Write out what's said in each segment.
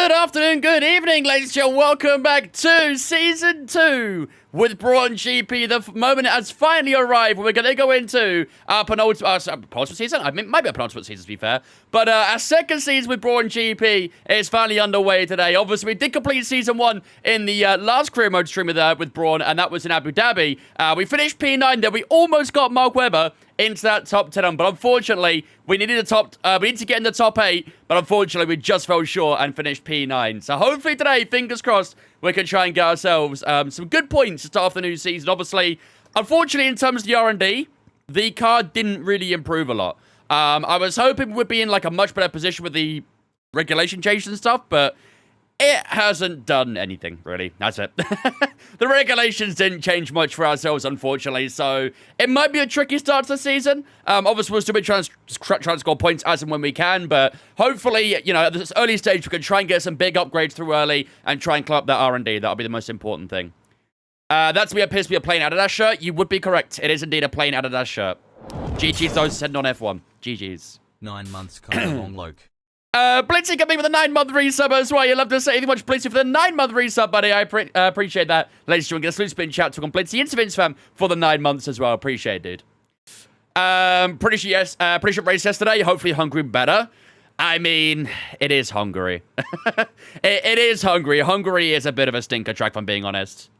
Good afternoon, good evening, ladies and gentlemen. Welcome back to Season 2 with Brawn GP. The moment has finally arrived. We're going to go into our penultimate season. I mean, maybe a penultimate season, to be fair. But our second season with Brawn GP is finally underway today. Obviously, we did complete Season 1 in the last career mode stream with Brawn, and that was in Abu Dhabi. We finished P9 there. We almost got Mark Webber into that top 10, but unfortunately, we needed we need to get in the top 8, but unfortunately, we just fell short and finished P9. So hopefully today, fingers crossed, we can try and get ourselves some good points to start off the new season. Obviously, unfortunately, in terms of the R&D, the car didn't really improve a lot. I was hoping we'd be in like a much better position with the regulation changes and stuff, but it hasn't done anything, really. That's it. The regulations didn't change much for ourselves, unfortunately, so it might be a tricky start to the season. Obviously, we'll still be trying to score points as and when we can, but hopefully, you know, at this early stage, we can try and get some big upgrades through early and try and climb up that R&D. That'll be the most important thing. That appears to be a plain Adidas shirt. You would be correct. It is indeed a plain Adidas shirt. GG's those sent on F1. GG's. 9 months kind of long, Luke. Blitzy coming with a 9-month resub as well. You love to say anything much Blitzy for the 9-month resub, buddy. I appreciate that. Ladies and gentlemen, get a salute spin chat to Blitzy into Vince fam for the 9 months as well. Appreciate it, dude. Pretty sure race yesterday. Hopefully Hungary better. I mean, it is Hungary. it is Hungary. Hungary is a bit of a stinker track, if I'm being honest.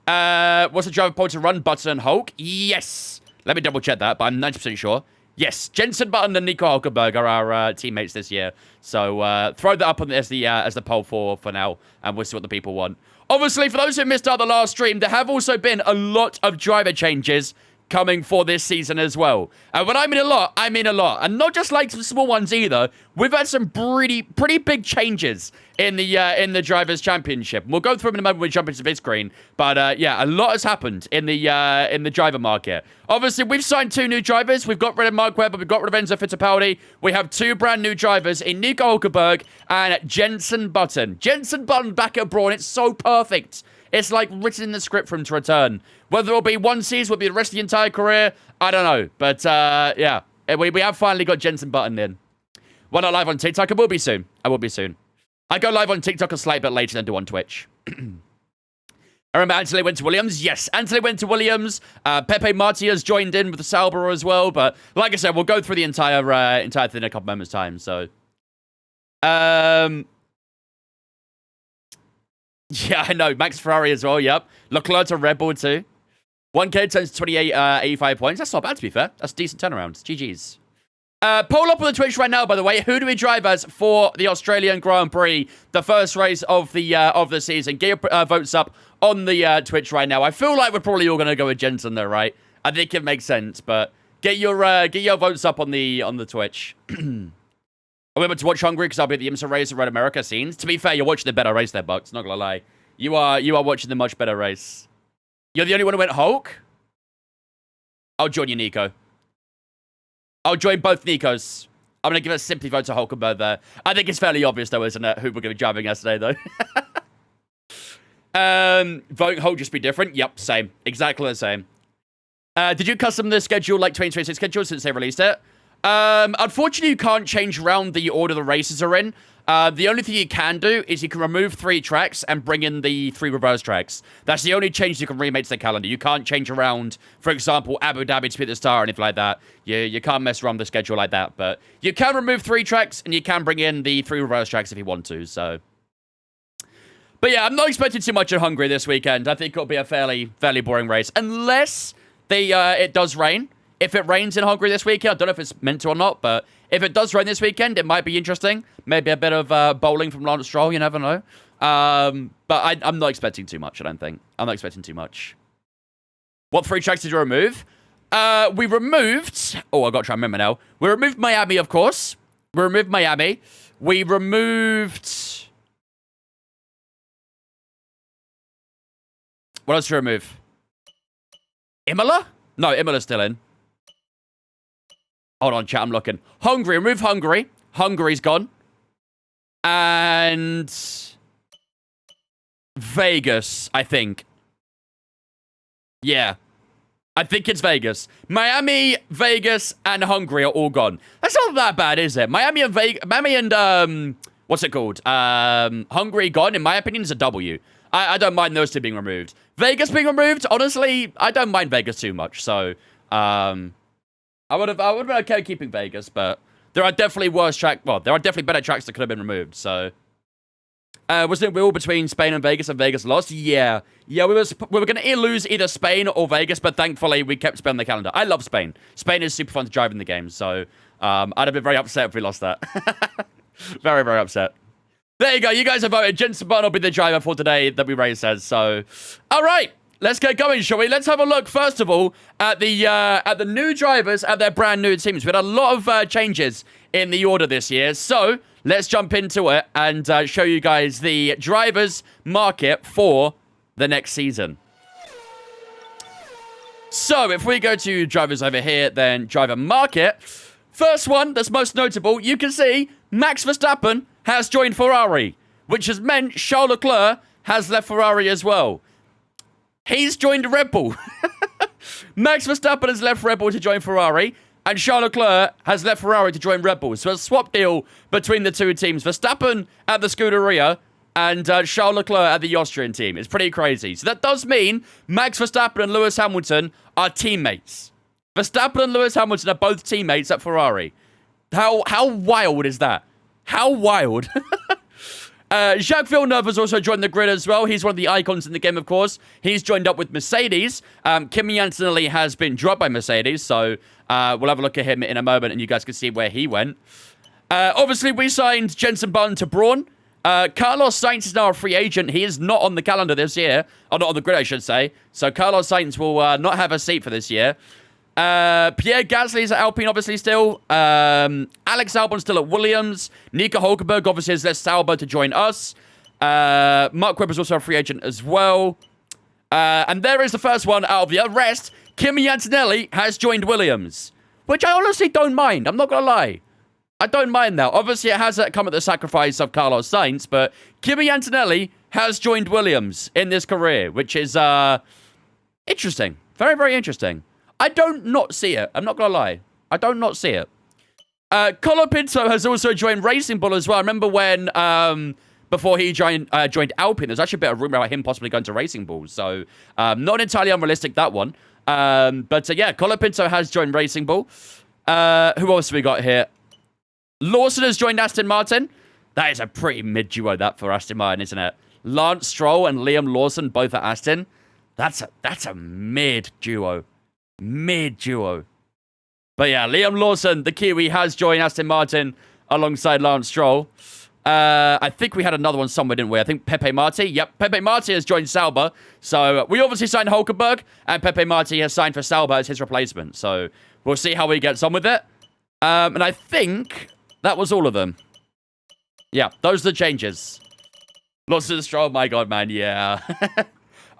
What's the driver point to run? Button and Hulk? Yes. Let me double check that, but I'm 90% sure. Yes, Jensen Button and Nico Hulkenberg are our teammates this year. So throw that up as the poll for now, and we'll see what the people want. Obviously, for those who missed out the last stream, there have also been a lot of driver changes coming for this season as well. And when I mean a lot, I mean a lot. And not just like some small ones either. We've had some pretty big changes in the Drivers' Championship. We'll go through them in a moment when we jump into this screen. But yeah, a lot has happened in the driver market. Obviously, we've signed 2 new drivers. We've got rid of Mark Webber. We've got rid of Enzo Fittipaldi. We have 2 brand new drivers in Nico Hulkenberg and Jensen Button. Jensen Button back at Brawn. It's so perfect. It's like written in the script for him to return. Whether it'll be one season, will be the rest of the entire career, I don't know. But yeah, we have finally got Jensen Button in. Why not live on TikTok? I will be soon. I go live on TikTok a slight bit later than do on Twitch. I remember Anthony went to Williams. Yes, Anthony went to Williams. Pepe Martias joined in with the Sauber as well. But like I said, we'll go through the entire thing in a couple moments' time. So, yeah, I know. Max Ferrari as well, yep. Leclerc to Red Bull too. 1K turns 28, 85 points. That's not bad, to be fair. That's a decent turnaround. GG's. Poll up on the Twitch right now, by the way. Who do we drive as for the Australian Grand Prix, the first race of the season? Get your votes up on the Twitch right now. I feel like we're probably all going to go with Jensen, though, right? I think it makes sense, but get your votes up on the Twitch. I remember to watch Hungary because I'll be at the IMSA race at Red America scenes. To be fair, you're watching the better race there, Bucks. Not gonna lie. You are watching the much better race. You're the only one who went Hulk? I'll join you, Nico. I'll join both Nikos. I'm gonna give a simply vote to Hulkenberg there. I think it's fairly obvious, though, isn't it? Who we're gonna be driving yesterday, though. Voting Hulk just be different? Yep, same. Exactly the same. Did you custom the schedule like 2026 schedule since they released it? Unfortunately, you can't change around the order the races are in. The only thing you can do is you can remove 3 tracks and bring in the 3 reverse tracks. That's the only change you can remake to the calendar. You can't change around, for example, Abu Dhabi to be the star or anything like that. You can't mess around the schedule like that. But you can remove 3 tracks and you can bring in the 3 reverse tracks if you want to. So, but yeah, I'm not expecting too much in Hungary this weekend. I think it'll be a fairly boring race unless it does rain. If it rains in Hungary this weekend, I don't know if it's meant to or not, but if it does rain this weekend, it might be interesting. Maybe a bit of bowling from Lance Stroll, you never know. But I'm not expecting too much, I don't think. I'm not expecting too much. What 3 tracks did you remove? We removed... Oh, I've got to try and remember now. We removed Miami, of course. We removed Miami. We removed... What else did we remove? Imola? No, Imola's still in. Hold on, chat, I'm looking. Hungary, remove Hungary. Hungary's gone. And Vegas, I think. Yeah. I think it's Vegas. Miami, Vegas, and Hungary are all gone. That's not that bad, is it? Miami and what's it called? Hungary gone, in my opinion, is a W. I don't mind those two being removed. Vegas being removed, honestly, I don't mind Vegas too much. So, I would have been okay keeping Vegas, but there are definitely there are definitely better tracks that could have been removed. So, wasn't it will between Spain and Vegas lost? Yeah. We were going to lose either Spain or Vegas, but thankfully we kept Spain on the calendar. I love Spain. Spain is super fun to drive in the game, so I'd have been very upset if we lost that. Very, very upset. There you go. You guys have voted. Jensen Button will be the driver for today that we race as. So, all right. Let's get going, shall we? Let's have a look, first of all, at the new drivers at their brand new teams. We had a lot of changes in the order this year. So, let's jump into it and show you guys the drivers market for the next season. So, if we go to drivers over here, then driver market. First one that's most notable, you can see Max Verstappen has joined Ferrari, which has meant Charles Leclerc has left Ferrari as well. He's joined Red Bull. Max Verstappen has left Red Bull to join Ferrari, and Charles Leclerc has left Ferrari to join Red Bull. So a swap deal between the two teams. Verstappen at the Scuderia and Charles Leclerc at the Austrian team. It's pretty crazy. So that does mean Max Verstappen and Lewis Hamilton are teammates. Verstappen and Lewis Hamilton are both teammates at Ferrari. How wild is that? How wild. Jacques Villeneuve has also joined the grid as well. He's one of the icons in the game, of course. He's joined up with Mercedes. Kimi Antonelli has been dropped by Mercedes, so we'll have a look at him in a moment, and you guys can see where he went. Obviously, we signed Jensen Button to Brawn. Carlos Sainz is now a free agent. He is not on the calendar this year. Or not on the grid, I should say. So Carlos Sainz will not have a seat for this year. Pierre Gasly's at Alpine, obviously, still. Alex Albon's still at Williams. Nico Hulkenberg, obviously, has left Sauber to join us. Mark Webber's also a free agent as well. And there is the first one out of the rest. Kimi Antonelli has joined Williams, which I honestly don't mind. I'm not going to lie. I don't mind that. Obviously, it has come at the sacrifice of Carlos Sainz, but Kimi Antonelli has joined Williams in this career, which is interesting. Very, very interesting. I don't not see it. I'm not going to lie. I don't not see it. Colapinto has also joined Racing Bull as well. I remember when, before he joined Alpine, there's actually a bit of rumor about him possibly going to Racing Bull. So, not entirely unrealistic, that one. But yeah, Colapinto has joined Racing Bull. Who else have we got here? Lawson has joined Aston Martin. That is a pretty mid-duo, that, for Aston Martin, isn't it? Lance Stroll and Liam Lawson, both at Aston. That's a mid-duo. Mid-duo. But yeah, Liam Lawson, the Kiwi, has joined Aston Martin alongside Lance Stroll. I think we had another one somewhere, didn't we? I think Pepe Marti. Yep, Pepe Marti has joined Sauber. So we obviously signed Hulkenberg, and Pepe Marti has signed for Sauber as his replacement. So we'll see how he gets on with it. And I think that was all of them. Yeah, those are the changes. Lawson Stroll, my God, man, yeah.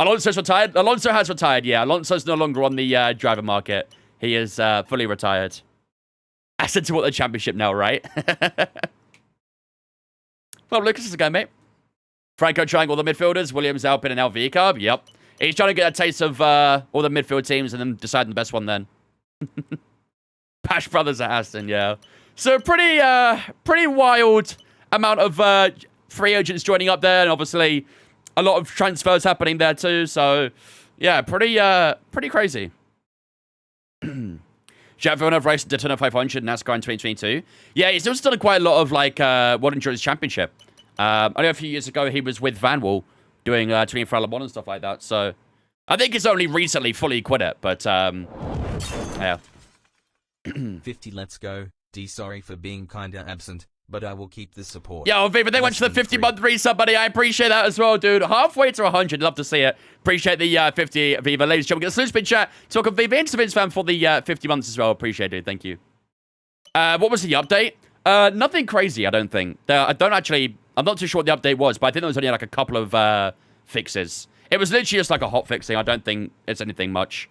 Alonso's retired. Alonso has retired, yeah. Alonso's no longer on the driver market. He is fully retired. Aston to what the championship now, right? Well, Lucas is going, mate. Franco trying all the midfielders. Williams, Alpine, and LV Carb. Yep. He's trying to get a taste of all the midfield teams and then deciding the best one then. Pash Brothers at Aston, yeah. So pretty wild amount of free agents joining up there, and obviously a lot of transfers happening there too. So yeah, pretty crazy. Jacques Villeneuve raced Daytona 500 NASCAR in 2022. Yeah, he's also done quite a lot of like World Endurance Championship. I know a few years ago he was with Van Wall doing 24 Hour Le Mans and stuff like that. So I think he's only recently fully quit it, but yeah. 50, let's go. D, sorry for being kinda absent, but I will keep the support. Yo, Viva, they went to the 50-month resub, buddy. I appreciate that as well, dude. Halfway to 100. Love to see it. Appreciate the 50, Viva. Ladies and gentlemen, get a spin chat. Talk of Viva Intervins fan for the 50 months as well. Appreciate it. Thank you. What was the update? Nothing crazy, I don't think. I'm not too sure what the update was, but I think there was only like a couple of fixes. It was literally just like a hot fixing. I don't think it's anything much.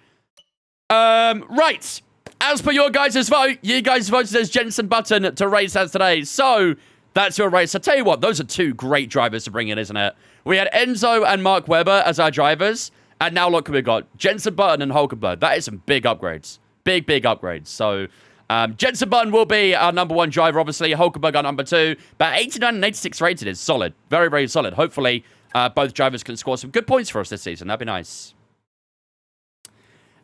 Right. As per your guys' vote, you guys voted as Jensen Button to race as today. So, that's your race. I tell you what, those are two great drivers to bring in, isn't it? We had Enzo and Mark Webber as our drivers. And now look who we got. Jensen Button and Hulkenberg. That is some big upgrades. Big upgrades. So, Jensen Button will be our number 1 driver, obviously. Hulkenberg our number 2. But 89 and 86 rated is solid. Very, very solid. Hopefully, both drivers can score some good points for us this season. That'd be nice.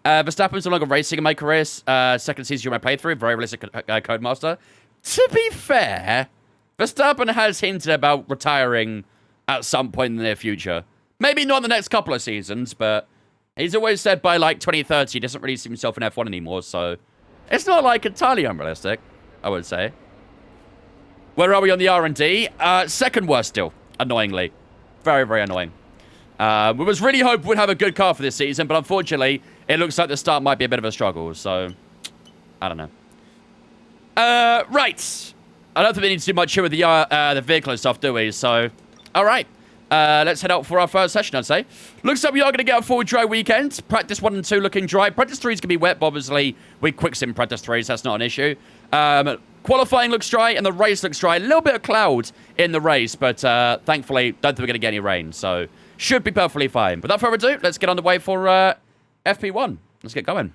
Verstappen's no longer racing in my career. Second season during my playthrough. Very realistic Codemaster. To be fair, Verstappen has hinted about retiring at some point in the near future. Maybe not in the next couple of seasons, but he's always said by, like, 2030 he doesn't really see himself in F1 anymore, so it's not, like, entirely unrealistic, I would say. Where are we on the R&D? Second worst still, annoyingly. Very, very annoying. We was really hoping we'd have a good car for this season, but unfortunately, it looks like the start might be a bit of a struggle, so I don't know. Right. I don't think we need to do much here with the vehicle and stuff, do we? So, all right. Let's head out for our first session, I'd say. Looks like we are going to get a full dry weekend. Practice 1 and 2 looking dry. Practice 3 is going to be wet, but obviously we quick sim practice 3, so that's not an issue. Qualifying looks dry, and the race looks dry. A little bit of cloud in the race, but thankfully, don't think we're going to get any rain, so should be perfectly fine. Without further ado, let's get on the way for FP1. Let's get going.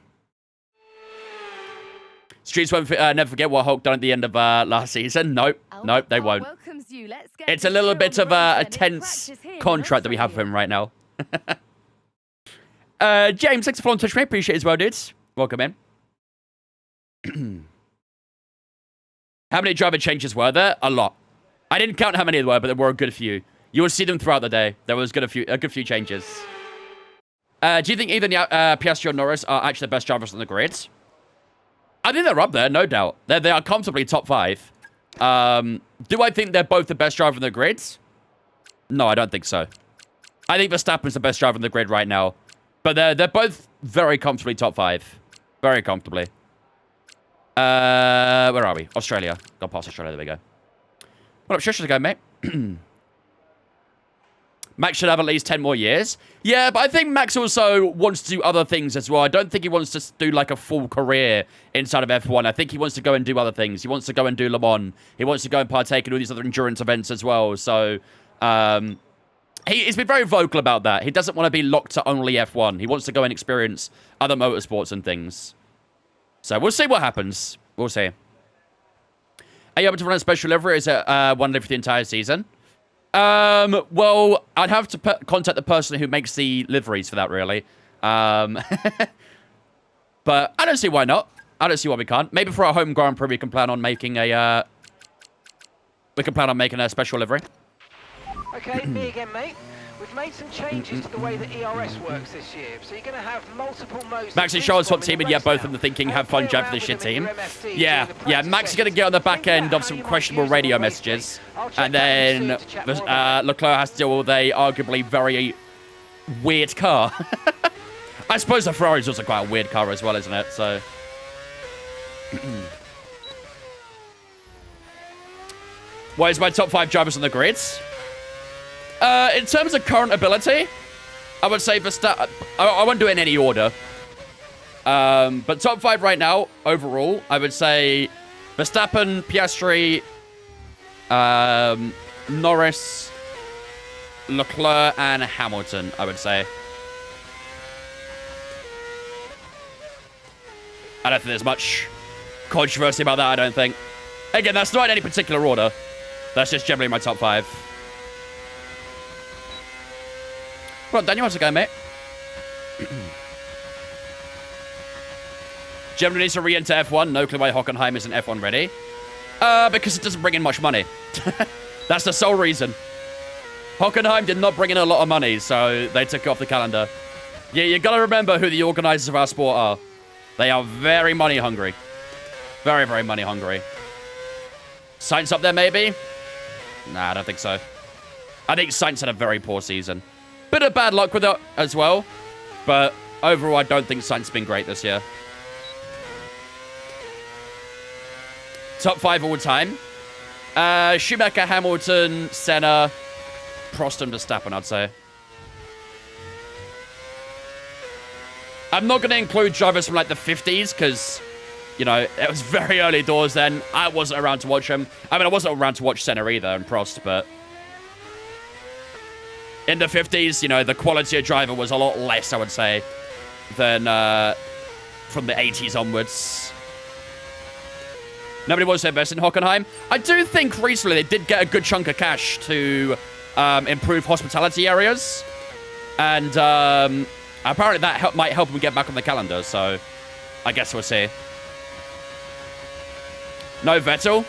Streets won't never forget what Hulk done at the end of last season. Nope, they won't. It's a little bit of a tense contract that we have for him right now. James, thanks for following Twitch, mate. Appreciate it as well, dudes. Welcome in. How many driver changes were there? A lot. I didn't count how many there were, but there were a good few. You will see them throughout the day. There was a good few changes. Do you think either Piastri or Norris are actually the best drivers on the grid? I think they're up there, no doubt. They are comfortably top 5. Do I think they're both the best driver on the grid? No, I don't think so. I think Verstappen's the best driver on the grid right now. But they're both very comfortably top 5. Very comfortably. Where are we? Australia. Gone past Australia, there we go. What up, shush to go, mate. Max should have at least 10 more years. Yeah, but I think Max also wants to do other things as well. I don't think he wants to do like a full career inside of F1. I think he wants to go and do other things. He wants to go and do Le Mans. He wants to go and partake in all these other endurance events as well. So, he's been very vocal about that. He doesn't want to be locked to only F1. He wants to go and experience other motorsports and things. So, we'll see what happens. We'll see. Are you able to run a special livery? Or is it one livery for the entire season? Well, I'd have to contact the person who makes the liveries for that, really. But I don't see why not. I don't see why we can't. Maybe for our home Grand Prix, we can plan on making a, special livery. Okay, me again, mate. We've made some changes to the way that ERS works this year, so you're going to have multiple modes. Max and Charles top team, and yeah, both of them thinking, have fun, Jeff, for the shit team. Yeah, Max is going to get on the back end of some questionable radio messages, and then Leclerc has to deal with a arguably very weird car. I suppose the Ferrari's also quite a weird car as well, isn't it? So. What is my top 5 drivers on the grids? In terms of current ability, I would say Verstappen. I won't do it in any order. But top 5 right now, overall, I would say Verstappen, Piastri, Norris, Leclerc, and Hamilton, I would say. I don't think there's much controversy about that, I don't think. Again, that's not in any particular order. That's just generally my top 5. Well, Daniel, how's it going, mate? Germany needs to re-enter F1. No clue why Hockenheim isn't F1 ready. Because it doesn't bring in much money. That's the sole reason. Hockenheim did not bring in a lot of money, so they took it off the calendar. Yeah, you gotta remember who the organizers of our sport are. They are very money hungry. Very, very money hungry. Sainz up there, maybe? Nah, I don't think so. I think Sainz had a very poor season. Bit of bad luck with it as well. But overall, I don't think Sainz has been great this year. Top 5 all time. Schumacher, Hamilton, Senna, Prost, and Verstappen, I'd say. I'm not going to include drivers from like the 50s because, you know, it was very early doors then. I wasn't around to watch them. I mean, I wasn't around to watch Senna either and Prost, but in the 50s, you know, the quality of driver was a lot less, I would say, than from the 80s onwards. Nobody wants to invest in Hockenheim. I do think recently they did get a good chunk of cash to improve hospitality areas. And apparently that might help them get back on the calendar. So I guess we'll see. No Vettel.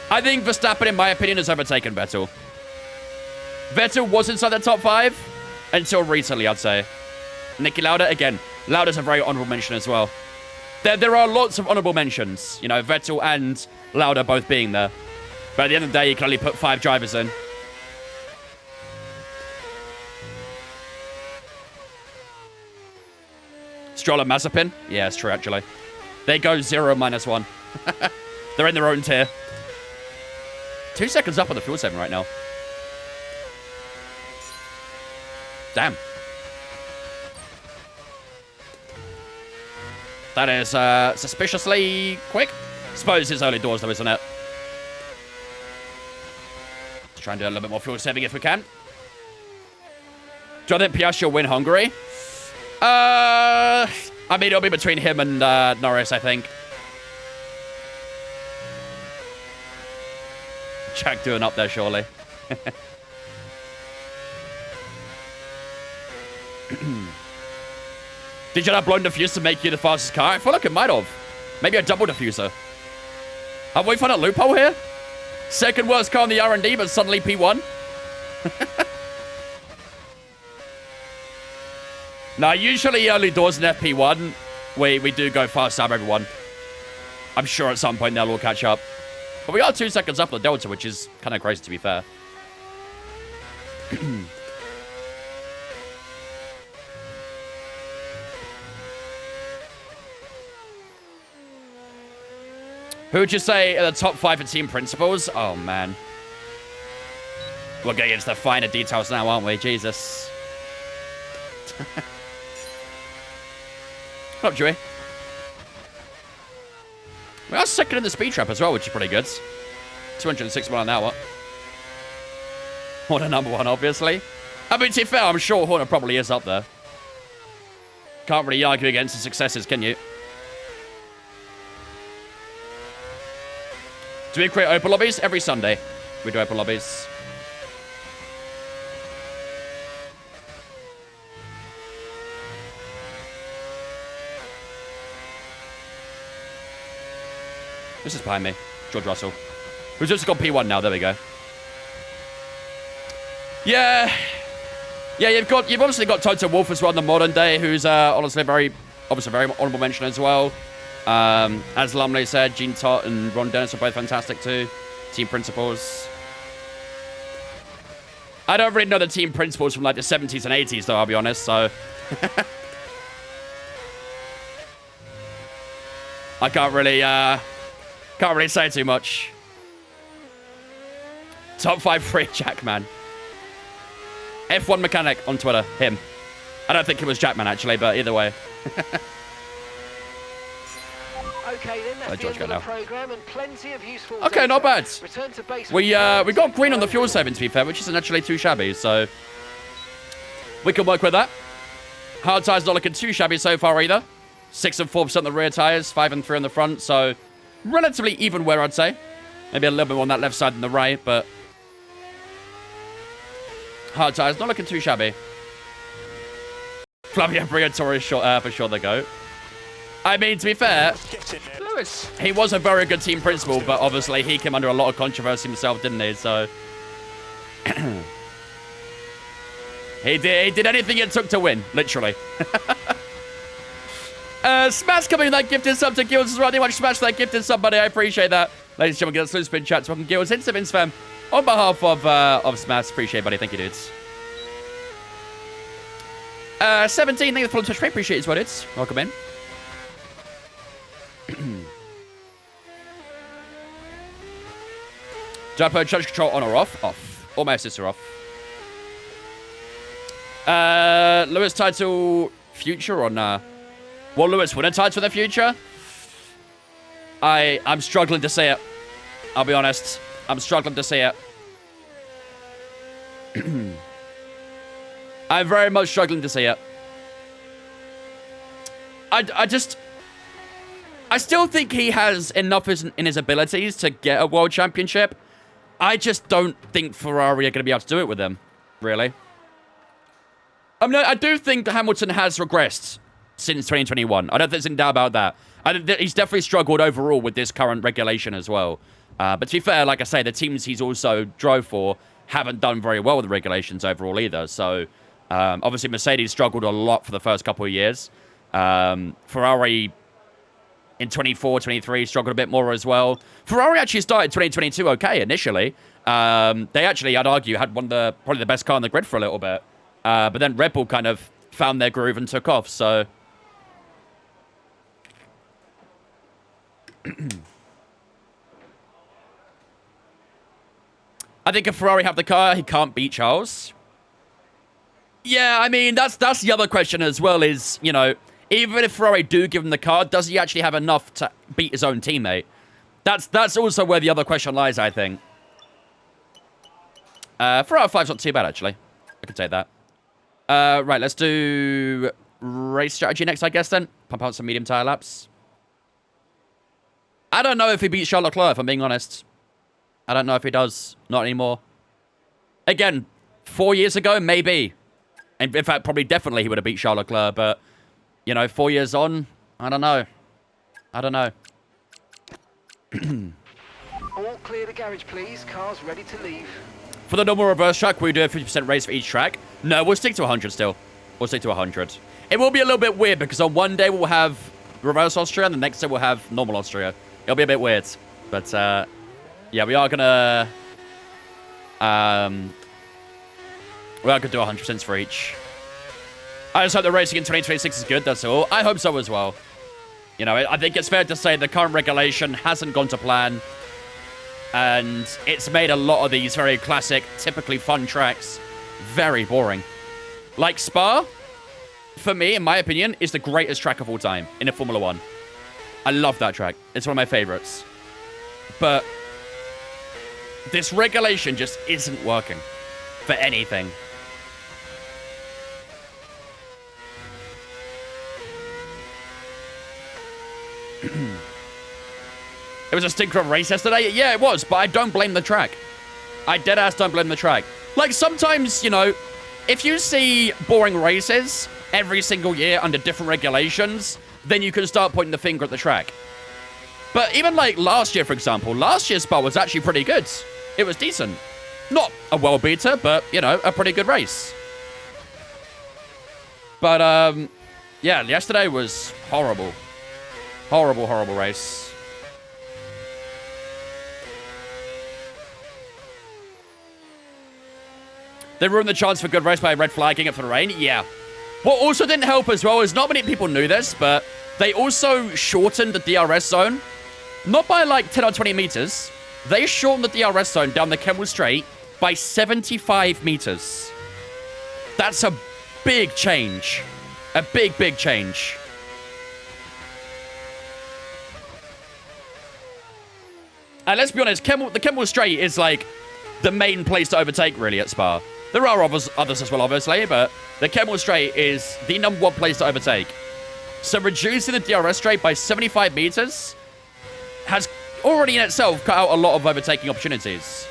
I think Verstappen, in my opinion, has overtaken Vettel. Vettel was inside the top 5 until recently, I'd say. Niki Lauda, again. Lauda's a very honorable mention as well. There are lots of honorable mentions. You know, Vettel and Lauda both being there. But at the end of the day, you can only put 5 drivers in. Stroll and Mazepin? Yeah, it's true, actually. They go 0 -1. They're in their own tier. 2 seconds up on the fuel saving right now. Damn. That is suspiciously quick. Suppose it's early doors, though, isn't it? Let's try and do a little bit more fuel saving if we can. Do I think Piastri will win Hungary? I mean, it'll be between him and Norris, I think. Jack doing up there, surely. Did you not blow diffuser to make you the fastest car? I feel like it might have. Maybe a double diffuser. Have we found a loophole here? Second worst car in the R&D, but suddenly P1? Now, usually early doors in FP1, we do go fast out everyone. I'm sure at some point they'll all catch up. But we are 2 seconds up on the Delta, which is kind of crazy, to be fair. Who would you say are the top 5 for team principals? Oh, man. We're getting into the finer details now, aren't we? Jesus. What up, Joey? We are second in the speed trap as well, which is pretty good. 206 miles an hour. Horner number 1, obviously. I mean, to be fair, I'm sure Horner probably is up there. Can't really argue against the successes, can you? Do we create open lobbies? Every Sunday, we do open lobbies. This is behind me. George Russell. Who's just got P1 now. There we go. Yeah. Yeah, you've obviously got Toto Wolff as well in the modern day, who's honestly very honorable mention as well. As Lumley said, Gene Tott and Ron Dennis are both fantastic too. Team principals. I don't really know the team principals from like the 70s and 80s though, I'll be honest, so. I can't really say too much. Top 5 free Jackman. F1 mechanic on Twitter, him. I don't think it was Jackman actually, but either way. Okay, then that's the end of the program and plenty of useful okay, not bad. Return to base. We got green on the fuel saving, to be fair, which isn't actually too shabby, so we can work with that. Hard tires not looking too shabby so far either. 6 and 4% on the rear tires, 5 and 3 on the front, so relatively even wear, I'd say. Maybe a little bit more on that left side than the right, but hard tires not looking too shabby. Flavio Briatore is for sure the GOAT. I mean, to be fair, Lewis, he was a very good team principal, but obviously he came under a lot of controversy himself, didn't he? So he did anything it took to win, literally. Smash coming in that gifted sub to Guilds as well. Thank you much, Smash, for that gifted sub, buddy. I appreciate that. Ladies and gentlemen, get a slow spin chat to welcome Guilds into Vince fam on behalf of Smash. Appreciate it, buddy. Thank you, dudes. 17, thank you for the Twitch stream. Appreciate it as well, dudes. Welcome in. Do I put charge control on or off? Off. All my assists are off. Lewis title future or nah? Will Lewis win a title for the future? I'm struggling to see it. I'll be honest. I'm struggling to see it. I'm very much struggling to see it. I just... I still think he has enough in his abilities to get a world championship. I just don't think Ferrari are going to be able to do it with him, really. I mean, I do think that Hamilton has regressed since 2021. I don't think there's any doubt about that. I think that he's definitely struggled overall with this current regulation as well. But to be fair, like I say, the teams he's also drove for haven't done very well with the regulations overall either. So, obviously, Mercedes struggled a lot for the first couple of years. Ferrari in 24, 23 struggled a bit more as well. Ferrari actually started 2022 okay initially. They actually, I'd argue, had probably the best car on the grid for a little bit. But then Red Bull kind of found their groove and took off, so... I think if Ferrari have the car, he can't beat Charles. Yeah, I mean, that's the other question as well is, you know, even if Ferrari do give him the car, does he actually have enough to beat his own teammate? That's also where the other question lies, I think. 4 out of 5's not too bad, actually. I can take that. Right, let's do race strategy next, I guess, then. Pump out some medium tire laps. I don't know if he beats Charles Leclerc, if I'm being honest. I don't know if he does. Not anymore. Again, 4 years ago, maybe. And in fact, probably definitely he would have beat Charles Leclerc, but, you know, 4 years on, I don't know. I don't know. All clear the garage, please. Cars ready to leave. For the normal reverse track, we do a 50% race for each track. No, we'll stick to 100 still. We'll stick to 100. It will be a little bit weird because on one day we'll have reverse Austria and the next day we'll have normal Austria. It'll be a bit weird. But, yeah, we are going to... we are going to do 100% for each. I just hope the racing in 2026 is good, that's all. I hope so as well. You know, I think it's fair to say the current regulation hasn't gone to plan. And it's made a lot of these very classic, typically fun tracks very boring. Like Spa, for me, in my opinion, is the greatest track of all time in a Formula 1. I love that track. It's one of my favorites. But this regulation just isn't working for anything. It was a stinker of a race yesterday? Yeah, it was, but I don't blame the track. I deadass don't blame the track. Like, sometimes, you know, if you see boring races every single year under different regulations, then you can start pointing the finger at the track. But even, like, last year, for example, last year's Spa was actually pretty good. It was decent. Not a world beater, but, you know, a pretty good race. But, yeah, yesterday was horrible. Horrible, horrible race. They ruined the chance for a good race by red flagging it for the rain. Yeah. What also didn't help as well is not many people knew this, but they also shortened the DRS zone. Not by like 10 or 20 meters. They shortened the DRS zone down the Kemmel Straight by 75 meters. That's a big change. A big, big change. And let's be honest, the Kemmel Straight is like the main place to overtake really at Spa. There are others as well, obviously, but the Kemmel Straight is the #1 place to overtake. So reducing the DRS straight by 75 meters has already in itself cut out a lot of overtaking opportunities.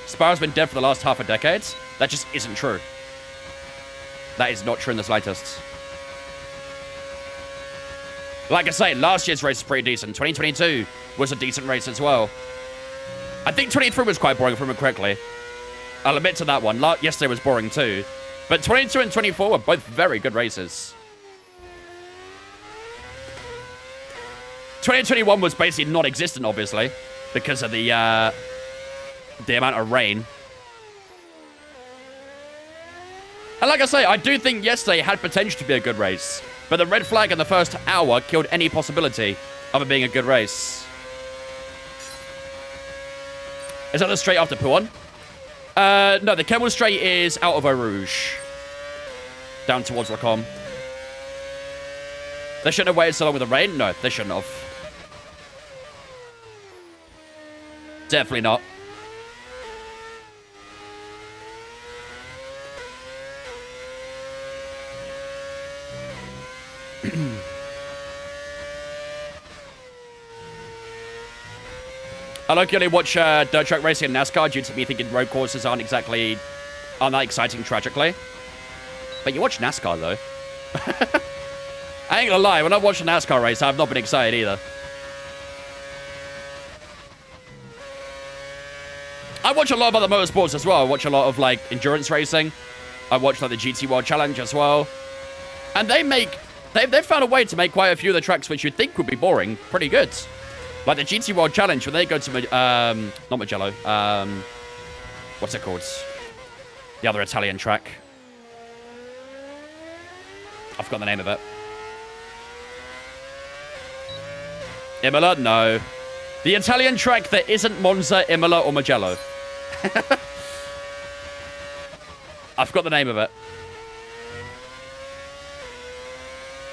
Spa has been dead for the last half a decade. That just isn't true. That is not true in the slightest. Like I say, last year's race was pretty decent. 2022 was a decent race as well. I think 23 was quite boring, if I remember correctly. I'll admit to that one. Yesterday was boring too. But 22 and 24 were both very good races. 2021 was basically non-existent, obviously, because of the amount of rain. And like I say, I do think yesterday had potential to be a good race. But the red flag in the first hour killed any possibility of it being a good race. Is that the straight after Puan? No, the Kemmel Straight is out of Eau Rouge. Down towards Lacombe. They shouldn't have waited so long with the rain? No, they shouldn't have. Definitely not. I like you only watch dirt track racing and NASCAR due to me thinking road courses aren't that exciting tragically. But you watch NASCAR though. I ain't gonna lie, when I watch a NASCAR race, I've not been excited either. I watch a lot of other motorsports as well. I watch a lot of like endurance racing. I watch like the GT World Challenge as well. And they've found a way to make quite a few of the tracks which you'd think would be boring pretty good. Like the GT World Challenge, when they go to, not Mugello, what's it called? The other Italian track. I forgot the name of it. Imola? No. The Italian track that isn't Monza, Imola, or Mugello. I forgot the name of it.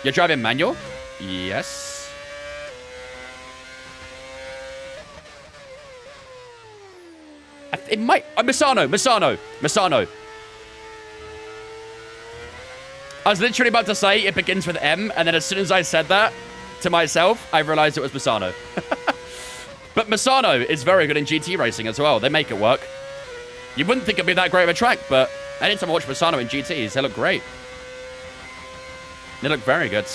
You're driving manual? Yes. It might... Misano. I was literally about to say it begins with M, and then as soon as I said that to myself, I realized it was Misano. But Misano is very good in GT racing as well. They make it work. You wouldn't think it'd be that great of a track, but anytime I watch Misano in GTs, they look great. They look very good.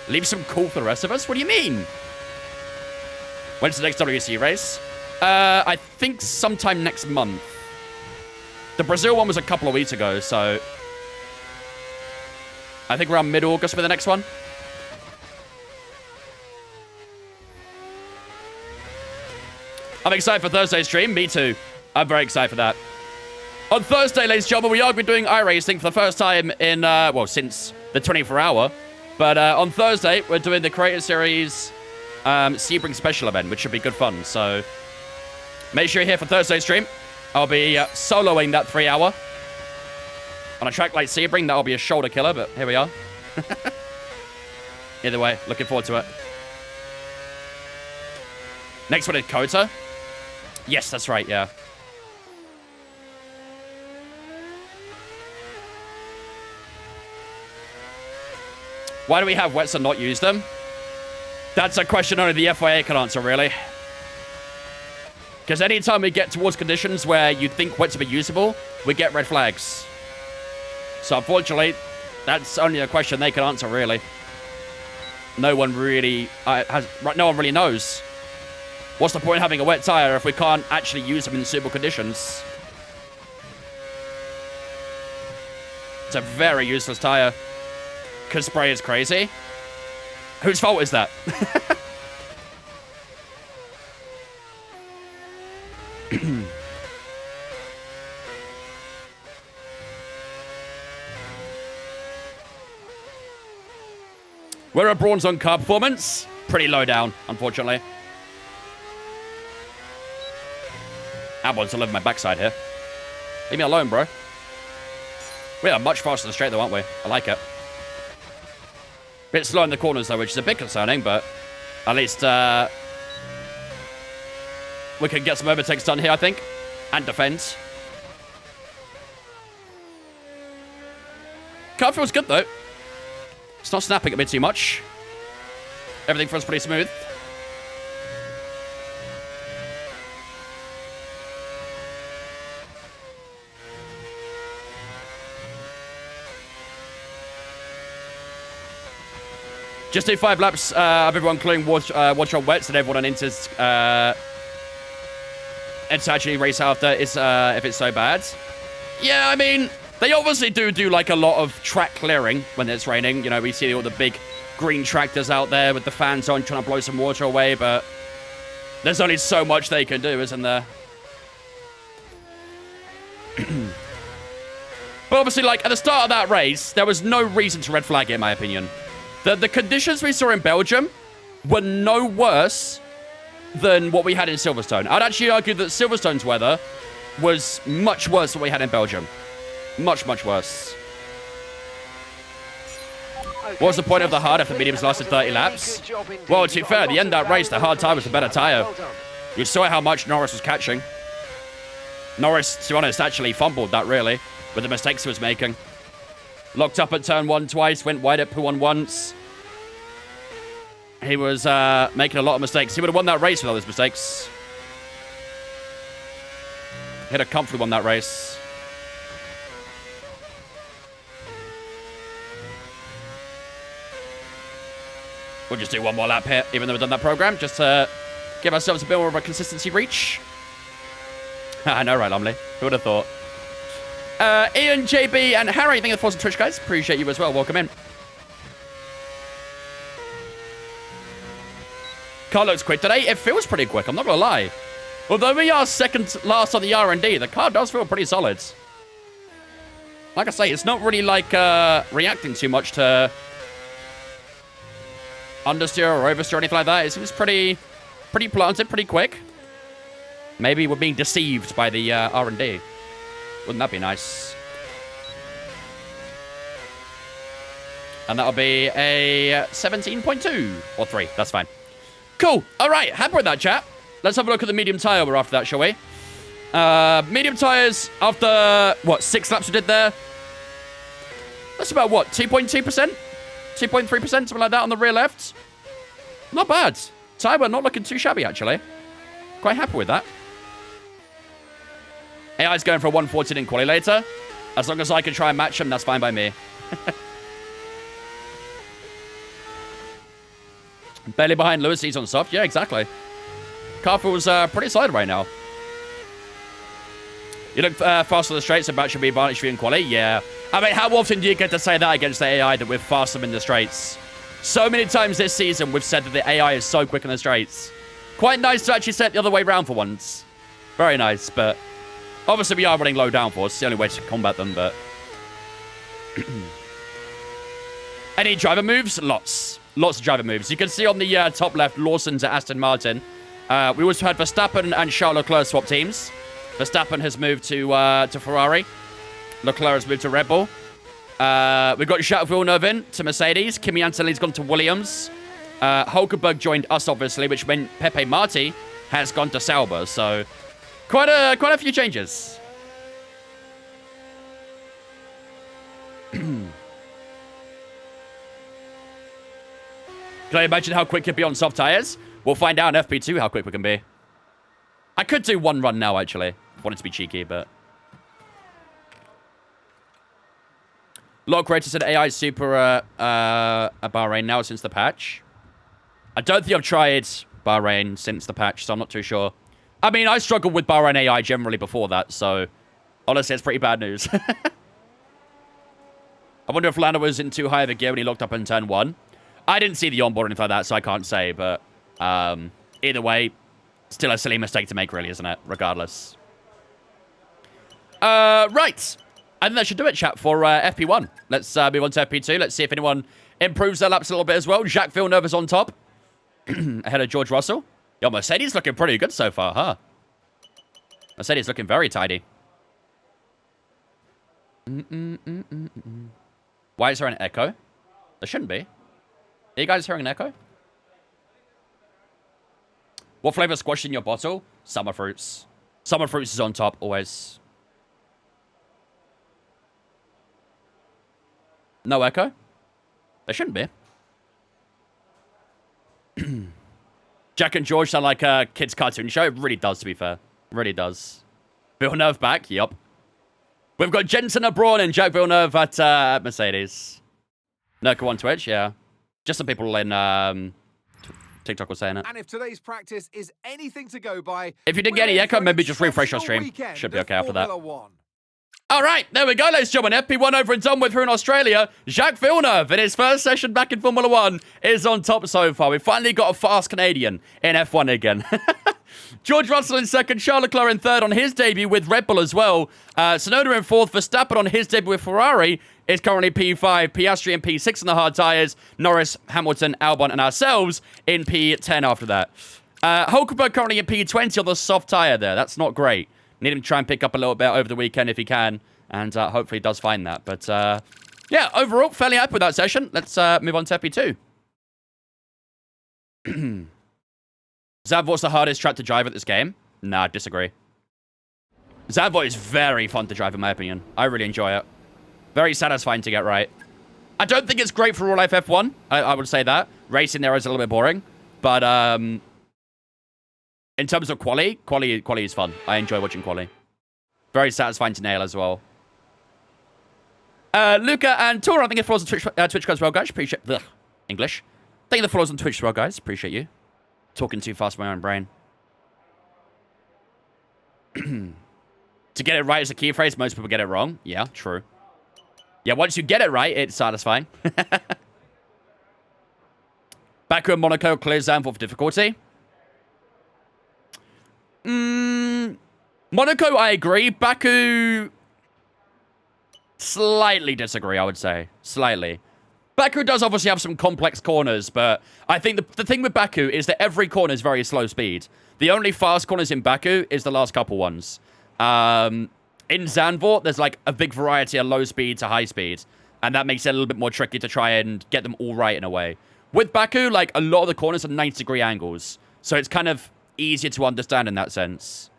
Leave some cool for the rest of us? What do you mean? When's the next WC race? I think sometime next month. The Brazil one was a couple of weeks ago, so... I think around mid-August for the next one. I'm excited for Thursday's stream. Me too. I'm very excited for that. On Thursday, ladies and gentlemen, we are going to be doing iRacing for the first time in, well, since the 24-hour. But on Thursday, we're doing the Creator Series Sebring Special event, which should be good fun. So make sure you're here for Thursday's stream. I'll be soloing that 3-hour. On a track like Sebring, that'll be a shoulder killer, but here we are. Either way, looking forward to it. Next one is Kota. Yes, that's right, yeah. Why do we have wets and not use them? That's a question only the FIA can answer, really. Because anytime we get towards conditions where you think wets will be usable, we get red flags. So unfortunately, that's only a question they can answer, really. No one really no one really knows. What's the point of having a wet tire if we can't actually use them in suitable conditions? It's a very useless tire. Because spray is crazy. Whose fault is that? Where are Brawn's on car performance? Pretty low down, unfortunately. Albon's all over my backside here. Leave me alone, bro. We are much faster than straight, though, aren't we? I like it. Bit slow in the corners, though, which is a bit concerning, but at least we can get some overtakes done here, I think, and defend. Car feels good, though. It's not snapping a bit too much. Everything feels pretty smooth. Just do 5 laps of everyone including watch on wets and everyone on Inter's to actually race after if it's so bad. Yeah, I mean, they obviously do like a lot of track clearing when it's raining. You know, we see all the big green tractors out there with the fans on trying to blow some water away, but there's only so much they can do, isn't there? But obviously, like, at the start of that race, there was no reason to red flag it, in my opinion. The conditions we saw in Belgium were no worse than what we had in Silverstone. I'd actually argue that Silverstone's weather was much worse than what we had in Belgium. Much, much worse. What was the point of the hard if the mediums lasted 30 laps? Well, to be fair, at the end of that race, the hard tire was the better tire. You saw how much Norris was catching. Norris, to be honest, actually fumbled that, really, with the mistakes he was making. Locked up at turn 1 twice, went wide at P1 once. He was making a lot of mistakes. He would have won that race with all those mistakes. He'd have comfortably won that race. We'll just do one more lap here, even though we've done that program, just to give ourselves a bit more of a consistency reach. I know, right, Lumley? Who would have thought? Ian, JB, and Harry, thank you for the Twitch, guys. Appreciate you as well. Welcome in. Car looks quick today. It feels pretty quick, I'm not going to lie. Although we are second last on the R&D, the car does feel pretty solid. Like I say, it's not really like reacting too much to understeer or oversteer or anything like that. It seems pretty planted, pretty quick. Maybe we're being deceived by the R&D. Wouldn't that be nice? And that'll be a 17.2 or 3. That's fine. Cool. All right. Happy with that, chat. Let's have a look at the medium tire we're after that, shall we? Medium tires after, what, 6 laps we did there? That's about, what, 2.2%? 2.3%, something like that on the rear left. Not bad. Tire not looking too shabby, actually. Quite happy with that. AI's going for a 114 in quali later. As long as I can try and match him, that's fine by me. Barely behind Lewis, he's on soft. Yeah, exactly. Car feels pretty solid right now. You look faster on the straights, so that should be advantage for you in quali. Yeah. I mean, how often do you get to say that against the AI that we're faster in the straights? So many times this season, we've said that the AI is so quick in the straights. Quite nice to actually set the other way around for once. Very nice, but obviously we are running low downforce. It's the only way to combat them, but any driver moves? Lots of driver moves. You can see on the top left, Lawson's at Aston Martin. We also had Verstappen and Charles Leclerc swap teams. Verstappen has moved to Ferrari. Leclerc has moved to Red Bull. We've got Jacques Villeneuve in to Mercedes. Kimi Antonelli's gone to Williams. Hulkenberg joined us, obviously, which meant Pepe Marti has gone to Sauber. So quite a few changes. Can I imagine how quick you'd be on soft tires? We'll find out in FP2 how quick we can be. I could do one run now, actually. I wanted to be cheeky, but a lot of creators said AI is super at Bahrain now since the patch. I don't think I've tried Bahrain since the patch, so I'm not too sure. I mean, I struggled with Bahrain AI generally before that, so honestly, it's pretty bad news. I wonder if Lando was in too high of a gear when he locked up in turn 1. I didn't see the onboard or anything like that, so I can't say, but either way, still a silly mistake to make, really, isn't it? Regardless. Right. I think that should do it, chat, for FP1. Let's move on to FP2. Let's see if anyone improves their laps a little bit as well. Jacques Villeneuve is on top, ahead of George Russell. Yo, Mercedes looking pretty good so far, huh? Mercedes looking very tidy. Why is there an echo? There shouldn't be. Are you guys hearing an echo? What flavor squash in your bottle? Summer fruits. Summer fruits is on top, always. No echo? There shouldn't be. Jack and George sound like a kid's cartoon show. It really does, to be fair. Really does. Villeneuve back? Yup. We've got Jensen at Brawn and Jack Villeneuve at Mercedes. Nurko on Twitch, yeah. Just some people in TikTok were saying it. And if today's practice is anything to go by, if you didn't get any echo, maybe just refresh your stream. Should be okay after that. All right, there we go, ladies and gentlemen. FP1 over and done with here in Australia. Jacques Villeneuve, in his first session back in Formula 1, is on top so far. We finally got a fast Canadian in F1 again. George Russell in second, Charles Leclerc in third on his debut with Red Bull as well. Tsunoda in fourth, Verstappen on his debut with Ferrari is currently P5, Piastri in P6 on the hard tyres, Norris, Hamilton, Albon, and ourselves in P10 after that. Hulkenberg currently in P20 on the soft tyre there. That's not great. Need him to try and pick up a little bit over the weekend if he can, and hopefully he does find that. But yeah, overall, fairly happy with that session. Let's move on to FP2. Zandvoort's the hardest track to drive at this game? Nah, I disagree. Zandvoort is very fun to drive, in my opinion. I really enjoy it. Very satisfying to get right. I don't think it's great for real life F1. I would say that. Racing there is a little bit boring. But in terms of quali is fun. I enjoy watching quali. Very satisfying to nail as well. Luca and Tora, I think it follows on Twitch as well, guys. Appreciate English. Thank you for the follows on Twitch as well, guys. Appreciate you. Talking too fast for my own brain. To get it right is a key phrase. Most people get it wrong. Yeah, true. Yeah, once you get it right, it's satisfying. Baku and Monaco clears Zandvoort for difficulty. Monaco, I agree. Baku... Slightly disagree, I would say. Slightly. Baku does obviously have some complex corners, but I think the thing with Baku is that every corner is very slow speed. The only fast corners in Baku is the last couple ones. In Zandvoort, there's like a big variety of low speed to high speed, and that makes it a little bit more tricky to try and get them all right in a way. With Baku, like a lot of the corners are 90-degree angles, so it's kind of easier to understand in that sense.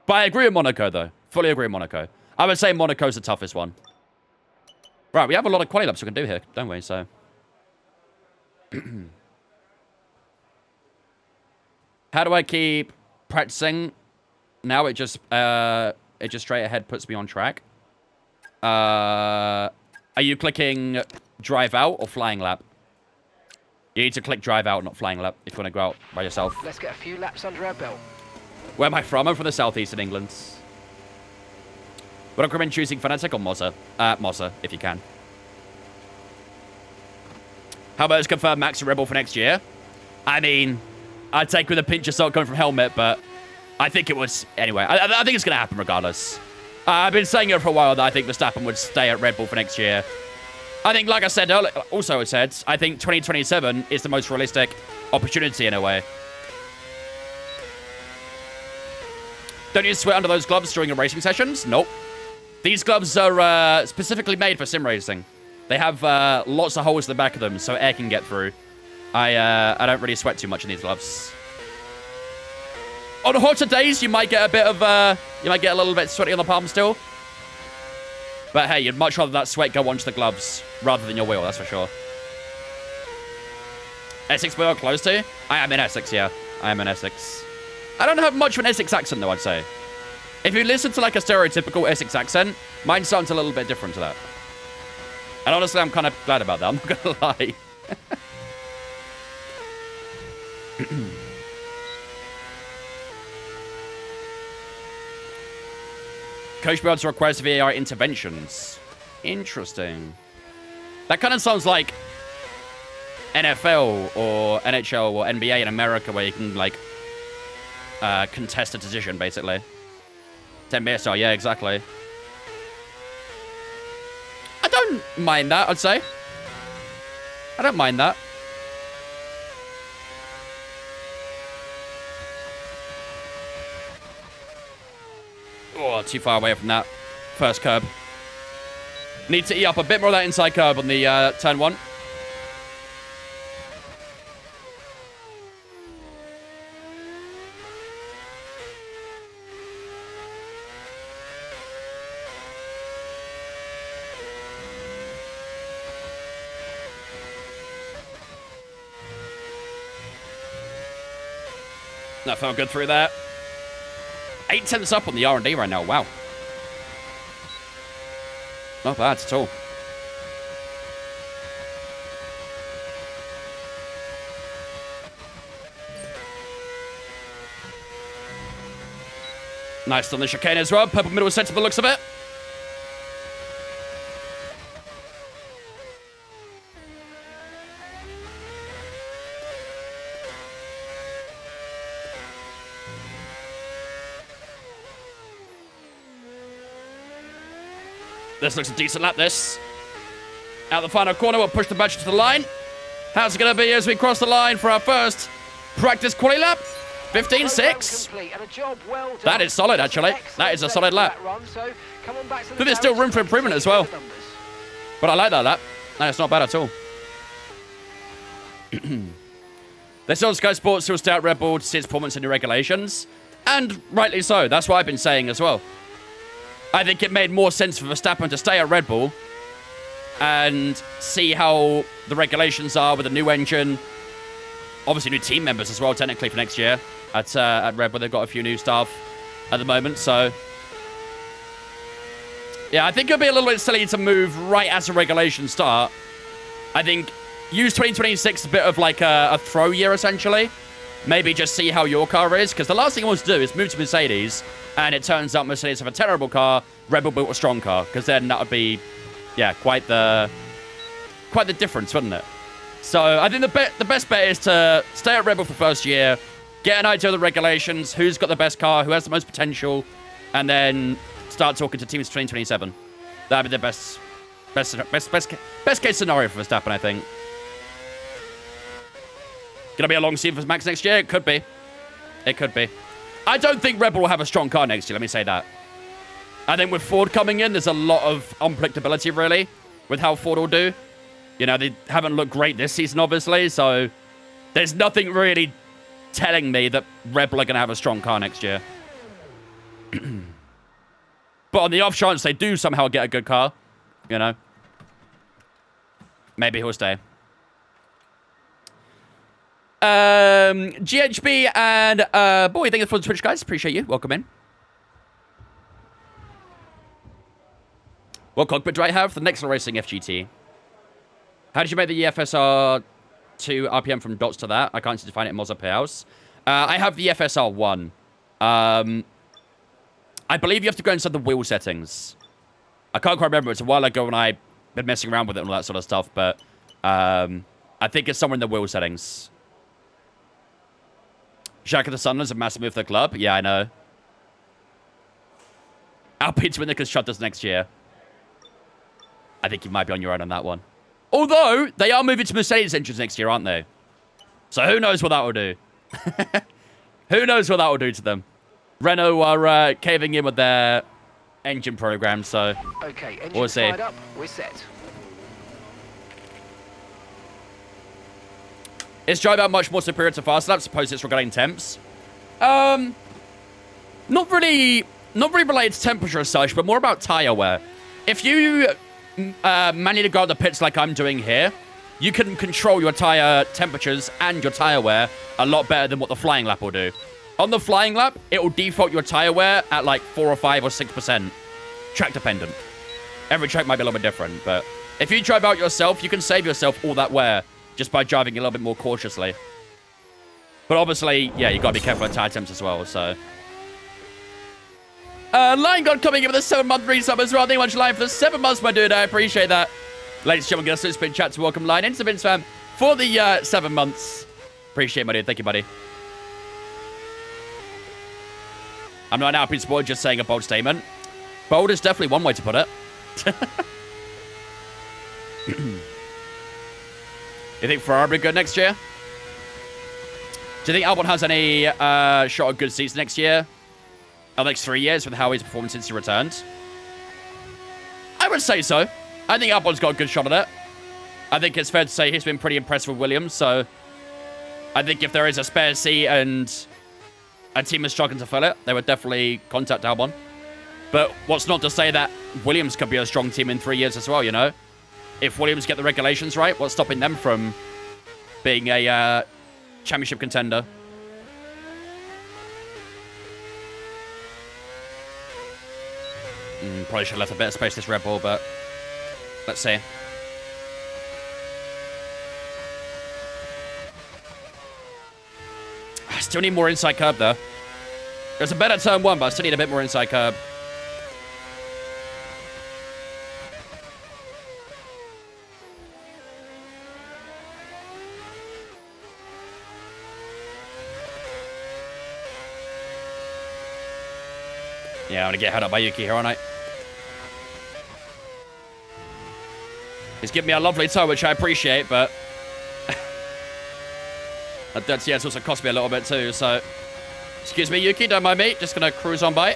But I agree with Monaco, though. Fully agree with Monaco. I would say Monaco's the toughest one. Right, we have a lot of quali laps we can do here, don't we? So, how do I keep practicing? Now it just straight ahead puts me on track. Are you clicking drive out or flying lap? You need to click drive out, not flying lap, if you want to go out by yourself. Let's get a few laps under our belt. Where am I from? I'm from the southeast in England. Would I recommend choosing Fnatic or Moza? Moza, if you can. How about us confirm Max and Rebel for next year? I mean, I'd take with a pinch of salt coming from Helmet, but I think it was... Anyway, I think it's going to happen regardless. I've been saying it for a while that I think Verstappen would stay at Red Bull for next year. I think, like I said earlier, also I said, I think 2027 is the most realistic opportunity in a way. Don't you sweat under those gloves during your racing sessions? Nope. These gloves are specifically made for sim racing. They have lots of holes in the back of them, so air can get through. I don't really sweat too much in these gloves. On hotter days, you might get a bit of you might get a little bit sweaty on the palm still. But hey, you'd much rather that sweat go onto the gloves rather than your wheel, that's for sure. Essex wheel close to? I am in Essex, yeah. I am in Essex. I don't have much of an Essex accent, though, I'd say. If you listen to, like, a stereotypical Essex accent, mine sounds a little bit different to that. And honestly, I'm kind of glad about that. I'm not going to lie. Coach be able to request VAR interventions. Interesting. That kind of sounds like NFL or NHL or NBA in America where you can, like, contest a decision, basically. 10 style, yeah, exactly. I don't mind that, I'd say. I don't mind that. Oh, too far away from that first curb. Need to eat up a bit more of that inside curb on the turn one. That felt good through there. 8 tenths up on the R&D right now. Wow. Not bad at all. Nice on the chicane as well. Purple middle set to the looks of it. This looks a decent lap, this. Out the final corner, we'll push the badge to the line. How's it going to be as we cross the line for our first practice quali lap? 15.6. Well, that is solid, actually. That is a solid lap. So I think there's still room for improvement as well. But I like that lap. That's not bad at all. They're still Sky Sports still stay at Red Bull to see its performance in the regulations. And rightly so. That's what I've been saying as well. I think it made more sense for Verstappen to stay at Red Bull and see how the regulations are with the new engine. Obviously, new team members as well, technically, for next year at Red Bull. They've got a few new staff at the moment, so... Yeah, I think it'll be a little bit silly to move right as the regulations start. I think use 2026 as a bit of like a throw year, essentially. Maybe just see how your car is, because the last thing I want to do is move to Mercedes, and it turns out Mercedes have a terrible car, Red Bull built a strong car, because then that would be, yeah, quite the difference, wouldn't it? So I think the best bet is to stay at Red Bull for the first year, get an idea of the regulations, who's got the best car, who has the most potential, and then start talking to teams for 2027. That'd be the best case scenario for Verstappen, I think. Gonna be a long season for Max next year? It could be. It could be. I don't think Red Bull will have a strong car next year, let me say that. I think with Ford coming in, there's a lot of unpredictability, really, with how Ford will do. You know, they haven't looked great this season, obviously, so there's nothing really telling me that Red Bull are going to have a strong car next year. But on the off chance they do somehow get a good car, you know, maybe he'll stay. GHB and boy, thank you for the Twitch, guys. Appreciate you. Welcome in. What cockpit do I have? The Nextel Racing FGT. How did you make the FSR 2 RPM from dots to that? I can't seem to find it in Moza Payhouse. I have the FSR 1. I believe you have to go inside the wheel settings. I can't quite remember. It's a while ago when I've been messing around with it and all that sort of stuff, but I think it's somewhere in the wheel settings. Shaq of the Sunderland's a massive move for the club. Yeah, I know. Alpine to win the Constructors next year. I think you might be on your own on that one. Although, they are moving to Mercedes engines next year, aren't they? So who knows what that will do? Who knows what that will do to them? Renault are caving in with their engine program, so Okay, engine we'll see. fired up, we're set. Is drive out much more superior to fast lap? Suppose it's regarding temps. Not really related to temperature as such, but more about tire wear. If you manually go out the pits like I'm doing here, you can control your tire temperatures and your tire wear a lot better than what the flying lap will do. On the flying lap, it will default your tire wear at like 4 or 5 or 6%. Track dependent. Every track might be a little bit different, but if you drive out yourself, you can save yourself all that wear just by driving a little bit more cautiously. But obviously, yeah, you got to be careful of tire temps as well, so. Lion God coming in with a 7-month resub as well. Thank you much, Lion, for the 7 months, my dude. I appreciate that. Ladies and gentlemen, get a spin chat to welcome Lion into Vince fam for the 7 months. Appreciate it, my dude. Thank you, buddy. I'm not an Alpine spoiler, just saying a bold statement. Bold is definitely one way to put it. You think Ferrari will be good next year? Do you think Albon has any shot of good seats next year? Or the next 3 years with how he's performed since he returned? I would say so. I think Albon's got a good shot at it. I think it's fair to say he's been pretty impressed with Williams, so I think if there is a spare seat and a team is struggling to fill it, they would definitely contact Albon. But what's not to say that Williams could be a strong team in 3 years as well, you know? If Williams get the regulations right, what's stopping them from being a championship contender? Probably should have left a bit of space this Red Bull, but let's see. I still need more inside curb, though. There's a better turn one, but I still need a bit more inside curb. Yeah, I'm going to get held up by Yuki here, aren't I? He's giving me a lovely toe, which I appreciate, but that's, yeah, it's also cost me a little bit too, so excuse me, Yuki, don't mind me. Just going to cruise on by.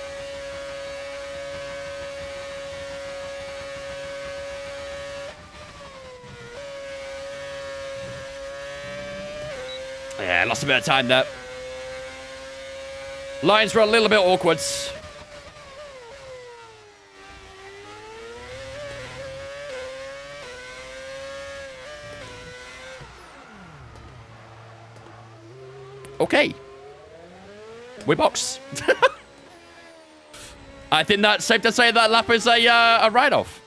Yeah, lost a bit of time there. Lines were a little bit awkward. Okay. We box. I think that's safe to say that lap is a write-off.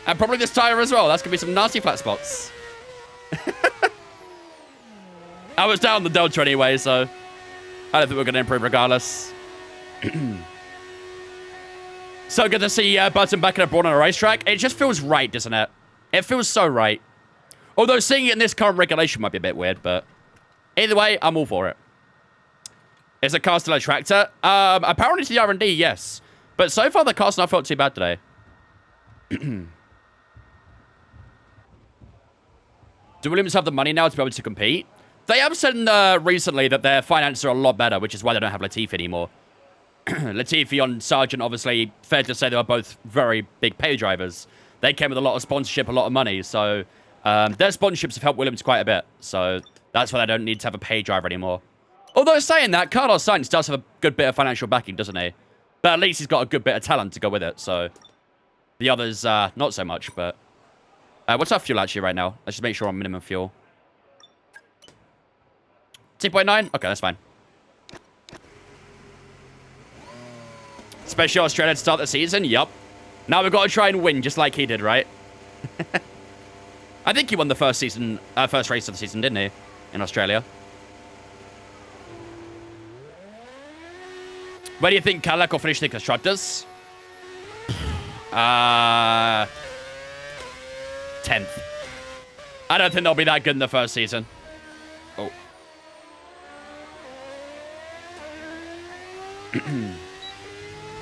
And probably this tire as well. That's going to be some nasty flat spots. I was down the Delta anyway, so I don't think we're going to improve regardless. So good to see Button back in a Brawn on a racetrack. It just feels right, doesn't it? It feels so right. Although seeing it in this current regulation might be a bit weird, but either way, I'm all for it. Is the car still a tractor? Apparently to the R&D, yes. But so far, the car's not felt too bad today. Do Williams have the money now to be able to compete? They have said recently that their finances are a lot better, which is why they don't have Latifi anymore. Latifi on Sargent, obviously, fair to say they were both very big pay drivers. They came with a lot of sponsorship, a lot of money, so their sponsorships have helped Williams quite a bit. So that's why they don't need to have a pay driver anymore. Although saying that, Carlos Sainz does have a good bit of financial backing, doesn't he? But at least he's got a good bit of talent to go with it, so the others, not so much, but... what's our fuel actually right now? Let's just make sure I'm minimum fuel. 2.9? Okay, that's fine. Special Australia to start the season? Yup. Now we've got to try and win just like he did, right? I think he won the first race of the season, didn't he? In Australia. Where do you think Cadillac will finish the Constructors? 10th. I don't think they'll be that good in the first season. Oh.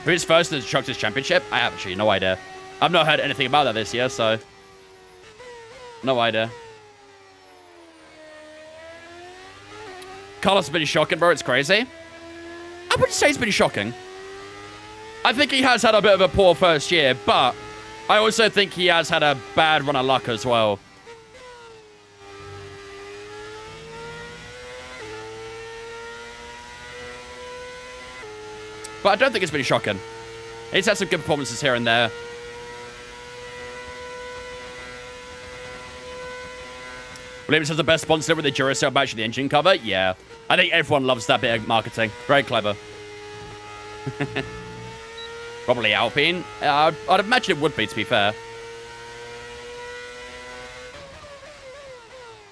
Who's first in the Constructors Championship? I have actually no idea. I've not heard anything about that this year, so... no idea. Carlos has been shocking, bro. It's crazy. I wouldn't say he's been shocking. I think he has had a bit of a poor first year, but I also think he has had a bad run of luck as well. But I don't think it's been shocking. He's had some good performances here and there. Williams has the best sponsor with the Duracell badge and the engine cover. Yeah. I think everyone loves that bit of marketing. Very clever. Probably Alpine. I'd imagine it would be, to be fair.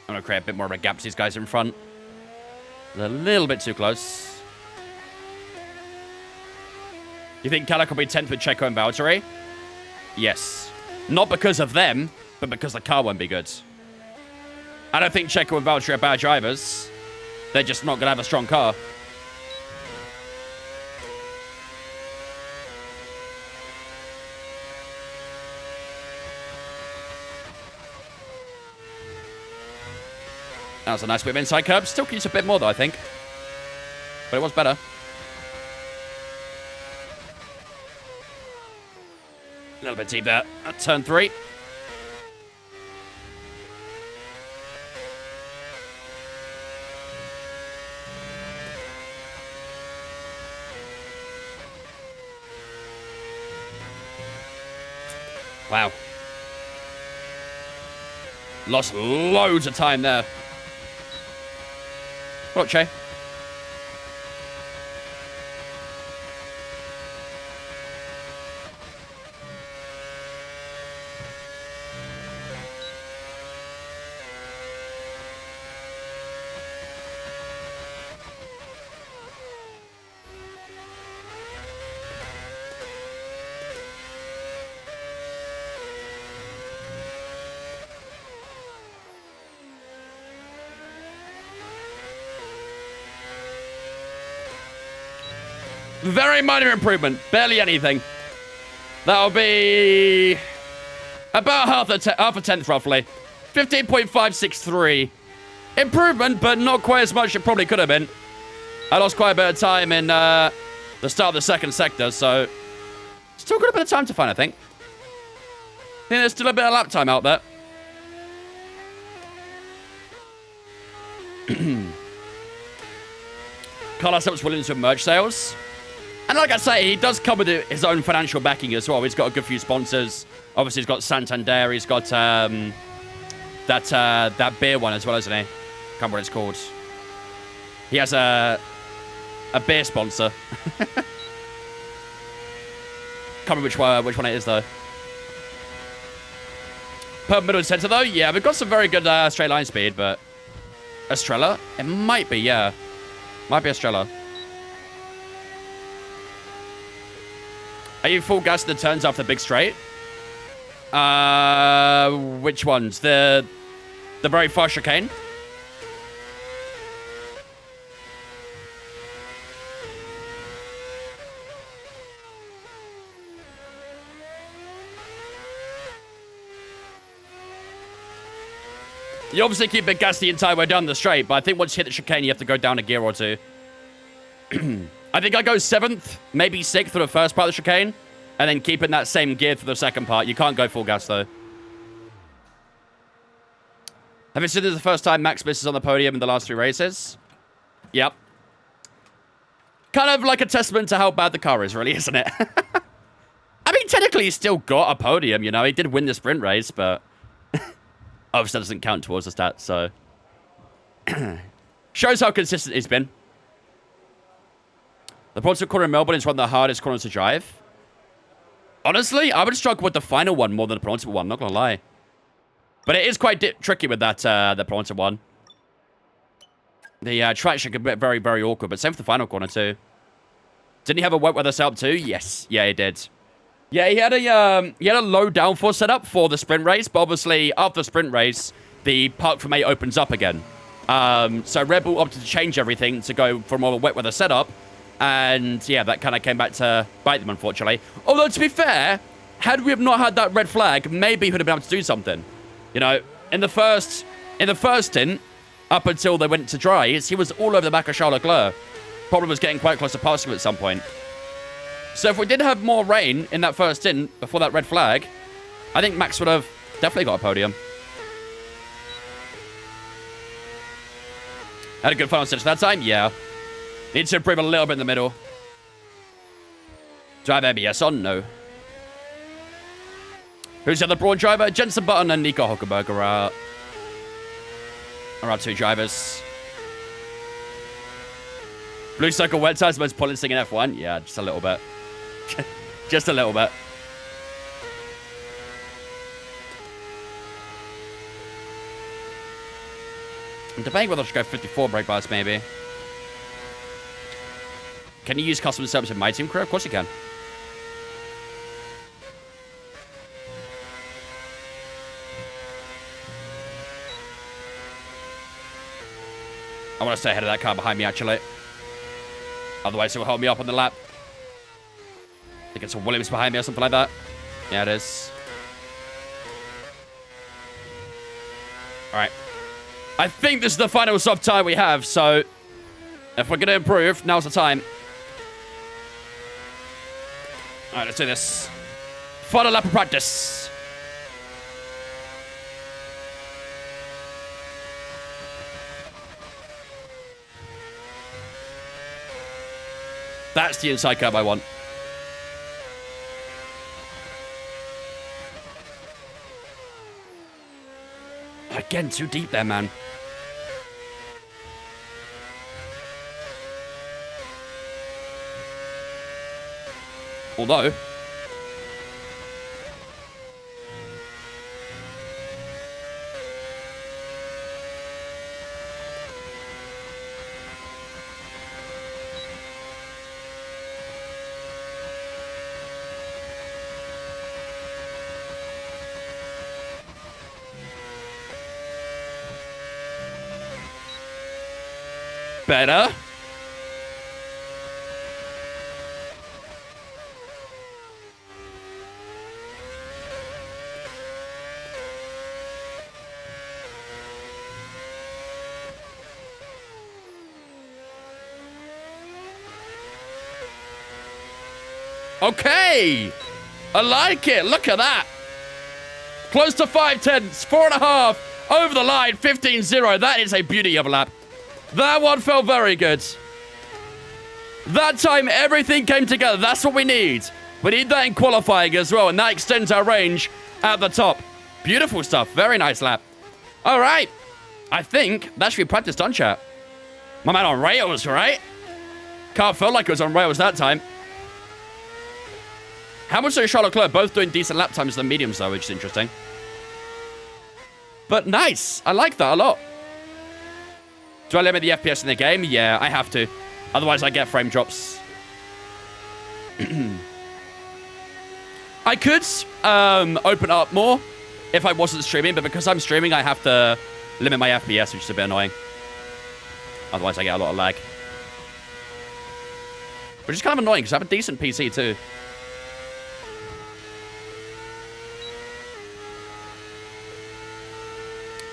I'm going to create a bit more of a gap to these guys in front. A little bit too close. You think Cadillac will be 10th with Checo and Valtteri? Yes. Not because of them, but because the car won't be good. I don't think Checo and Valtteri are bad drivers. They're just not going to have a strong car. That was a nice bit of inside curb. Still can use a bit more, though, I think. But it was better. A little bit deep there at turn 3. Wow. Lost loads of time there. What, Che? Very minor improvement. Barely anything. That'll be about half a tenth, roughly. 15.563. Improvement, but not quite as much as it probably could have been. I lost quite a bit of time in the start of the second sector, so... still got a bit of time to find, I think. I think there's still a bit of lap time out there. Carlos helps Williams with merch sales. And like I say, he does come with his own financial backing as well. He's got a good few sponsors. Obviously, he's got Santander. He's got that beer one as well, isn't he? Can't remember what it's called. He has a beer sponsor. Can't remember which one it is, though. Per middle and center, though? Yeah, we've got some very good straight line speed, but... Estrella? It might be, yeah. Might be Estrella. Are you full gas in the turns after the big straight? Which ones? The very far chicane? You obviously keep it gas the entire way down the straight, but I think once you hit the chicane, you have to go down a gear or two. I think I go 7th, maybe 6th for the first part of the chicane, and then keep in that same gear for the second part. You can't go full gas, though. Have you seen this the first time Max misses on the podium in the last 3 races? Yep. Kind of like a testament to how bad the car is, really, isn't it? I mean, technically, he's still got a podium, you know? He did win the sprint race, but... obviously, that doesn't count towards the stats, so... shows how consistent he's been. The penultimate corner in Melbourne is one of the hardest corners to drive. Honestly, I would struggle with the final one more than the penultimate one, not gonna lie. But it is quite tricky with that, the penultimate one. The traction can be very, very awkward, but same for the final corner, too. Didn't he have a wet weather setup, too? Yes. Yeah, he did. Yeah, he had a low downforce setup for the sprint race, but obviously after the sprint race, the park from 8 opens up again. So Red Bull opted to change everything to go for more of a wet weather setup, and yeah, that kind of came back to bite them, unfortunately. Although to be fair, had we have not had that red flag, maybe he would have been able to do something. You know, in the first stint, up until they went to dries, he was all over the back of Charles Leclerc. Problem was getting quite close to passing him at some point. So if we did have more rain in that first stint before that red flag, I think Max would have definitely got a podium. Had a good final stretch that time? Yeah. Needs to improve a little bit in the middle. Do I have ABS on? No. Who's the other Brawn driver? Jensen Button and Nico Hockenberg are our 2 drivers. Blue Circle wet tires, the most pointless thing in F1? Yeah, just a little bit. Just a little bit. I'm debating whether I should go 54 brake bars, maybe. Can you use custom service in my team crew? Of course you can. I want to stay ahead of that car behind me, actually. Otherwise, it will hold me up on the lap. I think it's a Williams behind me or something like that. Yeah, it is. Alright. I think this is the final soft tire we have, so... if we're going to improve, now's the time. Alright, let's do this. Final lap of practice. That's the inside curve I want. Again, too deep there, man. Although... better. Okay. I like it. Look at that. Close to 5 tenths. 4.5. Over the line. 15-0. That is a beauty of a lap. That one felt very good. That time, everything came together. That's what we need. We need that in qualifying as well, and that extends our range at the top. Beautiful stuff. Very nice lap. All right. I think that should be practice done, chat. My man on rails, right? Car felt like it was on rails that time. Hamilton and Charlotte Leclerc both doing decent lap times than mediums, though, which is interesting. But nice. I like that a lot. Do I limit the FPS in the game? Yeah, I have to. Otherwise, I get frame drops. I could open up more if I wasn't streaming, but because I'm streaming, I have to limit my FPS, which is a bit annoying. Otherwise, I get a lot of lag. Which is kind of annoying, because I have a decent PC, too.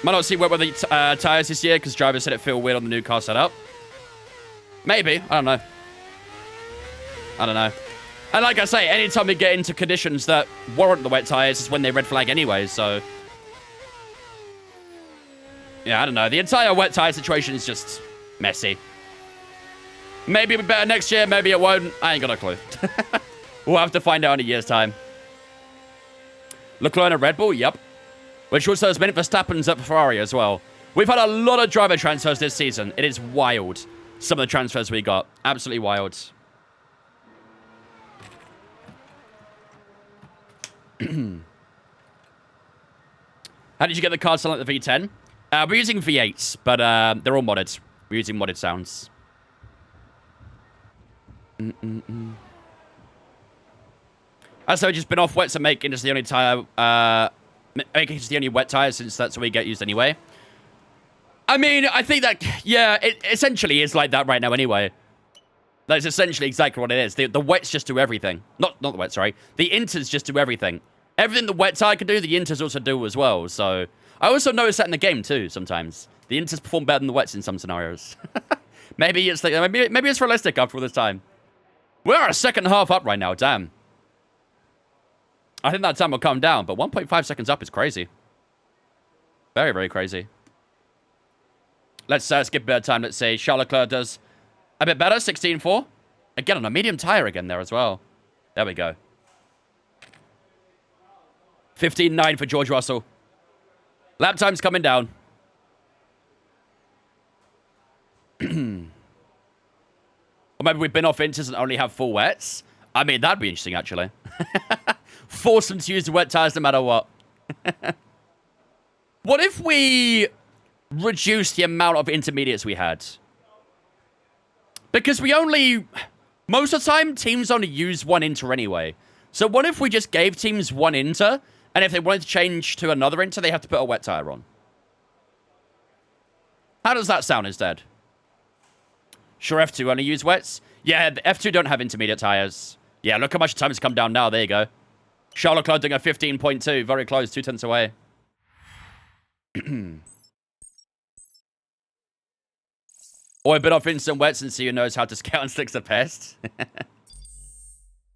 Might not see wet weather tires this year, because drivers said it feel weird on the new car setup. Maybe. I don't know. I don't know. And like I say, anytime we get into conditions that warrant the wet tires is when they red flag anyway, so... Yeah, I don't know. The entire wet tire situation is just messy. Maybe it'll be better next year, maybe it won't. I ain't got a clue. We'll have to find out in a year's time. Leclerc and Red Bull? Yep. Which also has been Verstappen's at Ferrari as well. We've had a lot of driver transfers this season. It is wild. Some of the transfers we got. Absolutely wild. How did you get the card sound like the V10? We're using V8s, but they're all modded. We're using modded sounds. Also, just been off wets and making this the only tire. Making it the only wet tire since that's what we get used anyway. I mean, I think that, yeah, it essentially is like that right now anyway. That's essentially exactly what it is. The wets just do everything. Not the wet, sorry. The inters just do everything. Everything the wet tire can do, the inters also do as well. So, I also notice that in the game too, sometimes. The inters perform better than the wets in some scenarios. Maybe it's like, maybe it's realistic after all this time. We're a second half up right now, damn. I think that time will come down, but 1.5 seconds up is crazy. Very, very crazy. Let's skip a bit of time. Let's say Charles Leclerc does a bit better, 16.4. Again, on a medium tire again there as well. There we go. 15.9 for George Russell. Lap time's coming down. Or maybe we've been off inters and only have full wets. I mean, that'd be interesting, actually. Force them to use the wet tires no matter what. What if we reduce the amount of intermediates we had? Because we only... Most of the time, teams only use one inter anyway. So what if we just gave teams one inter, and if they wanted to change to another inter, they have to put a wet tire on? How does that sound instead? Sure, F2 only use wets? Yeah, the F2 don't have intermediate tires. Yeah, look how much time has come down now. There you go. Charles Leclerc doing a 15.2. Very close, 2 tenths away. Or a bit off instant wets and see who knows how to scout and slicks the pest.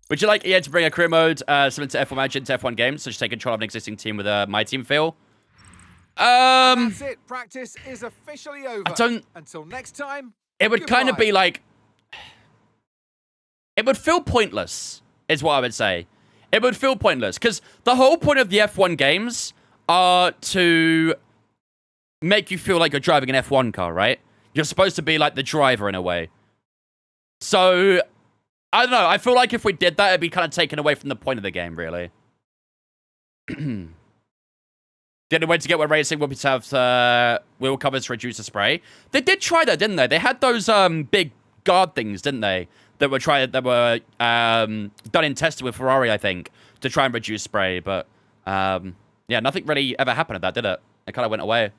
Would you like EA to bring a career mode similar to F1 Manager into F1 games, such as take control of an existing team with a My Team feel? That's it. Practice is officially over. I don't... Until next time, It would kind of be like... It would feel pointless, is what I would say. It would feel pointless, because the whole point of the F1 games are to make you feel like you're driving an F1 car, right? You're supposed to be like the driver in a way. So, I don't know. I feel like if we did that, it'd be kind of taken away from the point of the game, really. The only way to get wet racing would be to have wheel covers to reduce the spray. They did try that, didn't they? They had those big guard things, didn't they? That were done in testing with Ferrari, I think, to try and reduce spray. But yeah, nothing really ever happened at that, did it? It kind of went away.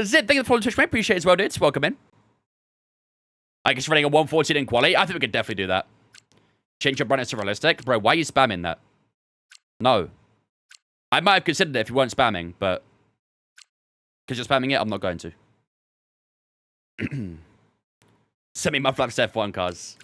Zid, thank you for following Twitch, mate. Appreciate it as well, dudes. Welcome in. I guess running a 114 in quali. I think we could definitely do that. Change your brightness to realistic. Bro, why are you spamming that? No. I might have considered it if you weren't spamming, but... Because you're spamming it, I'm not going to. Semi-mufflaps F1 cars.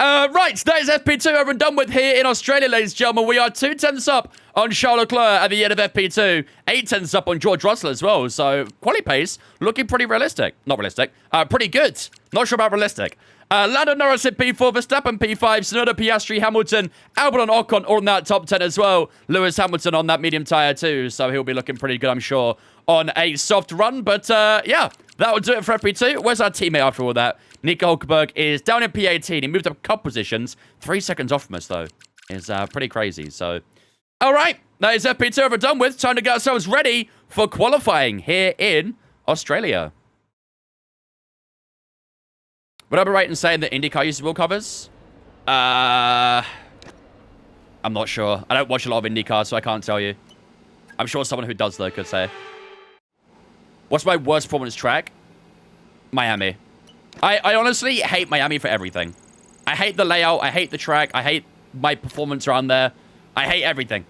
Right, that is FP2 over and done with here in Australia, ladies and gentlemen. We are 2 tenths up on Charles Leclerc at the end of FP2. 8 tenths up on George Russell as well. So, quali pace looking pretty realistic. Not realistic. Pretty good. Not sure about realistic. Lando Norris at P4, Verstappen P5, Tsunoda, Piastri, Hamilton, Albon and Ocon all in that top 10 as well. Lewis Hamilton on that medium tyre too. So, he'll be looking pretty good, I'm sure, on a soft run. But, yeah, that will do it for FP2. Where's our teammate after all that? Nico Hulkenberg is down in P18. He moved up a couple positions. 3 seconds off from us, though. Is pretty crazy. So, all right. That is FP2 over done with. Time to get ourselves ready for qualifying here in Australia. Would I be right in saying that IndyCar uses wheel covers? I'm not sure. I don't watch a lot of IndyCar, so I can't tell you. I'm sure someone who does, though, could say. What's my worst performance track? Miami. I honestly hate Miami for everything. I hate the layout. I hate the track. I hate my performance around there. I hate everything.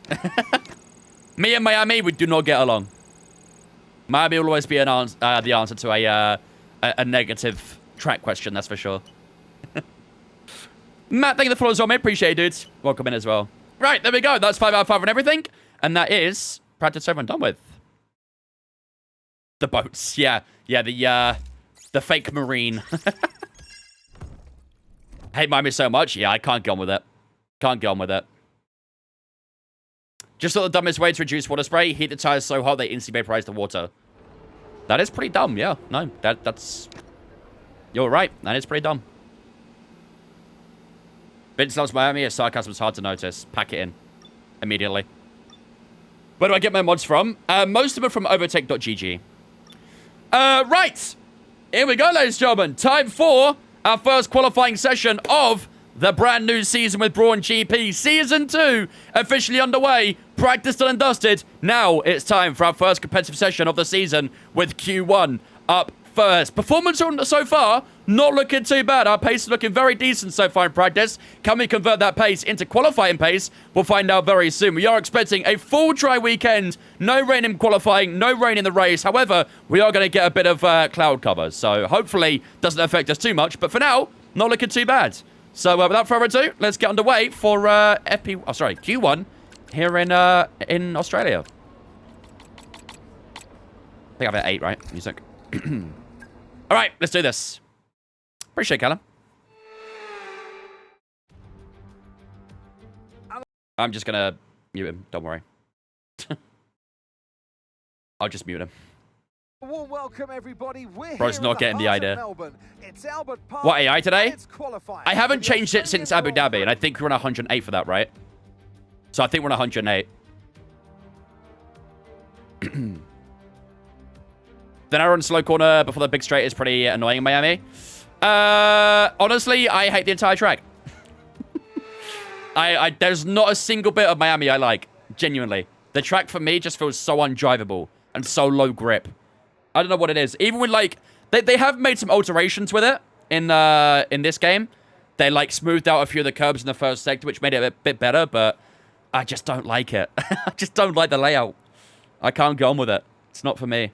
Me and Miami, we do not get along. Miami will always be the answer to a negative track question, that's for sure. Matt, thank you for the follow as well, mate. Appreciate it, dudes. Welcome in as well. Right, there we go. That's 5 out of 5 on everything. And that is practice over and done with. The boats. Yeah, the fake marine. I hate Miami so much. Yeah, I can't get on with it. Can't get on with it. Just thought the dumbest way to reduce water spray, heat the tires so hot they instantly vaporize the water. That is pretty dumb, yeah. No, that's... You're right. That is pretty dumb. Vince loves Miami. His sarcasm is hard to notice. Pack it in. Immediately. Where do I get my mods from? Most of them are from overtake.gg. Right. Here we go, ladies and gentlemen. Time for our first qualifying session of the brand new season with Brawn GP. Season 2 officially underway. Practice done and dusted. Now it's time for our first competitive session of the season with Q1 up first. Performance so far, not looking too bad. Our pace is looking very decent so far in practice. Can we convert that pace into qualifying pace? We'll find out very soon. We are expecting a full dry weekend. No rain in qualifying, no rain in the race. However, we are going to get a bit of cloud cover. So hopefully doesn't affect us too much. But for now, not looking too bad. So without further ado, let's get underway for Q1 here in Australia. I think I've at 8, right? Music. All right, let's do this. Appreciate it, Callum. I'm just gonna mute him. Don't worry. I'll just mute him. Warm welcome, everybody. We're Bro's here not in the getting the heart idea. of Melbourne. It's Albert Park, What, AI today? and it's qualifying I haven't for the changed it since Abu Australian Dhabi, and I Grand think we're on 108 for that, right? So I think we're on 108. The narrow and slow corner before the big straight is pretty annoying in Miami. Honestly, I hate the entire track. There's not a single bit of Miami I like. Genuinely. The track for me just feels so undrivable and so low grip. I don't know what it is. Even with, like, they have made some alterations with it in this game. They, like, smoothed out a few of the curbs in the first sector, which made it a bit better, but I just don't like it. I just don't like the layout. I can't go on with it. It's not for me.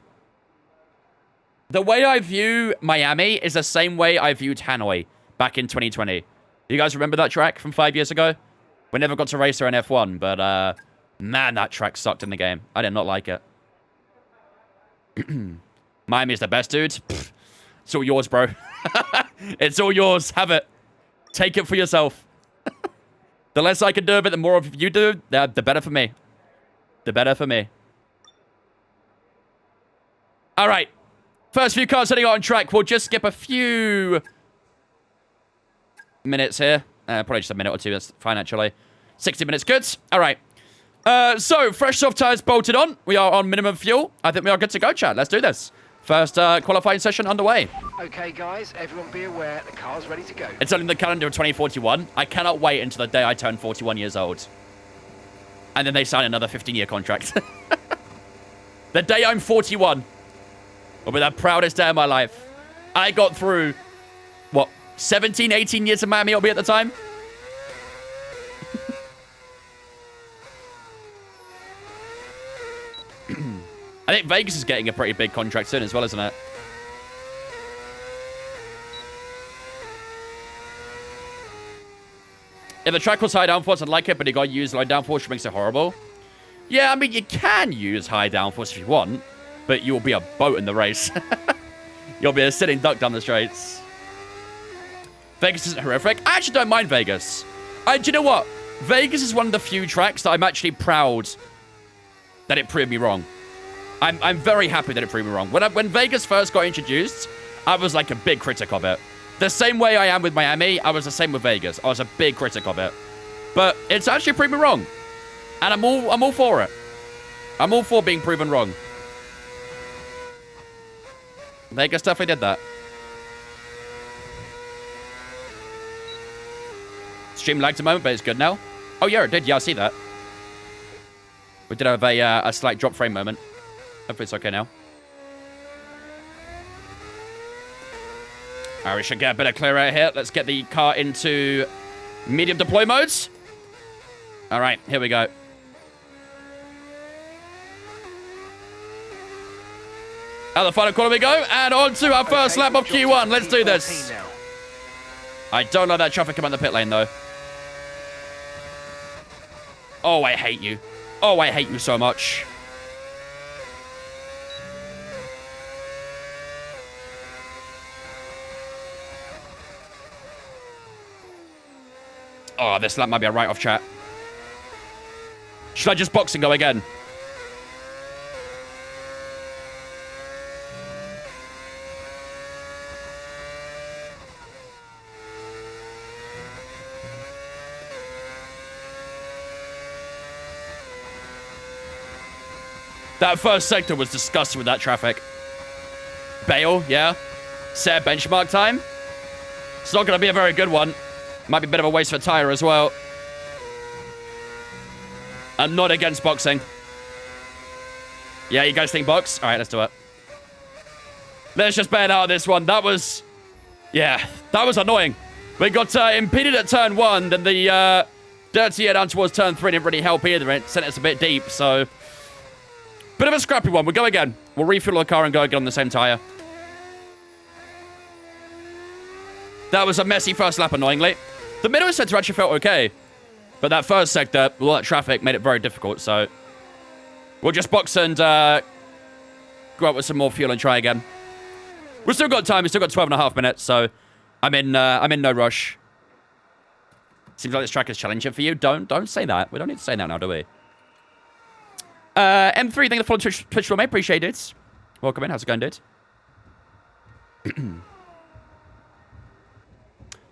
The way I view Miami is the same way I viewed Hanoi back in 2020. You guys remember that track from 5 years ago? We never got to race there in F1, but, man, that track sucked in the game. I did not like it. Miami is the best, dude. Pfft. It's all yours, bro. It's all yours. Have it. Take it for yourself. The less I can do of it, the more of you do, the better for me. The better for me. All right. First few cars heading out on track. We'll just skip a few minutes here. Probably just a minute or two. That's fine, actually. 60 minutes. Good. All right. So, fresh soft tires bolted on. We are on minimum fuel. I think we are good to go, chat. Let's do this. First qualifying session underway. Okay, guys, everyone be aware, the car's ready to go. It's only the calendar of 2041. I cannot wait until the day I turn 41 years old. And then they sign another 15-year contract. The day I'm 41 will be the proudest day of my life. I got through, what, 17, 18 years of Miami it'll be at the time? I think Vegas is getting a pretty big contract soon as well, isn't it? If the track was high downforce, I'd like it, but you gotta use low downforce, which makes it horrible. Yeah, I mean, you can use high downforce if you want, but you'll be a boat in the race. You'll be a sitting duck down the straights. Vegas isn't horrific. I actually don't mind Vegas. Do you know what? Vegas is one of the few tracks that I'm actually proud that it proved me wrong. I'm very happy that it proved me wrong. When Vegas first got introduced, I was like a big critic of it. The same way I am with Miami, I was the same with Vegas. I was a big critic of it. But it's actually proved me wrong. And I'm all for it. I'm all for being proven wrong. Vegas definitely did that. Stream lagged a moment, but it's good now. Oh, yeah, it did. Yeah, I see that. We did have a slight drop frame moment. Hopefully it's okay now. Alright, we should get a bit of clear out here. Let's get the car into medium deploy modes. Alright, here we go. Out the final corner we go, and on to our first lap of Q1. Let's do this. I don't like that traffic coming in the pit lane, though. Oh, I hate you. Oh, I hate you so much. Oh, this lap might be a write-off, chat. Should I just box and go again? That first sector was disgusting with that traffic. Bale, yeah. Set benchmark time. It's not going to be a very good one. Might be a bit of a waste for tyre as well. I'm not against boxing. Yeah, you guys think box? All right, let's do it. Let's just bail out this one. That was... Yeah, that was annoying. We got impeded at turn 1, then the dirty air down towards turn 3 didn't really help either. It sent us a bit deep, so... Bit of a scrappy one. We'll go again. We'll refuel the car and go again on the same tyre. That was a messy first lap, annoyingly. The middle sector actually felt okay. But that first sector, all that traffic, made it very difficult, so... We'll just box and go out with some more fuel and try again. We've still got time. We've still got 12.5 minutes, so... I'm in no rush. Seems like this track is challenging for you. Don't say that. We don't need to say that now, do we? M3, thank you for the follow Twitch for me. Appreciate it. Welcome in. How's it going, dude?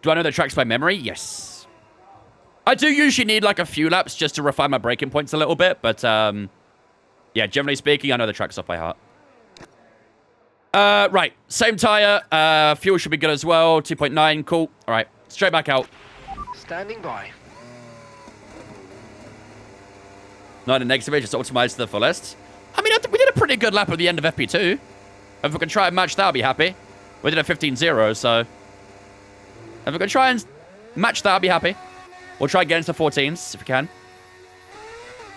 Do I know the tracks by memory? Yes. I do usually need like a few laps just to refine my braking points a little bit, but yeah, generally speaking, I know the tracks off by heart. Right. Same tire. Fuel should be good as well. 2.9. Cool. All right. Straight back out. Standing by. Not a negative, just optimized to the fullest. I mean, we did a pretty good lap at the end of FP2. If we can try and match that, I'll be happy. We did a 15-0, so... If we can try and match that, I'll be happy. We'll try and get into 14s, if we can.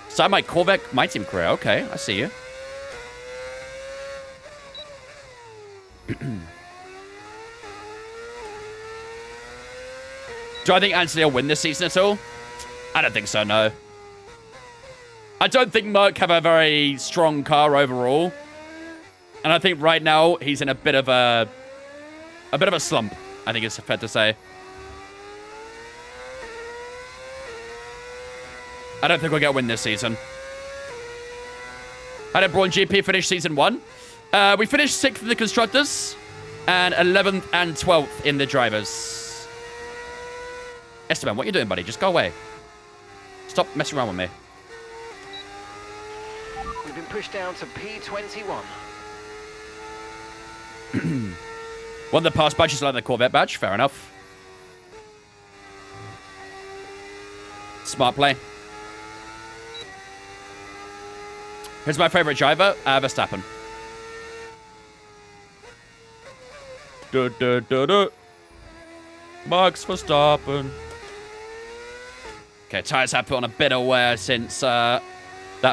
So I might Corvette my team career. Okay, I see you. Do I think Anthony will win this season at all? I don't think so, no. I don't think Merc have a very strong car overall. And I think right now he's in a bit of a slump, I think it's fair to say. I don't think we'll get a win this season. How did Brawn GP finish season 1? We finished 6th in the Constructors and 11th and 12th in the Drivers. Esteban, what are you doing, buddy? Just go away. Stop messing around with me. We've been pushed down to P21. One of the past badges like the Corvette badge. Fair enough. Smart play. Here's my favorite driver, Verstappen. Max Verstappen. Okay, tyres have put on a bit of wear since that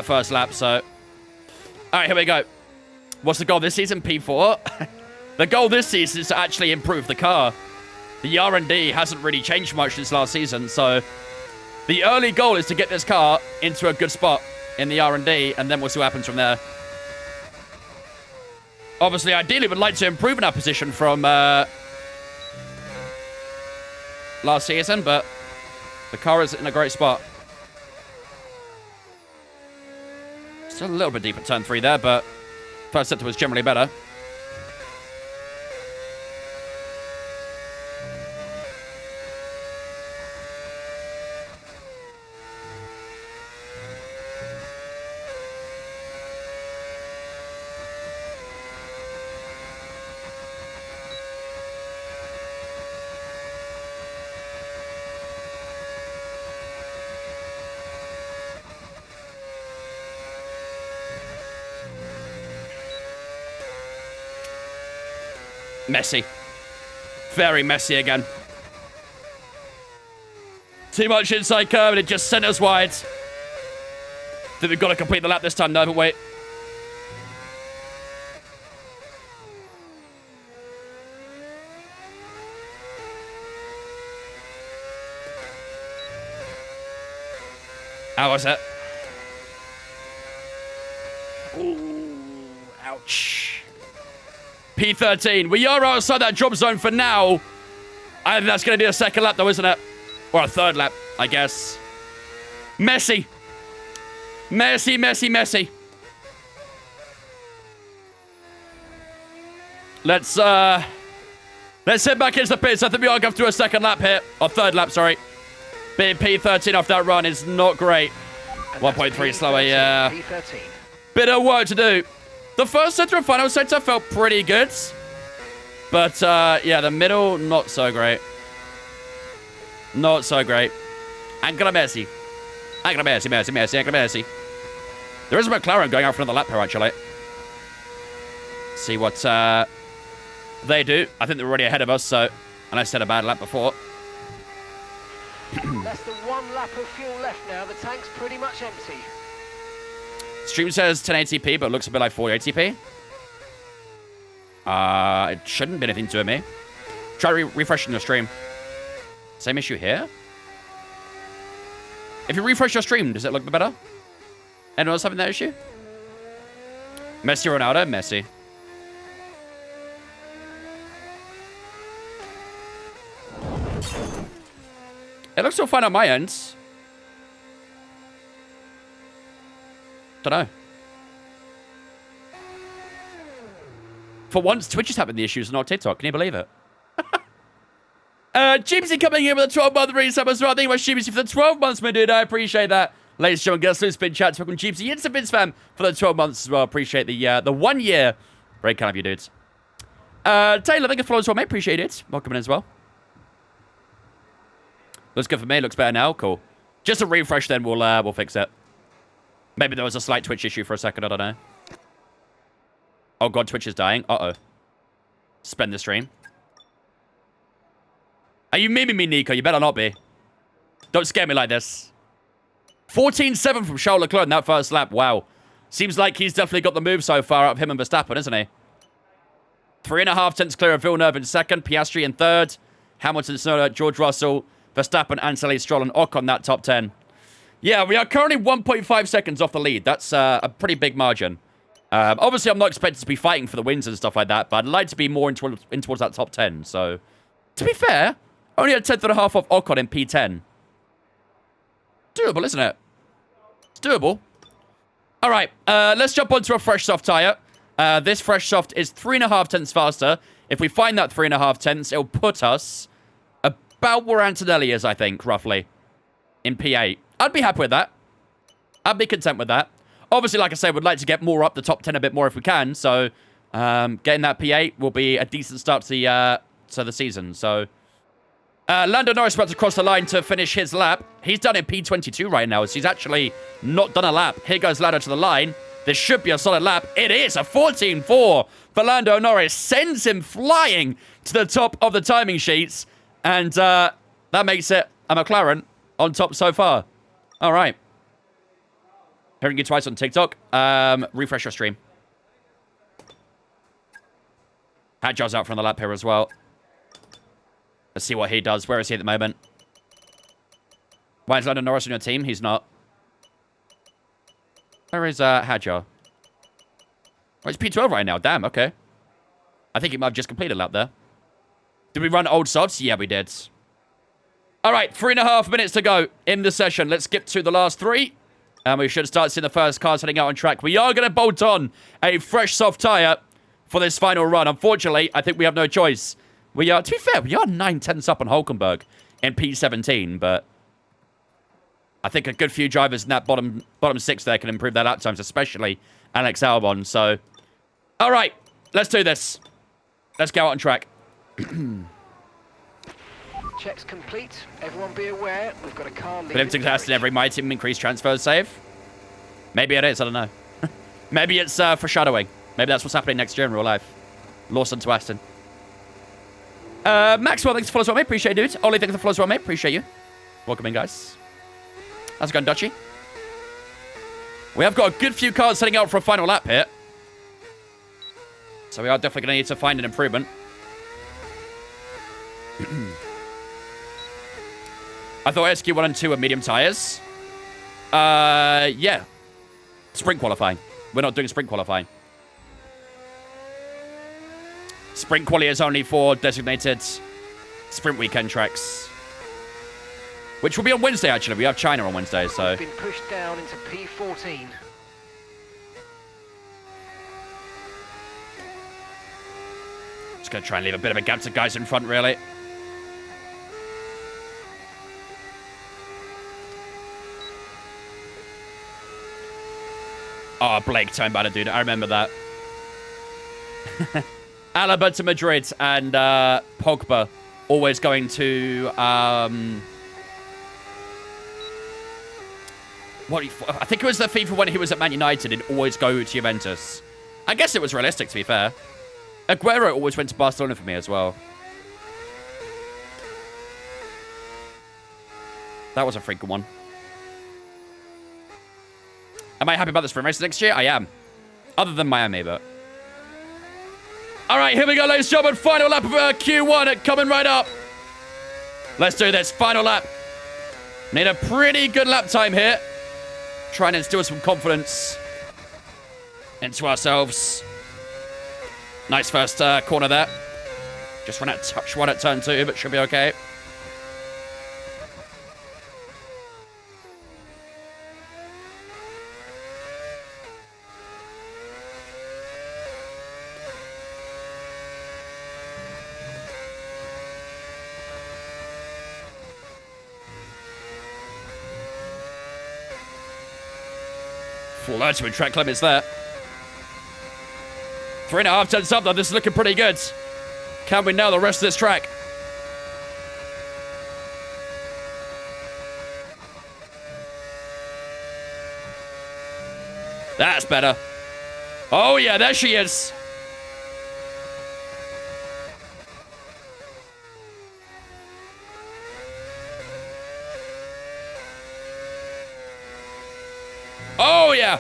first lap, so... Alright, here we go. What's the goal this season? P4? The goal this season is to actually improve the car. The R&D hasn't really changed much since last season, so... The early goal is to get this car into a good spot in the R&D, and then we'll see what happens from there. Obviously, ideally, we'd like to improve in our position from last season, but the car is in a great spot. Still a little bit deep at turn 3 there, but First sector was generally better. Messy. Very messy again. Too much inside curve and it just sent us wide. Think we've got to complete the lap this time, no, but wait. How was it? Ooh, ouch. P13. We are outside that drop zone for now. I think that's going to be a second lap, though, isn't it? Or a third lap, I guess. Messy. Messy, messy, messy. Let's head back into the pits. I think we are going through a second lap here. Or third lap, sorry. Being P13 off that run is not great. 1.3 slower, yeah. P13. Bit of work to do. The first sector and final sector felt pretty good. But, yeah, the middle, not so great. Not so great. Ancora messy. Ancora messy, messy, messy, ancora messy. There is a McLaren going out for another lap here, actually. See what they do. I think they're already ahead of us, so... Unless they had a bad lap before. Less than 1 lap of fuel left now. The tank's pretty much empty. Stream says 1080p, but looks a bit like 480p. It shouldn't be anything to me. Try refreshing your stream. Same issue here? If you refresh your stream, does it look better? Anyone else having that issue? Messi Ronaldo? Messi. It looks all fine on my end. Dunno. For once, Twitch is having the issues, not TikTok. Can you believe it? Jimsy coming in with a 12-month resub as well. Thank you much, Jimsy, for the 12 months, my dude. I appreciate that. Ladies and gentlemen, get us spin chat. Welcome, Jimsy. It's a Vince fam for the 12 months as well. Appreciate the 1 year. Very kind of you, dudes. Taylor, thank you for as well, mate. Appreciate it. Welcome in as well. Looks good for me. Looks better now. Cool. Just a refresh, then we'll fix it. Maybe there was a slight Twitch issue for a second. I don't know. Oh, God. Twitch is dying. Uh-oh. Spend the stream. Are you memeing me, Nico? You better not be. Don't scare me like this. 14-7 from Charles Leclerc in that first lap. Wow. Seems like he's definitely got the move so far out of him and Verstappen, isn't he? 3.5 tenths clear of Villeneuve in second. Piastri in third. Hamilton, Tsunoda, George Russell, Verstappen, Anthony Stroll, and Ocon that top 10. Yeah, we are currently 1.5 seconds off the lead. That's a pretty big margin. Obviously, I'm not expected to be fighting for the wins and stuff like that, but I'd like to be more in towards that top 10. So, to be fair, only a tenth and a half off Ocon in P10. Doable, isn't it? It's doable. All right, let's jump onto a fresh soft tyre. This fresh soft is 3.5 tenths faster. If we find that 3.5 tenths, it'll put us about where Antonelli is, I think, roughly, in P8. I'd be happy with that. I'd be content with that. Obviously, like I said, we'd like to get more up the top 10 a bit more if we can. So, getting that P8 will be a decent start to the season. So, Lando Norris about to cross the line to finish his lap. He's done in P22 right now. So he's actually not done a lap. Here goes Lando to the line. This should be a solid lap. It is a 14.4 for Lando Norris. Sends him flying to the top of the timing sheets. And that makes it a McLaren on top so far. All right. Hearing you twice on TikTok. Refresh your stream. Hadjar's out from the lap here as well. Let's see what he does. Where is he at the moment? Why is Lando Norris on your team? He's not. Where is Hadjar? Oh, it's P12 right now. Damn, okay. I think he might have just completed a lap there. Did we run old softs? Yeah, we did. All right, 3.5 minutes to go in the session. Let's skip to the last 3. And we should start seeing the first cars heading out on track. We are going to bolt on a fresh soft tyre for this final run. Unfortunately, I think we have no choice. We are, to be fair, we are 9/10 up on Hulkenberg in P17, but I think a good few drivers in that bottom 6 there can improve their lap times, especially Alex Albon. So, all right, let's do this. Let's go out on track. Checks complete. Everyone be aware, we've got a car leaving. Predicting test in every My Team increased transfer save. Maybe it is, I don't know. Maybe it's foreshadowing. Maybe that's what's happening next year in real life. Lawson to Aston. Maxwell, thanks for following as well, mate. Appreciate it, dude. Ollie, thanks for following as well, mate. Appreciate you. Welcome in, guys. How's it going, Dutchy? We have got a good few cars setting out for a final lap here. So we are definitely going to need to find an improvement. I thought SQ1 and 2 were medium tyres. Yeah. Sprint qualifying. We're not doing sprint qualifying. Sprint quali is only for designated sprint weekend tracks. Which will be on Wednesday, actually. We have China on Wednesday, so... We've been pushed down into P14. Just going to try and leave a bit of a gap to guys in front, really. Oh, Blake turned bad, dude. I remember that. Alaba to Madrid and Pogba always going to... I think it was the FIFA when he was at Man United. He'd always go to Juventus. I guess it was realistic, to be fair. Aguero always went to Barcelona for me as well. That was a freaking one. Am I happy about the sprint race next year? I am. Other than Miami, but... All right, here we go, ladies and gentlemen. Final lap of Q1 coming right up. Let's do this. Final lap. Need a pretty good lap time here. Trying to instill some confidence into ourselves. Nice first corner there. Just run out touch one at turn 2, but should be okay. Full ultimate track limits there. 3.5 turns up though. This is looking pretty good. Can we nail the rest of this track? That's better. Oh yeah, there she is. Oh, yeah.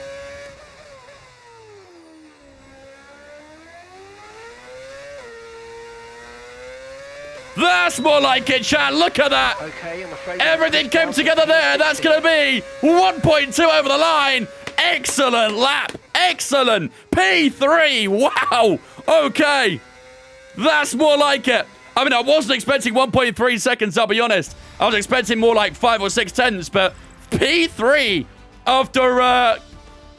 That's more like it, chat. Look at that. Okay, I'm afraid everything came together there. That's going to be 1.2 over the line. Excellent lap. Excellent. P3. Wow. Okay. That's more like it. I mean, I wasn't expecting 1.3 seconds, I'll be honest. I was expecting more like 5 or 6 tenths, but P3 after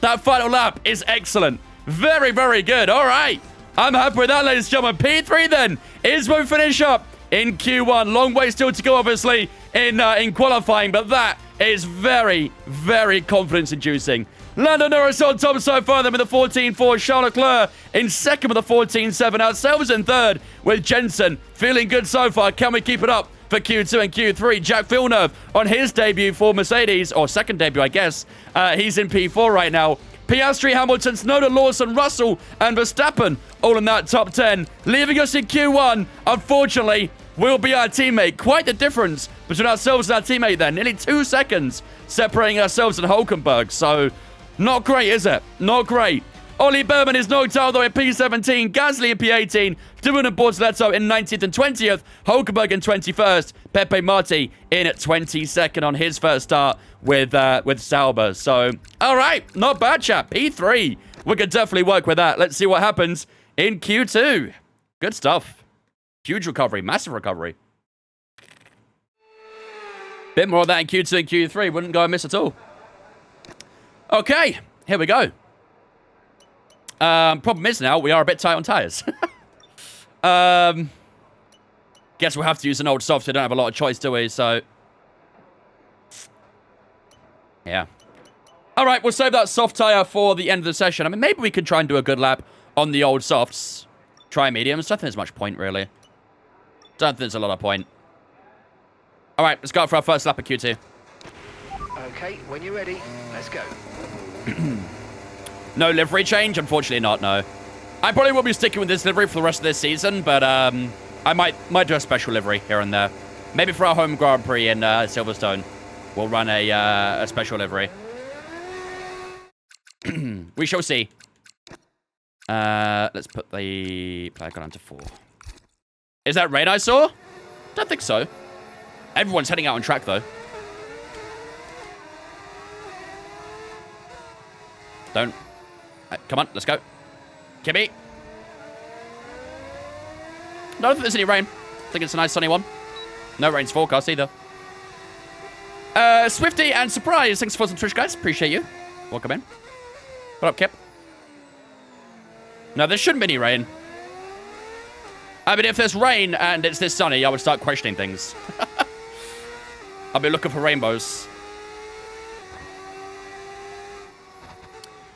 that final lap is excellent. Very, very good. All right. I'm happy with that, ladies and gentlemen. P3 then is when we finish up in Q1. Long way still to go, obviously, in qualifying, but that is very, very confidence-inducing. Lando Norris on top so far then with the 14.4. Charles Leclerc in second with the 14.7. Ourselves in third with Jensen. Feeling good so far. Can we keep it up for Q2 and Q3? Jack Villeneuve on his debut for Mercedes, or second debut, I guess. He's in P4 right now. Piastri, Hamilton, Snowden, Lawson, Russell, and Verstappen all in that top 10. Leaving us in Q1, unfortunately, will be our teammate. Quite the difference between ourselves and our teammate there. Nearly 2 seconds separating ourselves and Hulkenberg. So, not great, is it? Not great. Ollie Berman is knocked out, though, in P17. Gasly in P18. Dillon and Bortoletto in 19th and 20th. Hulkenberg in 21st. Pepe Marti in at 22nd on his first start with Sauber. So, all right. Not bad, chap. P3. We could definitely work with that. Let's see what happens in Q2. Good stuff. Huge recovery. Massive recovery. Bit more of that in Q2 and Q3. Wouldn't go amiss at all. Okay, here we go. Problem is now, we are a bit tight on tyres. Guess we'll have to use an old soft. We don't have a lot of choice, do we? So, yeah. All right, we'll save that soft tyre for the end of the session. I mean, maybe we could try and do a good lap on the old softs. Try mediums. Don't think there's much point, really. Don't think there's a lot of point. All right, let's go for our first lap of Q2. Okay, when you're ready, let's go. No livery change? Unfortunately not, no. I probably will be sticking with this livery for the rest of this season, but I might do a special livery here and there. Maybe for our home Grand Prix in Silverstone, we'll run a special livery. We shall see. Let's put the player gun to 4. Is that rain I saw? Don't think so. Everyone's heading out on track, though. Don't. Come on, let's go. Kimmy. No, I don't think there's any rain. I think it's a nice sunny one. No rain's forecast either. Swifty and Surprise. Thanks for some Twitch, guys. Appreciate you. Welcome in. What up, Kip? No, there shouldn't be any rain. I mean, if there's rain and it's this sunny, I would start questioning things. I'll be looking for rainbows.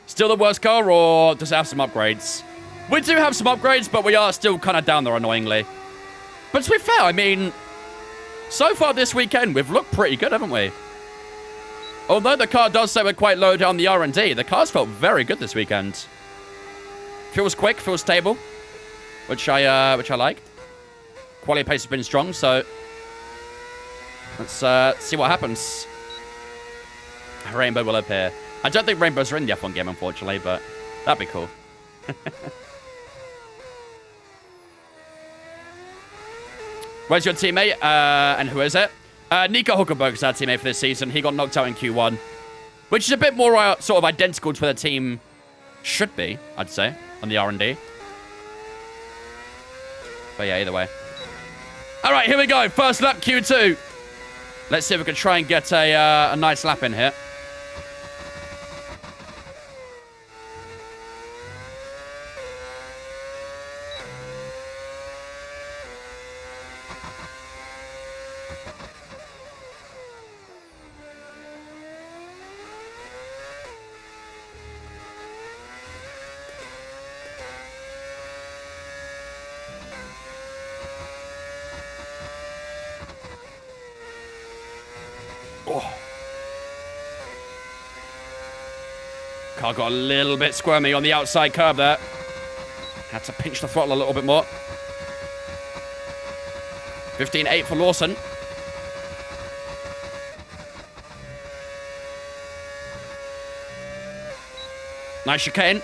Still the worst car, or does it have some upgrades? We do have some upgrades, but we are still kind of down there, annoyingly. But to be fair, I mean, so far this weekend, we've looked pretty good, haven't we? Although the car does say we're quite low down the R&D, the car's felt very good this weekend. Feels quick, feels stable, which I like. Quality pace has been strong, so let's see what happens. Rainbow will appear. I don't think rainbows are in the F1 game, unfortunately, but that'd be cool. Where's your teammate? And who is it? Nico Huckenberg's our teammate for this season. He got knocked out in Q1, which is a bit more sort of identical to where the team should be, I'd say, on the R&D. But yeah, either way. All right, here we go. First lap, Q2. Let's see if we can try and get a nice lap in here. Car got a little bit squirmy on the outside curve there. Had to pinch the throttle a little bit more. 15.8 for Lawson. Nice chicane.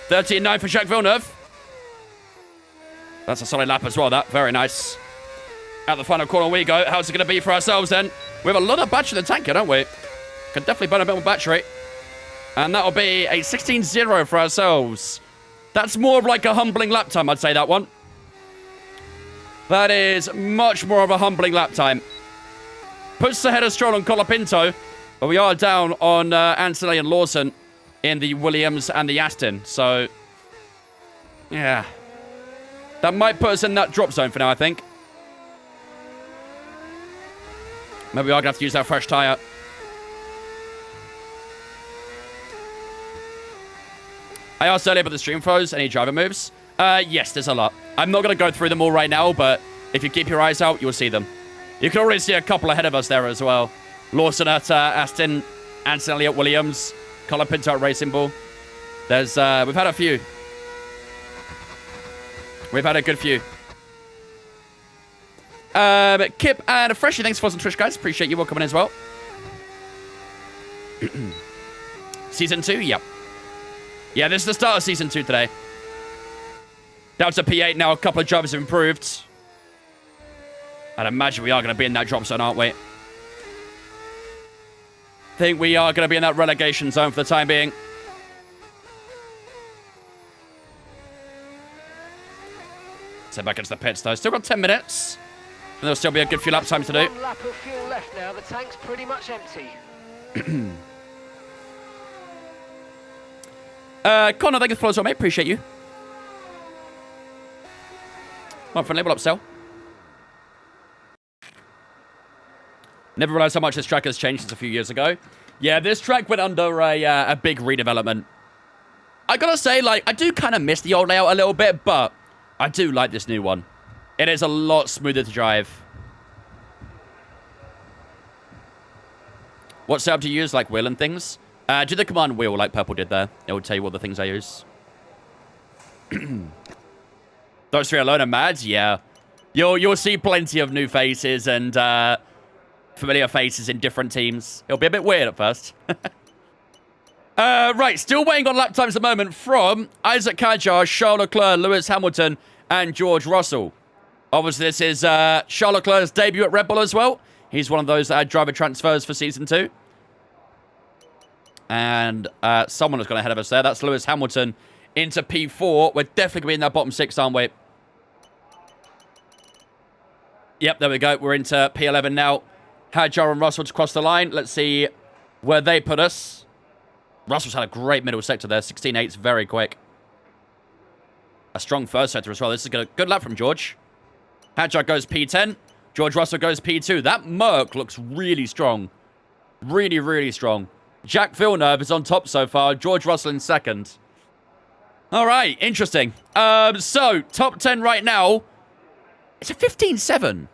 .13.9 for Jacques Villeneuve. That's a solid lap as well, that. Very nice. At the final corner we go. How's it going to be for ourselves then? We have a lot of battery in the tank here, don't we? Can definitely burn a bit more battery. And that'll be a 16.0 for ourselves. That's more of like a humbling lap time, I'd say, that one. That is much more of a humbling lap time. Puts us ahead of Stroll and Colapinto. But we are down on Antonelli and Lawson in the Williams and the Aston. So, yeah. That might put us in that drop zone for now, I think. Maybe we are going to have to use that fresh tyre. I asked earlier about the stream throws. Any driver moves? Yes, there's a lot. I'm not going to go through them all right now, but if you keep your eyes out, you'll see them. You can already see a couple ahead of us there as well. Lawson at Aston, Antonelli at Williams, Colapinto at Racing Bull. There's, we've had a few. We've had a good few. Kip and Freshie, thanks for some Twitch, guys. Appreciate you all coming as well. Season 2, yep. Yeah, this is the start of Season 2 today. Down to P8 now. A couple of drivers have improved. I'd imagine we are going to be in that drop zone, aren't we? Think we are going to be in that relegation zone for the time being. So back into the pits, though. Still got 10 minutes. And there'll still be a good few lap times to do. One lap of fuel left now. The tank's pretty much empty. Connor, thank you for following as well, mate. Appreciate you. My friendly, what up, Sel? Never realized how much this track has changed since a few years ago. Yeah, this track went under a big redevelopment. I gotta say, like, I do kind of miss the old layout a little bit, but I do like this new one. It is a lot smoother to drive. What setup do you use, like wheel and things? Do the command wheel like Purple did there. It will tell you all the things I use. Those three alone are mad? Yeah. You'll see plenty of new faces and familiar faces in different teams. It'll be a bit weird at first. Right, still waiting on lap times at the moment from Isaac Kajar, Charles Leclerc, Lewis Hamilton, and George Russell. Obviously, this is Charles Leclerc's debut at Red Bull as well. He's one of those that had driver transfers for Season 2. And someone has gone ahead of us there. That's Lewis Hamilton into P4. We're definitely going to be in that bottom 6, aren't we? Yep, there we go. We're into P11 now. Hadjar and Russell to cross the line. Let's see where they put us. Russell's had a great middle sector there. 16.8's very quick. A strong first sector as well. This is a good lap from George. Hadjar goes P10. George Russell goes P2. That Merc looks really strong. Really, really strong. Jack Villeneuve is on top so far. George Russell in second. All right, interesting. So, top 10 right now. It's a 15.7.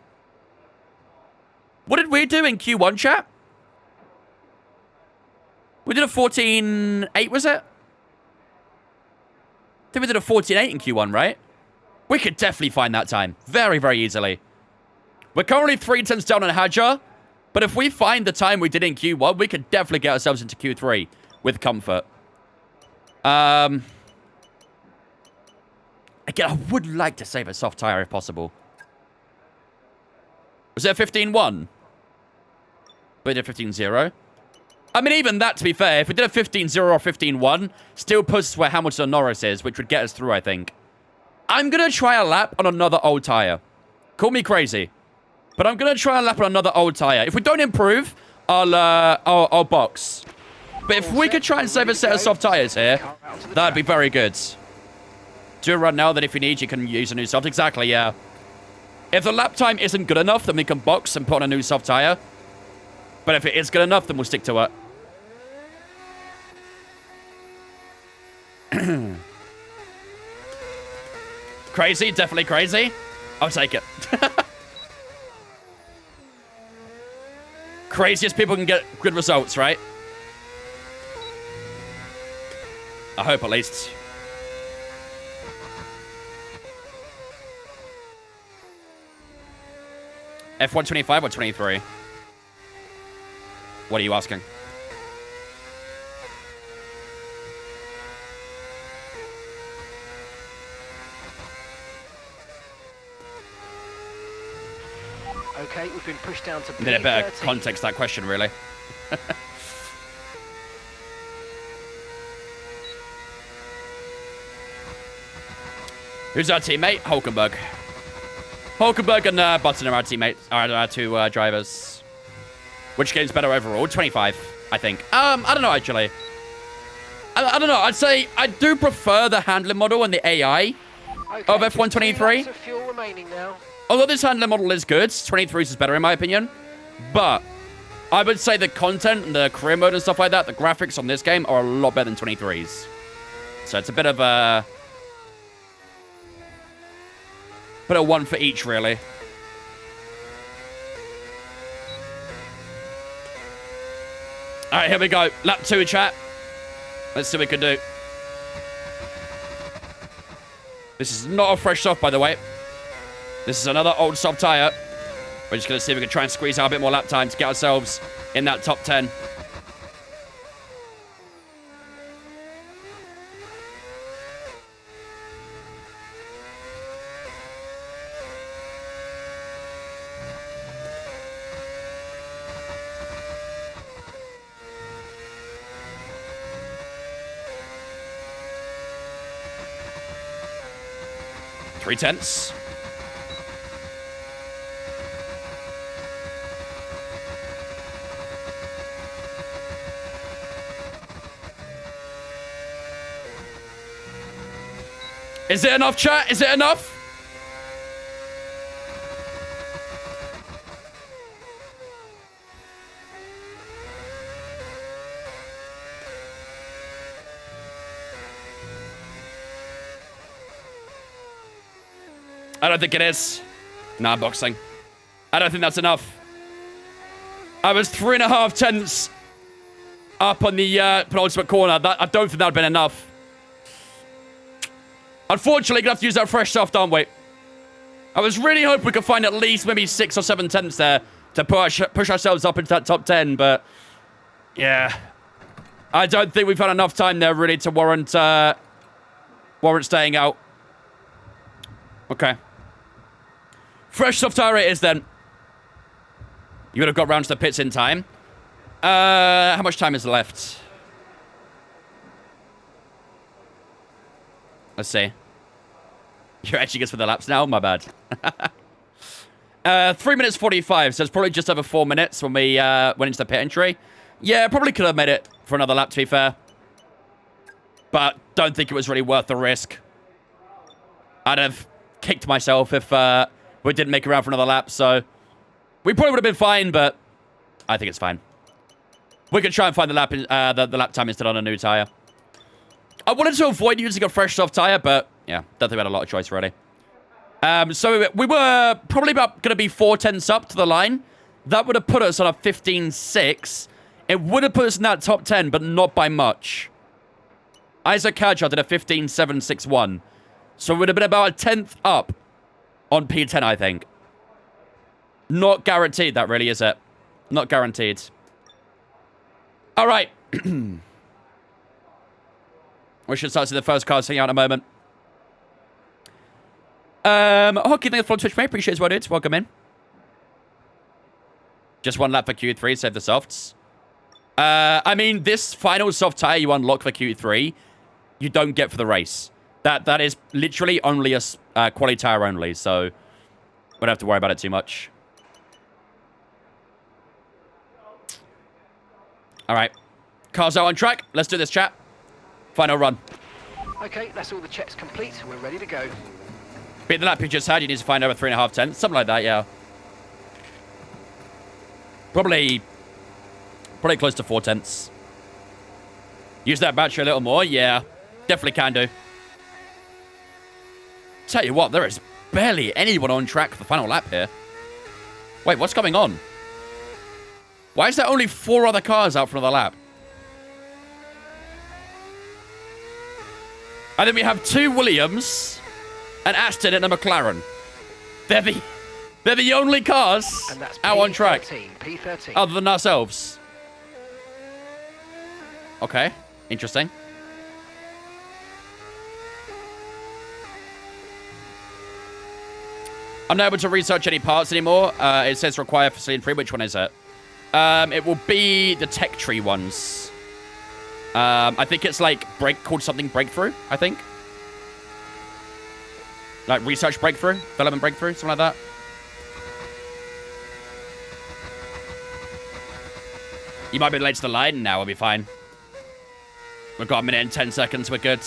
What did we do in Q1, chat? We did a 14.8, was it? I think we did a 14.8 in Q1, right? We could definitely find that time. Very, very easily. We're currently 3 tenths down on Hadjar. But if we find the time we did in Q1, we could definitely get ourselves into Q3 with comfort. Again, I would like to save a soft tire if possible. Was it a 15.1? We did a 15.0. I mean, even that, to be fair, if we did a 15.0 or 15.1, still puts us where Hamilton and Norris is, which would get us through, I think. I'm going to try a lap on another old tire. Call me crazy. But I'm going to try a lap on another old tire. If we don't improve, I'll box. But if we could try and save a set of soft tires here, that'd be very good. Do a run now, then if you need, you can use a new soft. Exactly, yeah. If the lap time isn't good enough, then we can box and put on a new soft tire. But if it is good enough, then we'll stick to it. Crazy, definitely crazy. I'll take it. Craziest people can get good results, right? I hope at least. F125 or 23? What are you asking? Okay, we've been pushed down to P13. Need a better context that question, really. Who's our teammate? Hulkenberg. Hulkenberg and Button are our teammates. Are our two drivers. Which game's better overall? 25, I think. I don't know, actually. I don't know. I'd say I do prefer the handling model and the AI of F123. Of fuel remaining now. Although this handling model is good, 23's is better in my opinion. But I would say the content and the career mode and stuff like that, the graphics on this game are a lot better than 23's. So it's a bit of a... Bit of one for each, really. Alright, here we go. Lap 2, chat. Let's see what we can do. This is not a fresh soft, by the way. This is another old soft tire. We're just going to see if we can try and squeeze out a bit more lap time to get ourselves in that top 10. Three tenths. Is it enough, chat? Is it enough? I don't think it is. Nah, boxing. I don't think that's enough. I was 3.5 tenths up on the penultimate corner. I don't think that would have been enough. Unfortunately, gonna have to use that fresh soft, aren't we? I was really hoping we could find at least maybe 6 or 7 tenths there to push ourselves up into that top 10, but yeah. I don't think we've had enough time there really to warrant staying out. Okay. Fresh soft tire it is then. You would have got round to the pits in time. How much time is left? Let's see. You're actually good for the laps now? My bad. 3 minutes 45, so it's probably just over 4 minutes when we went into the pit entry. Yeah, probably could have made it for another lap, to be fair. But don't think it was really worth the risk. I'd have kicked myself if we didn't make it around for another lap, so we probably would have been fine, but I think it's fine. We could try and find the lap lap time instead on a new tire. I wanted to avoid using a fresh soft tire, but yeah, don't think we had a lot of choice really. So we were probably about going to be 4 tenths up to the line. That would have put us on a 15.6. It would have put us in that top 10, but not by much. Isaac Kadjar did a 15.761. So it would have been about a 10th up on P10, I think. Not guaranteed, that really, is it? Not guaranteed. All right. We should start seeing the first cars hanging out in a moment. Hockey, thanks for Twitch, mate. Appreciate it, well, dudes. Welcome in. Just 1 lap for Q3, save the softs. I mean, this final soft tire you unlock for Q3, you don't get for the race. That is literally only a quality tire only, so we don't have to worry about it too much. All right. Cars are on track. Let's do this, chat. Final run. Okay, that's all the checks complete. We're ready to go. Beat the lap you just had. You need to find over 3.5 tenths. Something like that, yeah. Probably close to 4 tenths. Use that battery a little more. Yeah, definitely can do. Tell you what, there is barely anyone on track for the final lap here. Wait, what's going on? Why is there only 4 other cars out for another lap? And then we have 2 Williams, an Aston, and a McLaren. They're the only cars out on track. P13. Other than ourselves. Okay, interesting. I'm not able to research any parts anymore. It says require for Celine 3. Which one is it? It will be the tech tree ones. I think it's like called something breakthrough, I think. Like research breakthrough, development breakthrough, something like that. You might be late to the line. Now we'll be fine. We've got 1 minute and 10 seconds. We're good.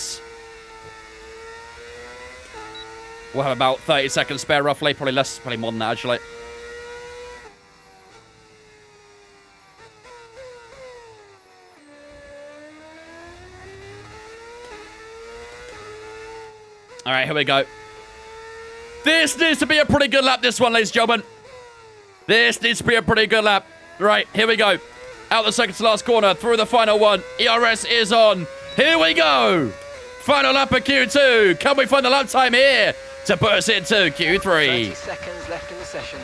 We'll have about 30 seconds spare, roughly. Probably less, probably more than that, actually. All right, here we go. This needs to be a pretty good lap, this one, ladies and gentlemen. This needs to be a pretty good lap. Right, here we go. Out the second to last corner, through the final one. ERS is on. Here we go. Final lap of Q2. Can we find the lap time here to put us into Q3? 30 seconds left in the session.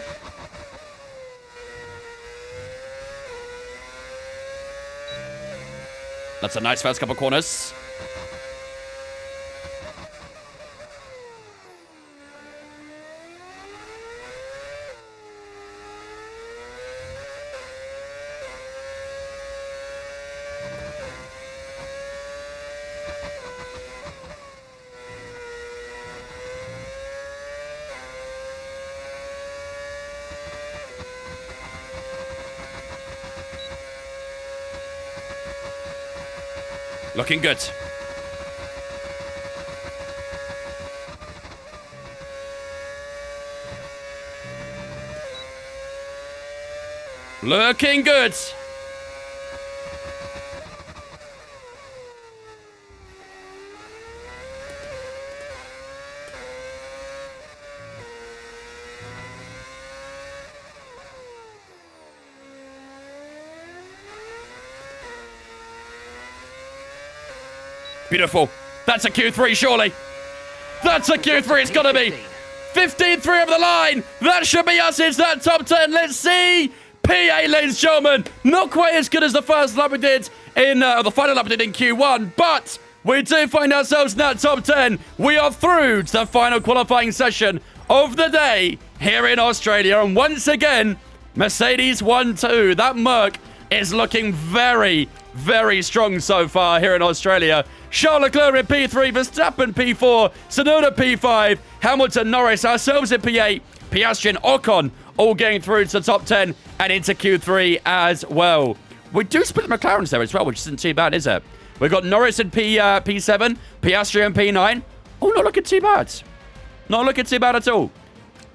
That's a nice first couple corners. Looking good. Looking good. Beautiful. That's a Q3, surely. That's a Q3. It's got to be. 15-3 over the line. That should be us. It's that top 10. Let's see. PA, ladies and gentlemen. Not quite as good as the first lap we did in, the final lap we did in Q1, but we do find ourselves in that top 10. We are through to the final qualifying session of the day here in Australia. And once again, Mercedes 1-2. That Merc is looking very, very strong so far here in Australia. Charles Leclerc in P3, Verstappen P4, Tsunoda P5, Hamilton, Norris, ourselves in P8, Piastri and Ocon all getting through to the top 10 and into Q3 as well. We do split the McLarens there as well, which isn't too bad, is it? We've got Norris in P7, Piastri in P9. Oh, not looking too bad. Not looking too bad at all.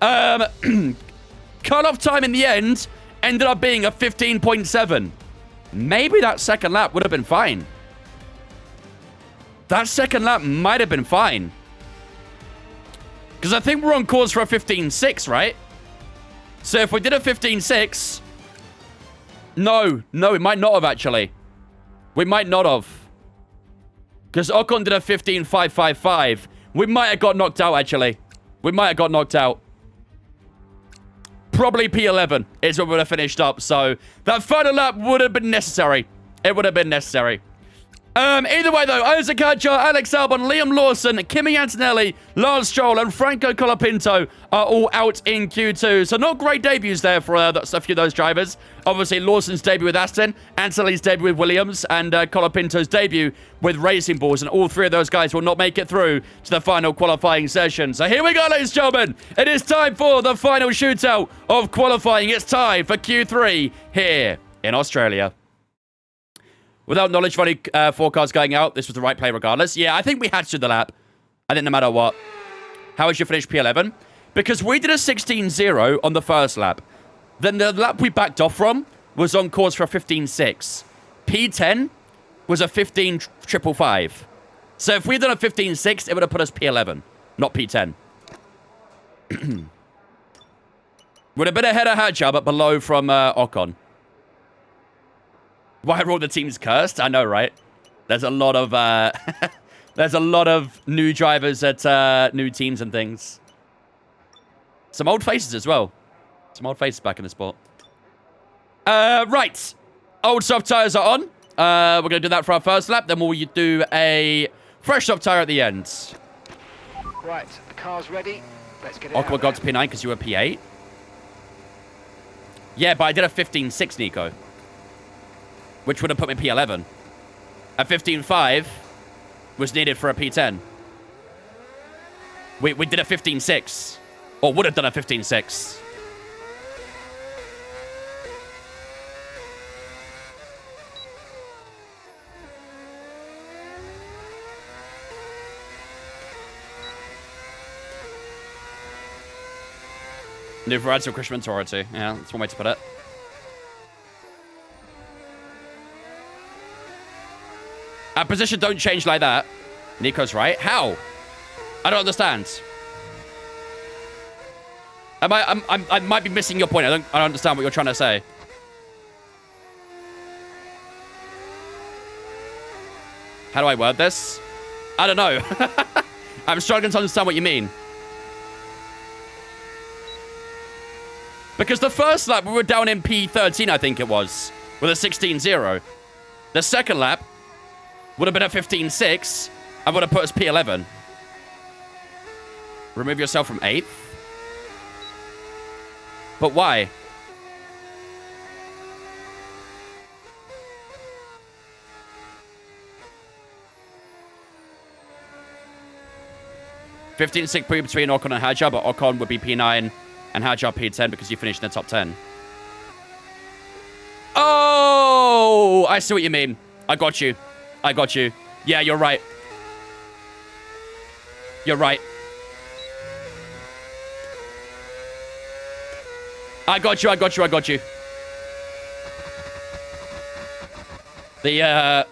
Cut-off time in the end ended up being a 15.7. Maybe that second lap would have been fine. That second lap might have been fine. Because I think we're on course for a 15.6, right? So if we did a 15.6... No, we might not have, actually. We might not have. Because Ocon did a 15.555. We might have got knocked out, actually. We might have got knocked out. Probably P11 is what we would have finished up. So that final lap would have been necessary. It would have been necessary. Either way, though, Isaac Hadjar, Alex Albon, Liam Lawson, Kimi Antonelli, Lance Stroll, and Franco Colapinto are all out in Q2. So not great debuts there for a few of those drivers. Obviously, Lawson's debut with Aston, Antonelli's debut with Williams, and Colapinto's debut with Racing Bulls. And all three of those guys will not make it through to the final qualifying session. So here we go, ladies and gentlemen. It is time for the final shootout of qualifying. It's time for Q3 here in Australia. Without knowledge of any forecasts going out, this was the right play regardless. Yeah, I think we had to the lap. I think no matter what. How would you finish P11? Because we did a 16.0 on the first lap. Then the lap we backed off from was on course for a 15.6. P10 was a 15.555. So if we'd done a 15.6, it would have put us P11, not P10. Would have been ahead of Hadjar, but below from Ocon. Why are all the teams cursed? I know, right? There's a lot of there's a lot of new drivers at new teams and things. Some old faces as well. Some old faces back in the sport. Right. Old soft tires are on. We're going to do that for our first lap. Then we'll do a fresh soft tire at the end. Right, the car's ready. Let's get it Ocon out got to there. P9 because you were P8. Yeah, but I did a 15.6, Nico. Which would have put me P11. A 15.5 was needed for a P10. We did a 15.6. Or would have done a 15.6. New variety of Christian authority. Yeah, that's one way to put it. Our position don't change like that. Nico's right. How? I don't understand. I might be missing your point. I don't understand what you're trying to say. How do I word this? I don't know. I'm struggling to understand what you mean. Because the first lap, we were down in P13, I think it was, with a 16.0. The second lap would have been a 15.6. I would have put us P11. Remove yourself from 8th? But why? $15.6 between Ocon and Hadjar, but Ocon would be P9 and Hadjar P10 because you finished in the top 10. Oh! I see what you mean. I got you. I got you. Yeah, you're right. You're right. I got you, I got you, I got you. The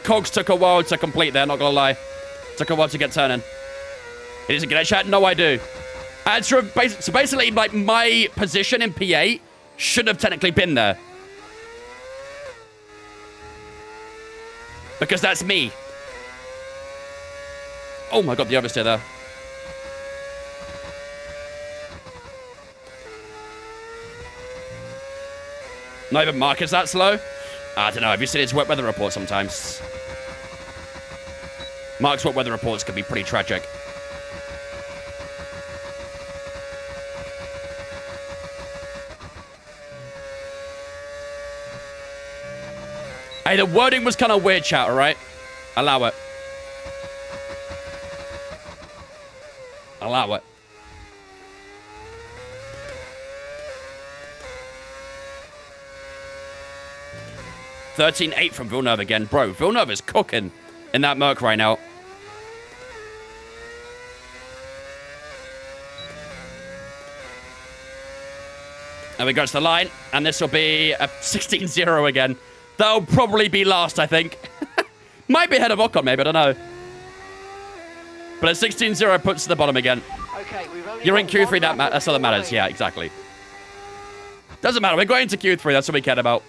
cogs took a while to complete there, not gonna lie. Took a while to get turning. It doesn't get a chat? No, I do. And so basically, like, my position in P8 should have technically been there. Because that's me. Oh my god, the oversteer there. Not even Marcus that slow? I don't know. Have you seen his wet weather report sometimes? Mark's wet weather reports can be pretty tragic. Hey, the wording was kind of weird, chat, alright? Allow it. Allow it. $13.8 from Villeneuve again. Bro, Villeneuve is cooking in that Merc right now. And we go to the line, and this will be a 16-0 again. That'll probably be last, I think. Might be ahead of Ocon, maybe, I don't know. But a 16-0 puts to the bottom again. Okay, You're in Q3, that's all that matters. Yeah, exactly. Doesn't matter, we're going to Q3, that's what we care about.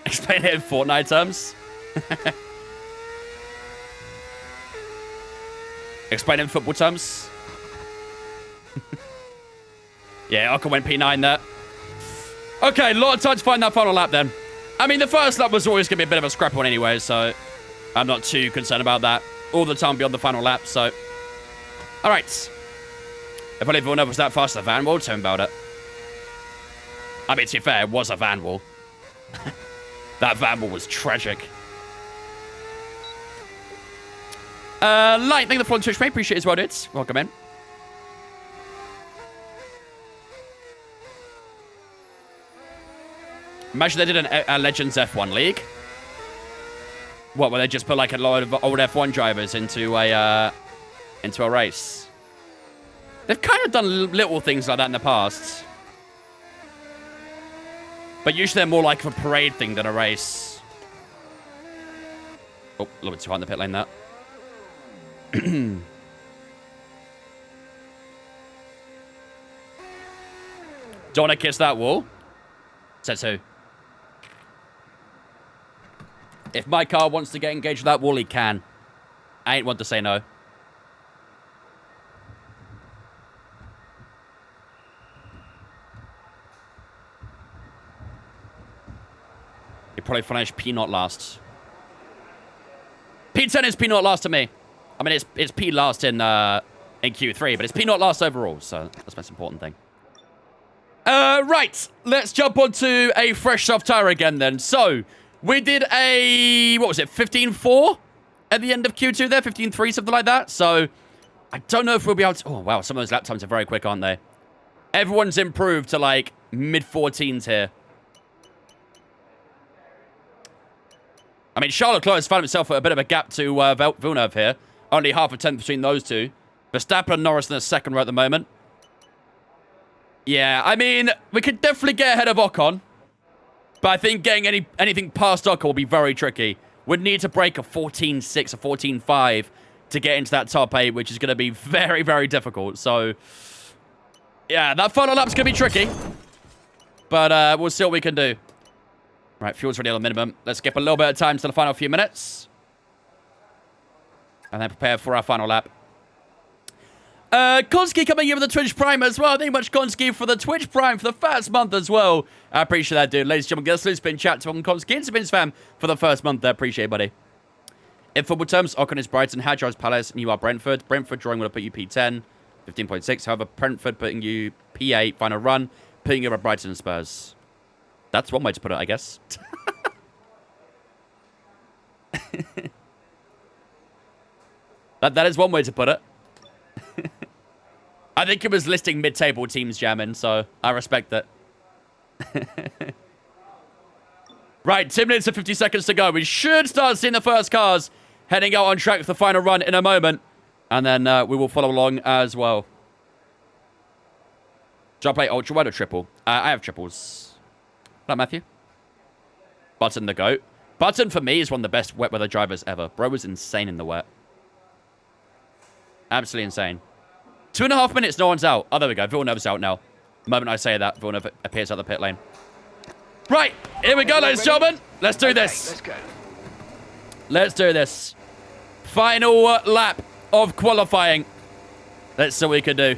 Explain it in Fortnite terms. Explain it in football terms. Yeah, Ocon went P9 there. Okay, a lot of time to find that final lap then. I mean, the first lap was always going to be a bit of a scrap one anyway, so I'm not too concerned about that. All the time beyond the final lap, so. All right. If only Villeneuve was that fast as a van wall, tell me about it. I mean, to be fair, it was a van wall. That van wall was tragic. Light, thank you for the Twitch, mate. Appreciate it as well, dudes. Welcome in. Imagine they did a Legends F1 league. What, where they just put like a load of old F1 drivers into a race? They've kind of done little things like that in the past. But usually they're more like a parade thing than a race. Oh, a little bit too high in the pit lane, that. Don't want to kiss that wall? Says who? If my car wants to get engaged with that wall, he can. I ain't one to say no. You probably finish P0 last. P10 is P0 last to me. I mean, it's P last in Q3, but it's P0 last overall, so that's the most important thing. Right, let's jump onto a fresh soft tire again then. So, we did a, what was it, 15.4 at the end of Q2 there, 15.3, something like that. So, I don't know if we'll be able to, oh wow, some of those lap times are very quick, aren't they? Everyone's improved to like mid-14s here. I mean, Charles Leclerc has found himself at a bit of a gap to Villeneuve here. Only half a tenth between those two. Verstappen and Norris in the second row at the moment. Yeah, I mean, we could definitely get ahead of Ocon. But I think getting anything past Ocon will be very tricky. We'd need to break a 14.6 or 14.5 to get into that top 8, which is going to be very, very difficult. So, yeah, that final lap's going to be tricky. But we'll see what we can do. Right, fuel's ready on the minimum. Let's skip a little bit of time to the final few minutes. And then prepare for our final lap. Konski coming in with the Twitch Prime as well. Thank you much, Konski, for the Twitch Prime for the first month as well. I appreciate that, dude. Ladies and gentlemen, get a salute spin chat to Konski and Spins fam for the first month there. Appreciate it, buddy. In football terms, Ocon is Brighton, Hadjar's Palace, and you are Brentford. Brentford drawing would have put you P10, 15.6. However, Brentford putting you P8, final run, putting you at Brighton and Spurs. That's one way to put it, I guess. That is one way to put it. I think it was listing mid-table teams jamming, so I respect that. Right, 2 minutes and 50 seconds to go. We should start seeing the first cars heading out on track for the final run in a moment. And then we will follow along as well. Do I play ultra wide or triple? I have triples. Hello, Matthew. Button the GOAT. Button, for me, is one of the best wet weather drivers ever. Bro was insane in the wet. Absolutely insane. 2.5 minutes, no one's out. Oh, there we go. Villeneuve's out now. The moment I say that, Villeneuve appears out the pit lane. Right, here we go, ladies and gentlemen. Let's do this. Let's go. Let's do this. Final lap of qualifying. Let's see what we can do.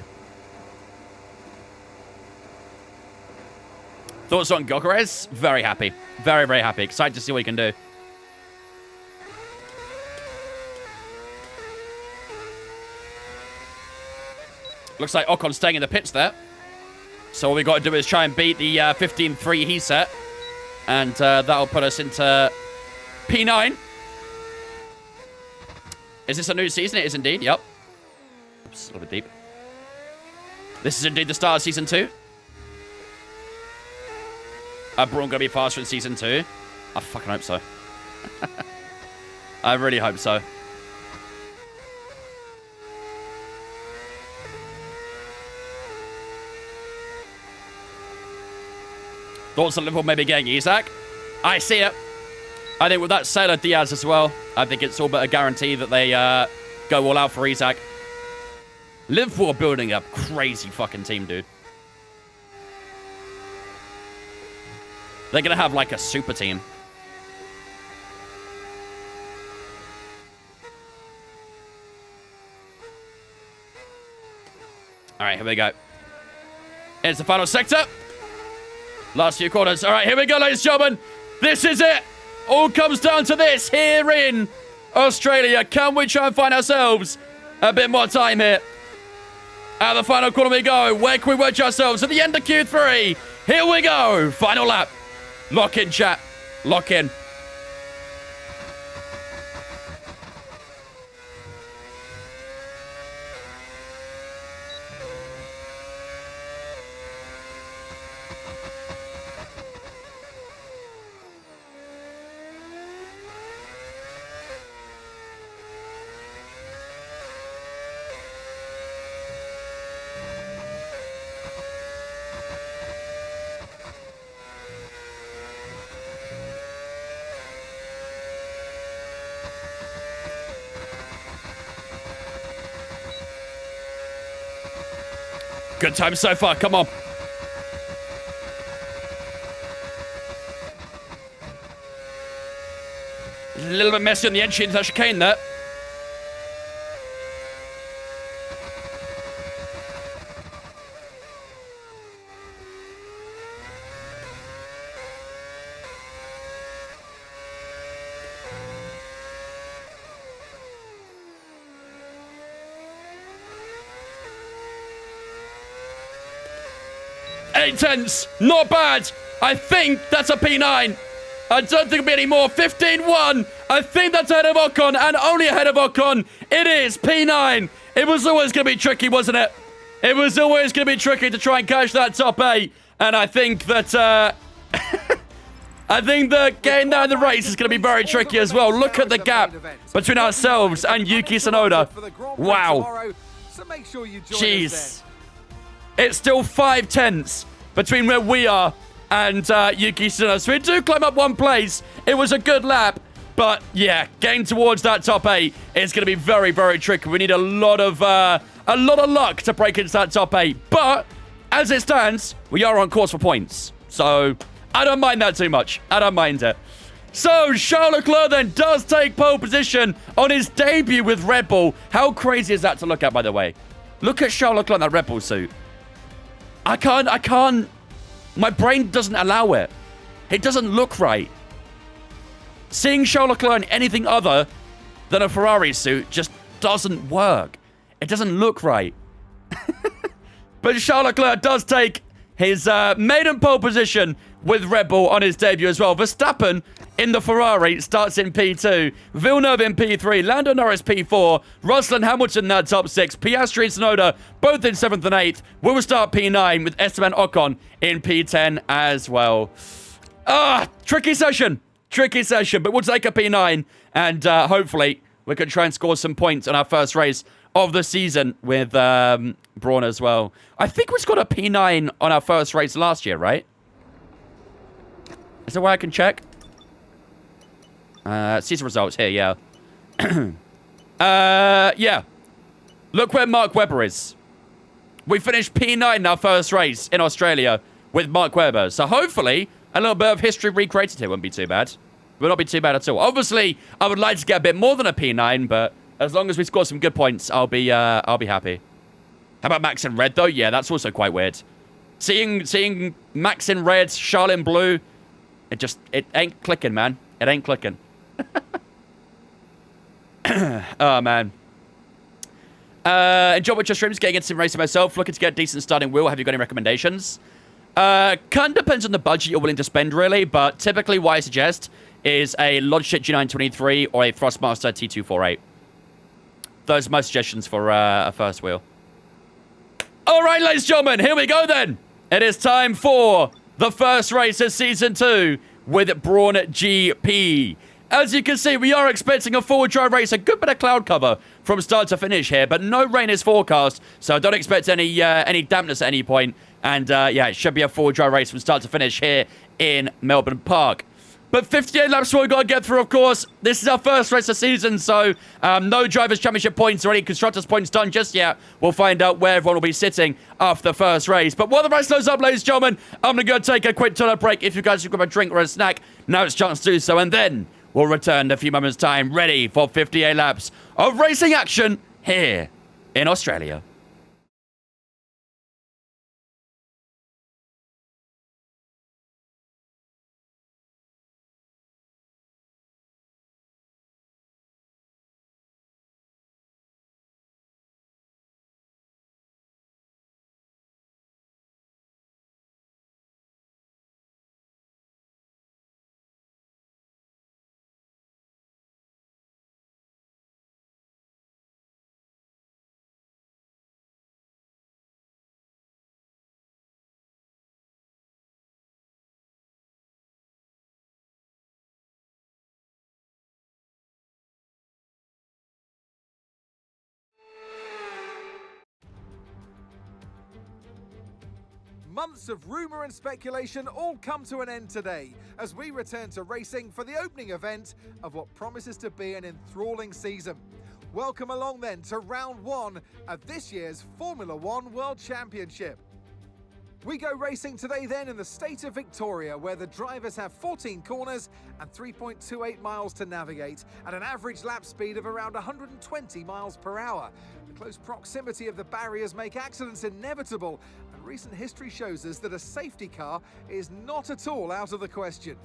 Thoughts on Gokares? Very happy. Very, very happy. Excited to see what he can do. Looks like Ocon's staying in the pits there. So all we got to do is try and beat the 15-3 he set. And that'll put us into P9. Is this a new season? It is indeed. Yep. Oops, a little bit deep. This is indeed the start of Season 2. Are Brawn going to be faster in Season 2? I fucking hope so. I really hope so. Thoughts on Liverpool maybe getting Isaac? I see it. I think with that sale of Diaz as well, I think it's all but a guarantee that they go all out for Isaac. Liverpool are building a crazy fucking team, dude. They're going to have like a super team. All right, here we go. Here's the final sector. Last few corners. All right, here we go, ladies and gentlemen. This is it. All comes down to this here in Australia. Can we try and find ourselves a bit more time here? At the final corner we go. Where can we wedge ourselves? At the end of Q3. Here we go. Final lap. Lock in, chat. Lock in. Good time so far. Come on. A little bit messy on the entry into that chicane there. Eight tenths, not bad. I think that's a P9. I don't think it'll be any more. 15-1. I think that's ahead of Ocon, and only ahead of Ocon. It is P9. It was always going to be tricky, wasn't it? It was always going to be tricky to try and catch that top 8. And I think that, I think that getting that in the race is going to be very tricky as well. Look at the gap between ourselves and Yuki Tsunoda. Wow. Jeez. It's still 5 tenths between where we are and Yuki Tsunoda. So we do climb up 1 place. It was a good lap. But yeah, getting towards that top 8 is going to be very, very tricky. We need a lot of luck to break into that top 8. But as it stands, we are on course for points. So I don't mind that too much. I don't mind it. So Charles Leclerc then does take pole position on his debut with Red Bull. How crazy is that to look at, by the way? Look at Charles Leclerc in that Red Bull suit. I can't. My brain doesn't allow it. It doesn't look right. Seeing Charles Leclerc in anything other than a Ferrari suit just doesn't work. It doesn't look right. But Charles Leclerc does take his maiden pole position with Red Bull on his debut as well. Verstappen in the Ferrari starts in P2. Villeneuve in P3. Lando Norris P4. Russell and Hamilton in that top 6. Piastri and Tsunoda both in 7th and 8th. We'll start P9 with Esteban Ocon in P10 as well. Tricky session. Tricky session, but we'll take a P9 and hopefully we can try and score some points on our first race of the season with Brawn as well. I think we scored a P9 on our first race last year, right? Is there a way I can check? Season results here, yeah. Yeah. Look where Mark Webber is. We finished P9 in our first race in Australia with Mark Webber. So hopefully, a little bit of history recreated here wouldn't be too bad. Would not be too bad at all. Obviously, I would like to get a bit more than a P9, but as long as we score some good points, I'll be happy. How about Max in red, though? Yeah, that's also quite weird. Seeing Max in red, Charlotte in blue, it ain't clicking, man. It ain't clicking. Oh, man. Enjoy with your streams, getting into some racing myself. Looking to get a decent starting wheel. Have you got any recommendations? Kind of depends on the budget you're willing to spend, really. But typically, what I suggest is a Logitech G923 or a Thrustmaster T248. Those are my suggestions for a first wheel. All right, ladies and gentlemen, here we go then. It is time for the first race of Season 2 with Brawn GP. As you can see, we are expecting a forward drive race, a good bit of cloud cover from start to finish here, but no rain is forecast, so don't expect any dampness at any point. And yeah, it should be a forward drive race from start to finish here in Melbourne Park. But 58 laps what we've got to get through, of course. This is our first race of season, so no Drivers' Championship points or any Constructors points done just yet. We'll find out where everyone will be sitting after the first race. But while the race loads up, ladies and gentlemen, I'm going to go take a quick toilet break. If you guys have got a drink or a snack, now it's a chance to do so. And then we'll return in a few moments' time, ready for 58 laps of racing action here in Australia. Months of rumour and speculation all come to an end today as we return to racing for the opening event of what promises to be an enthralling season. Welcome along then to round 1 of this year's Formula 1 World Championship. We go racing today then in the state of Victoria, where the drivers have 14 corners and 3.28 miles to navigate at an average lap speed of around 120 miles per hour. The close proximity of the barriers make accidents inevitable, and recent history shows us that a safety car is not at all out of the question.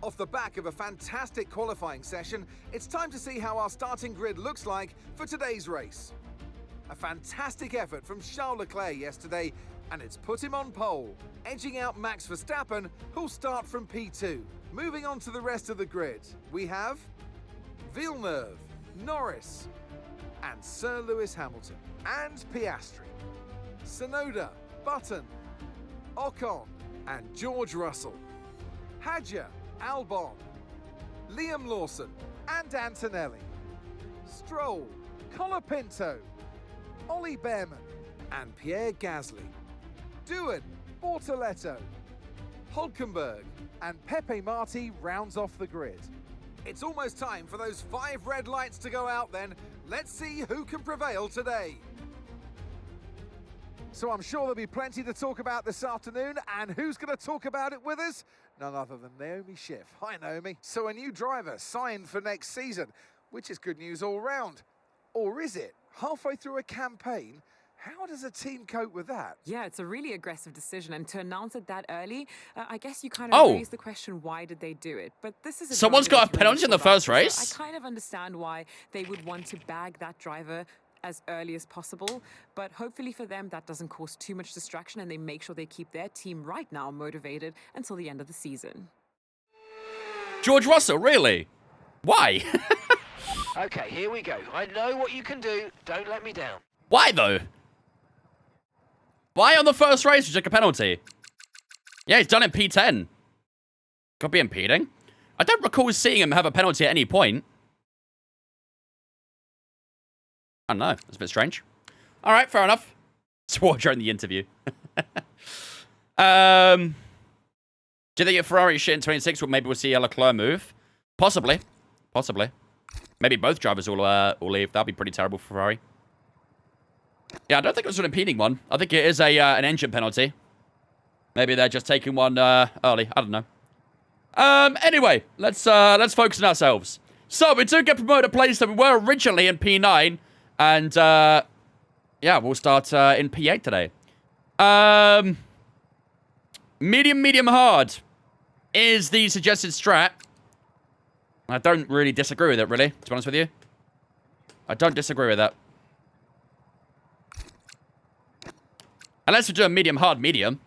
Off the back of a fantastic qualifying session, it's time to see how our starting grid looks like for today's race. A fantastic effort from Charles Leclerc yesterday, and it's put him on pole, edging out Max Verstappen, who'll start from P2. Moving on to the rest of the grid, we have Villeneuve, Norris, and Sir Lewis Hamilton, and Piastri, Tsunoda, Button, Ocon, and George Russell, Hadjar, Albon, Liam Lawson, and Antonelli, Stroll, Colapinto, Ollie Behrman, and Pierre Gasly, Doohan, Bortoletto, Hulkenberg, and Pepe Marti rounds off the grid. It's almost time for those 5 red lights to go out then. Let's see who can prevail today. So I'm sure there'll be plenty to talk about this afternoon, and who's going to talk about it with us? None other than Naomi Schiff. Hi, Naomi. So a new driver signed for next season, which is good news all round. Or is it? Halfway through a campaign, how does a team cope with that? Yeah, it's a really aggressive decision, and to announce it that early, I guess you kind of raise the question, why did they do it? But this is Someone's got a penalty in the first race? So I kind of understand why they would want to bag that driver as early as possible, but hopefully for them that doesn't cause too much distraction and they make sure they keep their team right now motivated until the end of the season. George Russell, really? Why? Okay, here we go. I know what you can do. Don't let me down. Why, though? Why on the first race you took a penalty? Yeah, he's done it P10. Could be impeding. I don't recall seeing him have a penalty at any point. I don't know. It's a bit strange. All right, fair enough. Swore during the interview. Do you think if Ferrari shit in 26, maybe we'll see a Leclerc move? Possibly. Possibly. Maybe both drivers will leave. That'd be pretty terrible for Ferrari. Yeah, I don't think it was an impeding one. I think it is an engine penalty. Maybe they're just taking one early. I don't know. Anyway, let's focus on ourselves. So we do get promoted a place that we were originally in P9, and yeah, we'll start in P8 today. Medium, hard is the suggested strat. I don't really disagree with it, really, to be honest with you. I don't disagree with that. Unless we do a medium, hard, medium.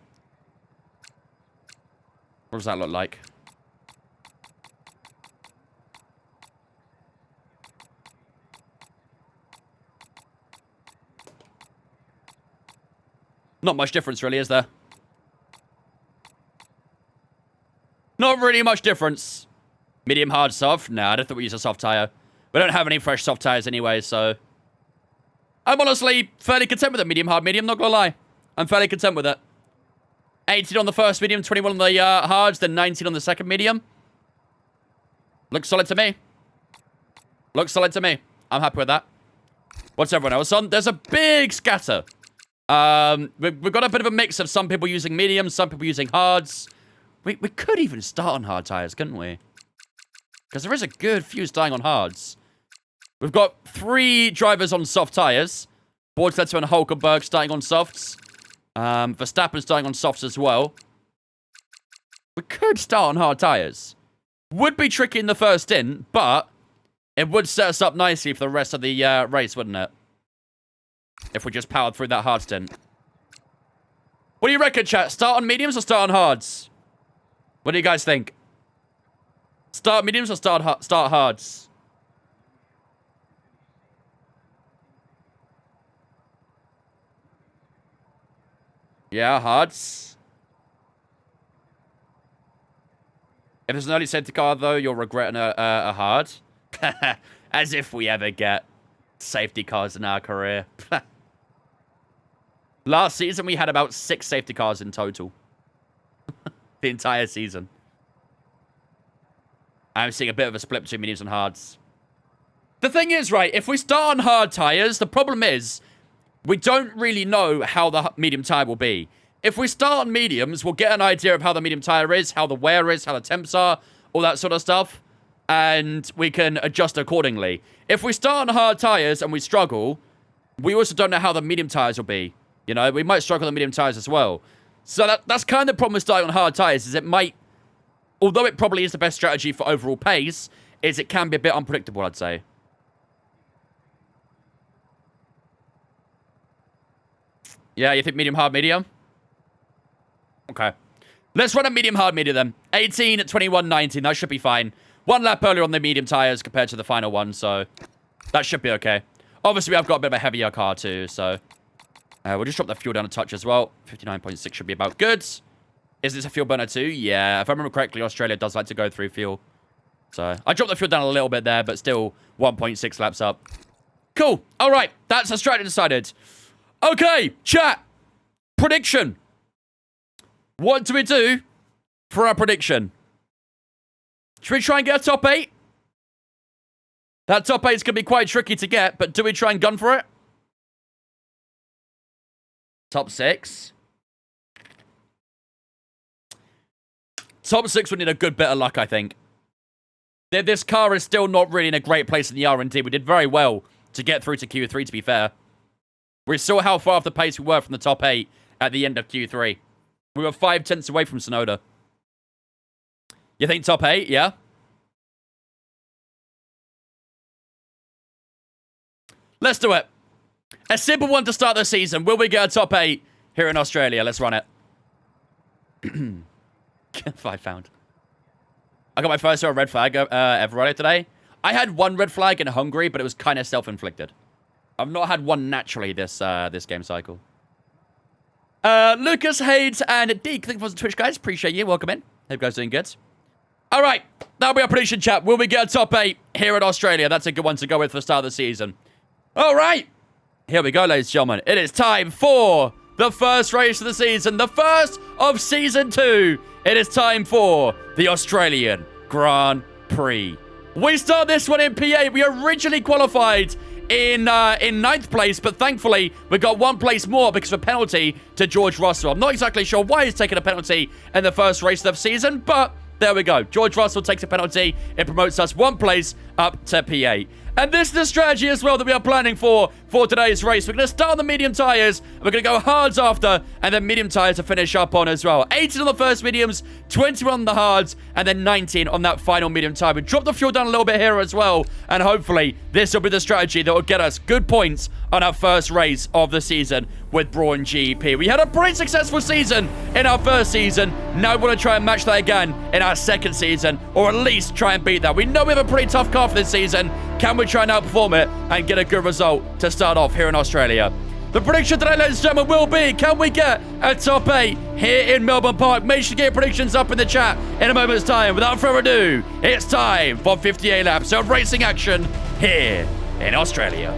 What does that look like? Not much difference, really, is there? Not really much difference. Medium, hard, soft? No, I don't think we use a soft tire. We don't have any fresh soft tires anyway, so... I'm honestly fairly content with it. Medium, hard, medium, not gonna lie. I'm fairly content with it. 18 on the first medium, 21 on the hards, then 19 on the second medium. Looks solid to me. Looks solid to me. I'm happy with that. What's everyone else on? There's a big scatter. We've got a bit of a mix of some people using mediums, some people using hards. We could even start on hard tires, couldn't we? Because there is a good few starting on hards. We've got 3 drivers on soft tires. Bordsletzer and Hulkenberg starting on softs. Verstappen starting on softs as well. We could start on hard tires. Would be tricky in the first stint, but it would set us up nicely for the rest of the race, wouldn't it? If we just powered through that hard stint. What do you reckon, chat? Start on mediums or start on hards? What do you guys think? Start mediums or start hards? Yeah, hards. If it's an early safety car, though, you'll regret a hard. As if we ever get safety cars in our career. Last season, we had about 6 safety cars in total. The entire season. I'm seeing a bit of a split between mediums and hards. The thing is, right, if we start on hard tires, the problem is we don't really know how the medium tire will be. If we start on mediums, we'll get an idea of how the medium tire is, how the wear is, how the temps are, all that sort of stuff, and we can adjust accordingly. If we start on hard tires and we struggle, we also don't know how the medium tires will be. You know, we might struggle on the medium tires as well. So that's kind of the problem with starting on hard tires, is it might, although it probably is the best strategy for overall pace, is it can be a bit unpredictable, I'd say. Yeah, you think medium, hard, medium? Okay. Let's run a medium, hard, medium then. 18 at 21, 19. That should be fine. 1 lap earlier on the medium tires compared to the final one, so that should be okay. Obviously, I've got a bit of a heavier car too, so we'll just drop the fuel down a touch as well. 59.6 should be about good. Is this a fuel burner too? Yeah, if I remember correctly, Australia does like to go through fuel. So I dropped the fuel down a little bit there, but still 1.6 laps up. Cool. All right, that's a strategy decided. Okay, chat. Prediction. What do we do for our prediction? Should we try and get a top 8? That top 8 is going to be quite tricky to get, but do we try and gun for it? Top 6. Top 6 would need a good bit of luck, I think. This car is still not really in a great place in the R&D. We did very well to get through to Q3, to be fair. We saw how far off the pace we were from the top 8 at the end of Q3. We were 5 tenths away from Sonoda. You think top 8? Yeah? Let's do it. A simple one to start the season. Will we get a top 8 here in Australia? Let's run it. 5 pound. I got my first ever red flag ever earlier today. I had 1 red flag in Hungary, but it was kind of self-inflicted. I've not had 1 naturally this game cycle. Lucas, Hayes, and Deke, thank you for the Twitch, guys. Appreciate you. Welcome in. Hope you guys are doing good. All right. That'll be our prediction, chat. Will we get a top 8 here in Australia? That's a good one to go with for the start of the season. All right. Here we go, ladies and gentlemen. It is time for the first race of the season, the first of Season 2. It is time for the Australian Grand Prix. We start this one in P8. We originally qualified in 9th place, but thankfully we got 1 place more because of a penalty to George Russell. I'm not exactly sure why he's taken a penalty in the first race of the season, but there we go. George Russell takes a penalty. It promotes us 1 place up to P8. And this is the strategy as well that we are planning for today's race. We're going to start on the medium tyres, and we're going to go hards after, and then medium tyres to finish up on as well. 18 on the first mediums, 21 on the hards, and then 19 on that final medium tyre. We drop the fuel down a little bit here as well, and hopefully this will be the strategy that will get us good points on our first race of the season with Brawn GP. We had a pretty successful season in our first season. Now we want to try and match that again in our second season, or at least try and beat that. We know we have a pretty tough car for this season. Can we try and outperform it and get a good result to start off here in Australia? The prediction today, ladies and gentlemen, will be, can we get a top 8 here in Melbourne Park? Make sure to get your predictions up in the chat in a moment's time. Without further ado, it's time for 58 laps of racing action here in Australia.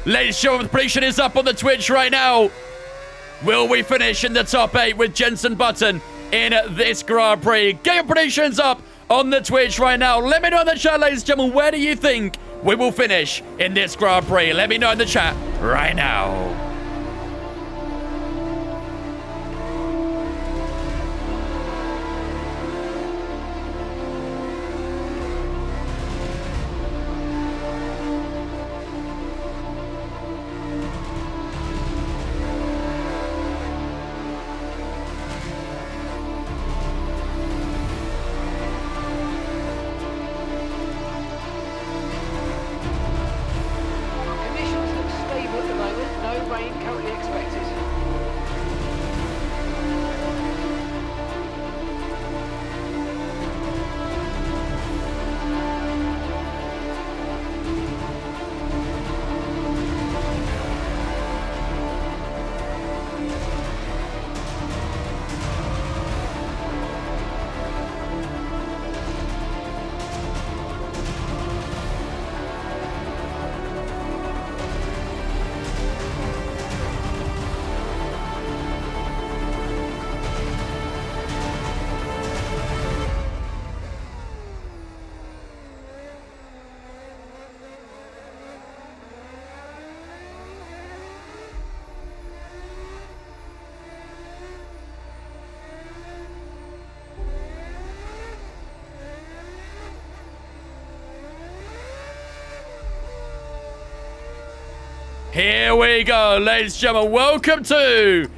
Ladies and gentlemen, the prediction is up on the Twitch right now. Will we finish in the top 8 with Jenson Button in this Grand Prix? Get your predictions up on the Twitch right now. Let me know in the chat, ladies and gentlemen, where do you think we will finish in this Grand Prix? Let me know in the chat right now. Here we go, ladies and gentlemen. Welcome to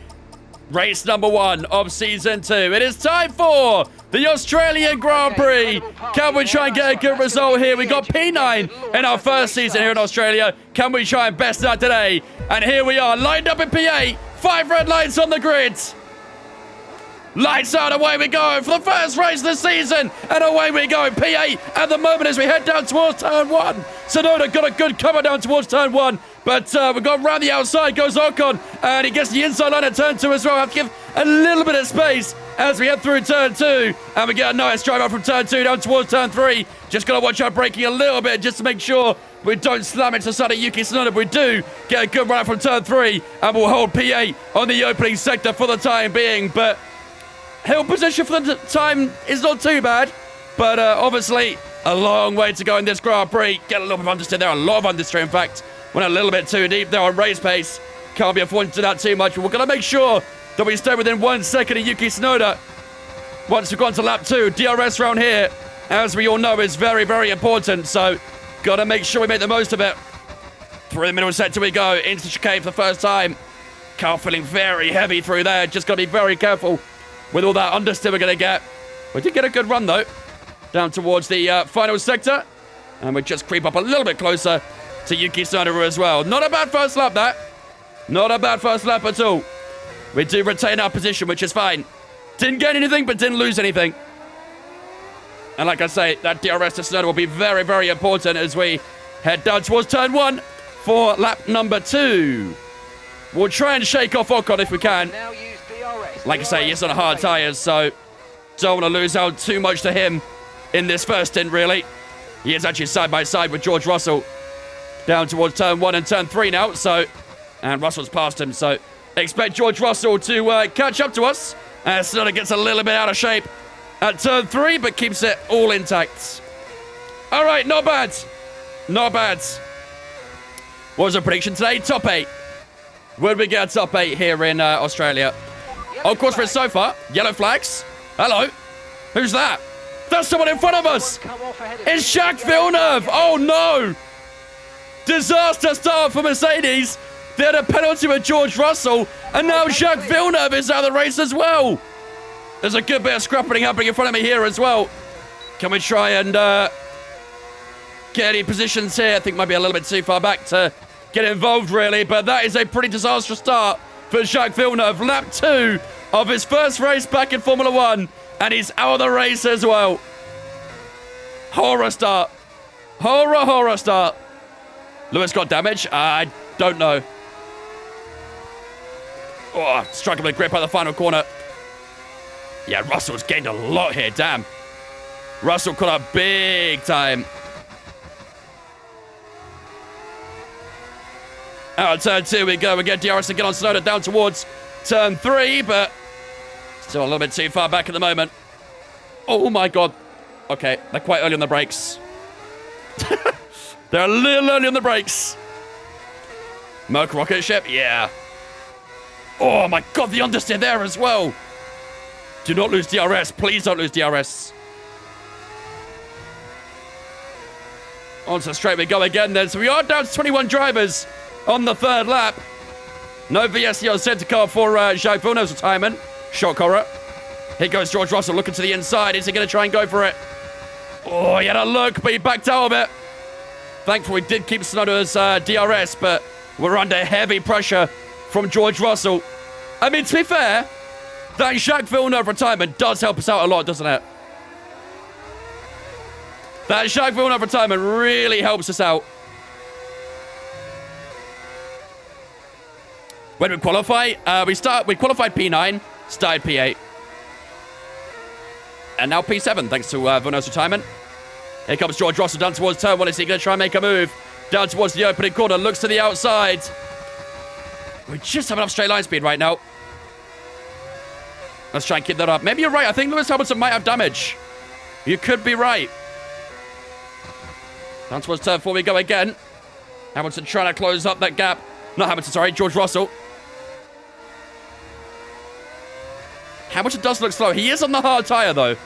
race number 1 of Season 2. It is time for the Australian Grand Prix. Can we try and get a good result here? We got P9 in our first season here in Australia. Can we try and best that today? And here we are, lined up in P8. 5 red lights on the grid. Lights out, away we go for the first race of the season. And away we go in P8 at the moment as we head down towards turn 1. Sonoda got a good cover down towards turn 1. But we've got around the outside, goes Ocon, and he gets the inside line at turn 2 as well. Have to give a little bit of space as we head through turn 2. And we get a nice drive out from turn 2 down towards turn 3. Just got to watch out braking a little bit just to make sure we don't slam into the side of Yuki Tsunoda. But we do get a good run out from turn 3, and we'll hold P8 on the opening sector for the time being. But hill position for the time is not too bad. But obviously, a long way to go in this Grand Prix. Get a little bit of understeer there, a lot of understeer, in fact. Went a little bit too deep there on race pace. Can't be affording to do that too much. But we're going to make sure that we stay within 1 second of Yuki Tsunoda. Once we've gone to lap 2, DRS round here, as we all know, is very, very important. So, got to make sure we make the most of it. Through the middle sector we go, into the chicane for the first time. Car feeling very heavy through there. Just got to be very careful with all that understeer we're going to get. We did get a good run, though, down towards the final sector. And we just creep up a little bit closer to Yuki Tsunoda as well. Not a bad first lap, that. Not a bad first lap at all. We do retain our position, which is fine. Didn't gain anything, but didn't lose anything. And like I say, that DRS to Tsunoda will be very, very important as we head down towards turn 1 for lap number 2. We'll try and shake off Ocon if we can. Now use DRS. Like I say, he's on hard tyres, so don't want to lose out too much to him in this first stint, really. He is actually side by side with George Russell down towards turn 1 and turn 3 now, so... And Russell's past him, so expect George Russell to catch up to us. As Tsunoda gets a little bit out of shape at turn 3, but keeps it all intact. All right, not bad. Not bad. What was our prediction today? Top 8. Would we get a top 8 here in Australia? Oh, of course, for so far. Yellow flags. Hello. Who's that? That's someone in front of us. It's Jacques Villeneuve. Oh, no. Disaster start for Mercedes. They had a penalty with George Russell, and now Jacques Villeneuve is out of the race as well. There's a good bit of scrapping happening in front of me here as well. Can we try and get any positions here? I think might be a little bit too far back to get involved, really, but that is a pretty disastrous start for Jacques Villeneuve. Lap 2 of his first race back in Formula 1, and he's out of the race as well. Horror start. Horror start. Lewis got damage? I don't know. Oh, struggling with grip at the final corner. Yeah, Russell's gained a lot here, damn. Russell caught up big time. Out of turn 2 we go. We get DRS again on Tsunoda down towards turn 3, but still a little bit too far back at the moment. Oh my god. Okay, they're quite early on the brakes. They're a little early on the brakes. Merc rocket ship, yeah. Oh my god, the understeer there as well. Do not lose DRS. Please don't lose DRS. On to straight we go again then. So we are down to 21 drivers on the third lap. No VSC on centre car for Jacques Villeneuve's retirement. Shock horror. Here goes George Russell looking to the inside. Is he going to try and go for it? Oh, he had a look, but he backed out a bit. Thankfully, we did keep Tsunoda's DRS, but we're under heavy pressure from George Russell. I mean, to be fair, that Jacques Villeneuve retirement does help us out a lot, doesn't it? That Jacques Villeneuve retirement really helps us out. When we qualify, we qualified P9, started P8. And now P7, thanks to Villeneuve's retirement. Here comes George Russell down towards turn 1. Is he going to try and make a move? Down towards the opening corner, looks to the outside. We just have enough straight line speed right now. Let's try and keep that up. Maybe you're right. I think Lewis Hamilton might have damage. You could be right. Down towards turn 4 we go again. Hamilton trying to close up that gap. Not Hamilton, sorry. George Russell. Hamilton does look slow. He is on the hard tyre, though.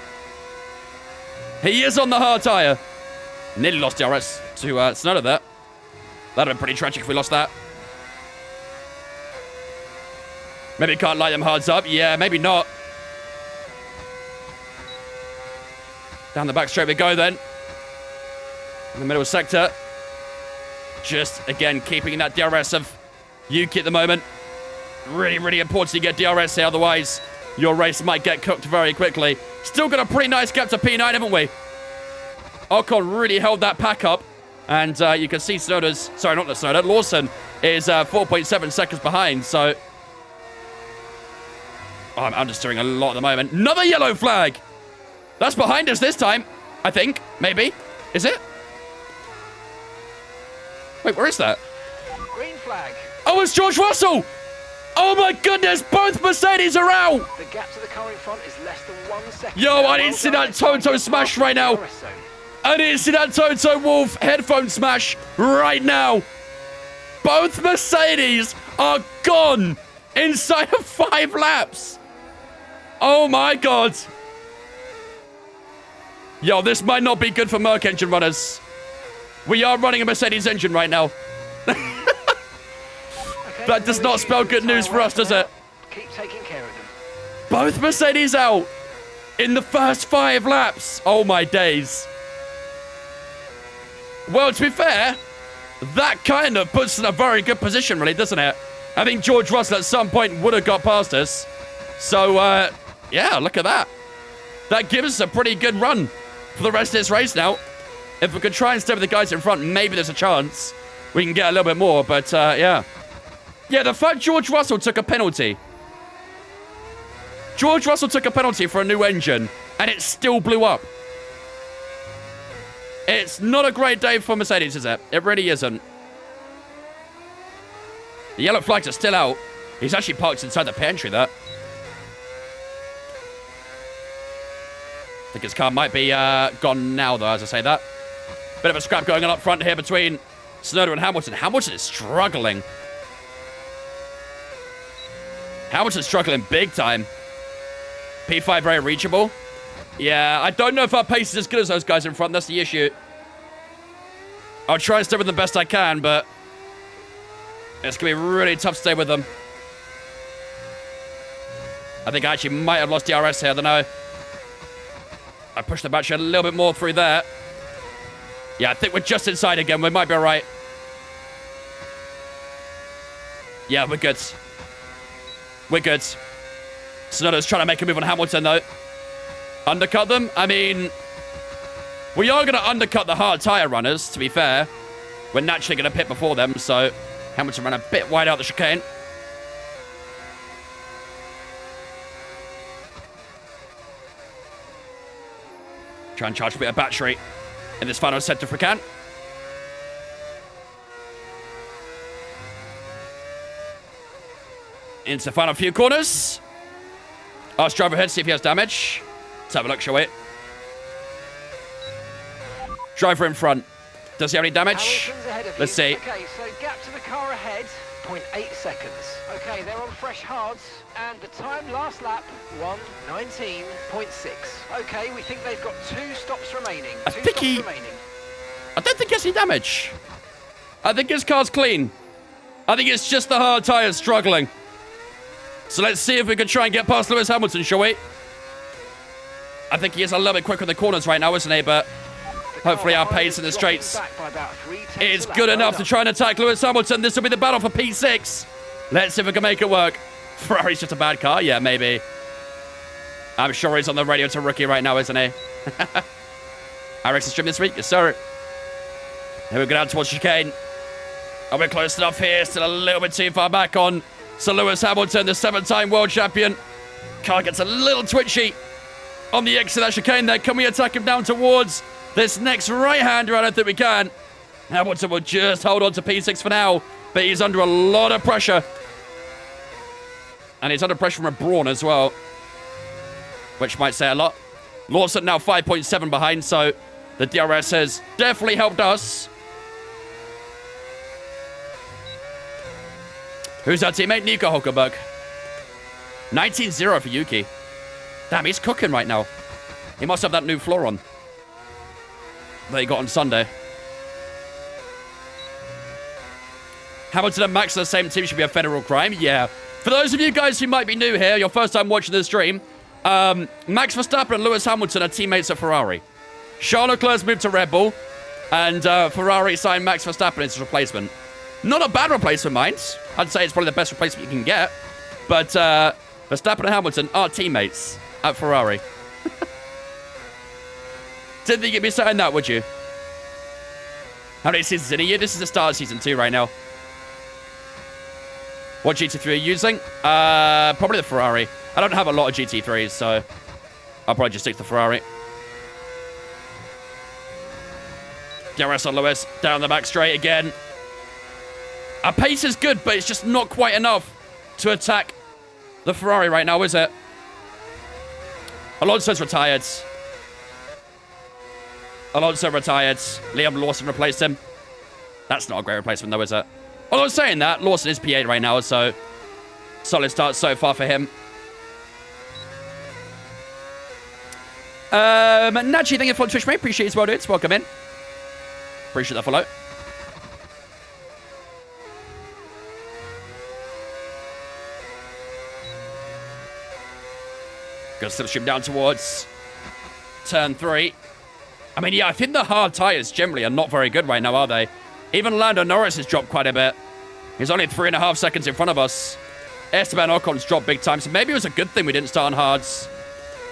He is on the hard tyre. Nearly lost DRS to Tsunoda there. That would have been pretty tragic if we lost that. Maybe can't light them hards up. Yeah, maybe not. Down the back straight we go then. In the middle sector. Just, again, keeping that DRS of Yuki at the moment. Really, really important to get DRS here. Otherwise, your race might get cooked very quickly. Still got a pretty nice gap to P9, haven't we? Ocon really held that pack up. And you can see Tsunoda's... Sorry, not Tsunoda. Lawson is 4.7 seconds behind, so... Oh, I'm understeering a lot at the moment. Another yellow flag! That's behind us this time, I think. Maybe. Is it? Wait, where is that? Green flag. Oh, it's George Russell! Oh my goodness, both Mercedes are out! The gap to the car in front is less than 1 second. Yo, I didn't see that Toto smash right now. I didn't see that Toto Wolff headphone smash right now. Both Mercedes are gone inside of 5 laps. Oh my god. Yo, this might not be good for Merc engine runners. We are running a Mercedes engine right now. That does not spell good news for us, does it? Keep taking care of them. Both Mercedes out in the first 5 laps. Oh my days. Well, to be fair, that kind of puts us in a very good position, really, doesn't it? I think George Russell at some point would have got past us. So, Yeah, look at that. That gives us a pretty good run for the rest of this race now. If we could try and stay with the guys in front, maybe there's a chance we can get a little bit more, but yeah. Yeah, the fact George Russell took a penalty. George Russell took a penalty for a new engine, and it still blew up. It's not a great day for Mercedes, is it? It really isn't. The yellow flags are still out. He's actually parked inside the pantry there. I think his car might be gone now, though, as I say that. Bit of a scrap going on up front here between Tsunoda and Hamilton. Hamilton is struggling. Hamilton's struggling big time. P5 very reachable. Yeah, I don't know if our pace is as good as those guys in front. That's the issue. I'll try and stay with them best I can, but it's going to be really tough to stay with them. I think I actually might have lost DRS here. I don't know. I pushed the battery a little bit more through there. Yeah, I think we're just inside again. We might be all right. Yeah, we're good. We're good. Tsunoda's trying to make a move on Hamilton, though. Undercut them? I mean, we are going to undercut the hard tyre runners, to be fair. We're naturally going to pit before them, so Hamilton ran a bit wide out the chicane. Try and charge a bit of battery in this final sector if we can. Into the final few corners. Ask driver ahead, see if he has damage. Let's have a look, shall we? Driver in front. Does he have any damage? Let's see. Okay, so gap to the car ahead, 0.8 seconds. Okay, they're on fresh hards, and the time last lap, 1:19.6. Okay, we think they've got 2 stops remaining. I don't think he has any damage. I think his car's clean. I think it's just the hard tyres struggling. So let's see if we can try and get past Lewis Hamilton, shall we? I think he is a little bit quicker in the corners right now, isn't he? But hopefully our pace in the straights is good enough to try and attack Lewis Hamilton. This will be the battle for P6. Let's see if we can make it work. Ferrari's just a bad car? Yeah, maybe. I'm sure he's on the radio to Rookie right now, isn't he? iRacing stream this week? Yes, sir. Here we go down towards chicane. Are we close enough here? Still a little bit too far back on Sir Lewis Hamilton, the 7-time world champion. Car gets a little twitchy on the exit of that chicane there. Can we attack him down towards this next right-hander? I don't think we can. Hamilton will just hold on to P6 for now, but he's under a lot of pressure. And he's under pressure from a Brawn as well, which might say a lot. Lawson now 5.7 behind, so the DRS has definitely helped us. Who's our teammate? Nico Hulkenberg. 19-0 for Yuki. Damn, he's cooking right now. He must have that new floor on that he got on Sunday. Hamilton and Max are the same team. Should be a federal crime. Yeah. For those of you guys who might be new here, your first time watching the stream, Max Verstappen and Lewis Hamilton are teammates at Ferrari. Charles Leclerc's moved to Red Bull, and Ferrari signed Max Verstappen as his replacement. Not a bad replacement, mind. I'd say it's probably the best replacement you can get. But Verstappen and Hamilton are teammates at Ferrari. Didn't think you'd be saying that, would you? How many seasons in a year? This is the start of season 2 right now. What GT3 are you using? Probably the Ferrari. I don't have a lot of GT3s, so I'll probably just stick to the Ferrari. DRS on Lewis. Down the back straight again. Our pace is good, but it's just not quite enough to attack the Ferrari right now, is it? Alonso's retired. Alonso retired. Liam Lawson replaced him. That's not a great replacement, though, is it? Although saying that, Lawson is P8 right now, so solid start so far for him. Nachi, thank you for Twitch, mate. Appreciate it as well, dudes. Welcome in. Appreciate that follow. Gonna slipstream down towards turn 3. I mean, yeah, I think the hard tyres generally are not very good right now, are they? Even Lando Norris has dropped quite a bit. He's only 3.5 seconds in front of us. Esteban Ocon's dropped big time, so maybe it was a good thing we didn't start on hards.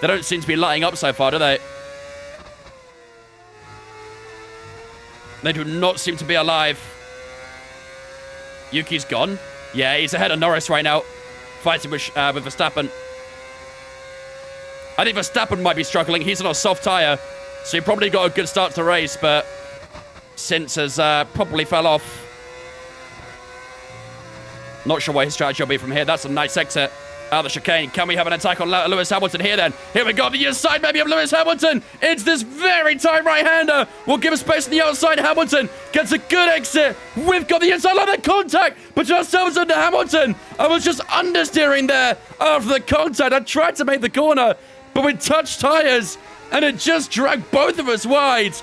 They don't seem to be lighting up so far, do they? They do not seem to be alive. Yuki's gone. Yeah, he's ahead of Norris right now, fighting with Verstappen. I think Verstappen might be struggling. He's on a soft tyre, so he probably got a good start to the race, but since has probably fell off. Not sure what his strategy will be from here. That's a nice exit out of the chicane. Can we have an attack on Lewis Hamilton here then? Here we go, the inside maybe of Lewis Hamilton. It's this very tight right-hander. We'll give him space on the outside. Hamilton gets a good exit. We've got the inside line of contact between ourselves and Hamilton. I was just understeering there after the contact. I tried to make the corner, but we touched tyres, and it just dragged both of us wide.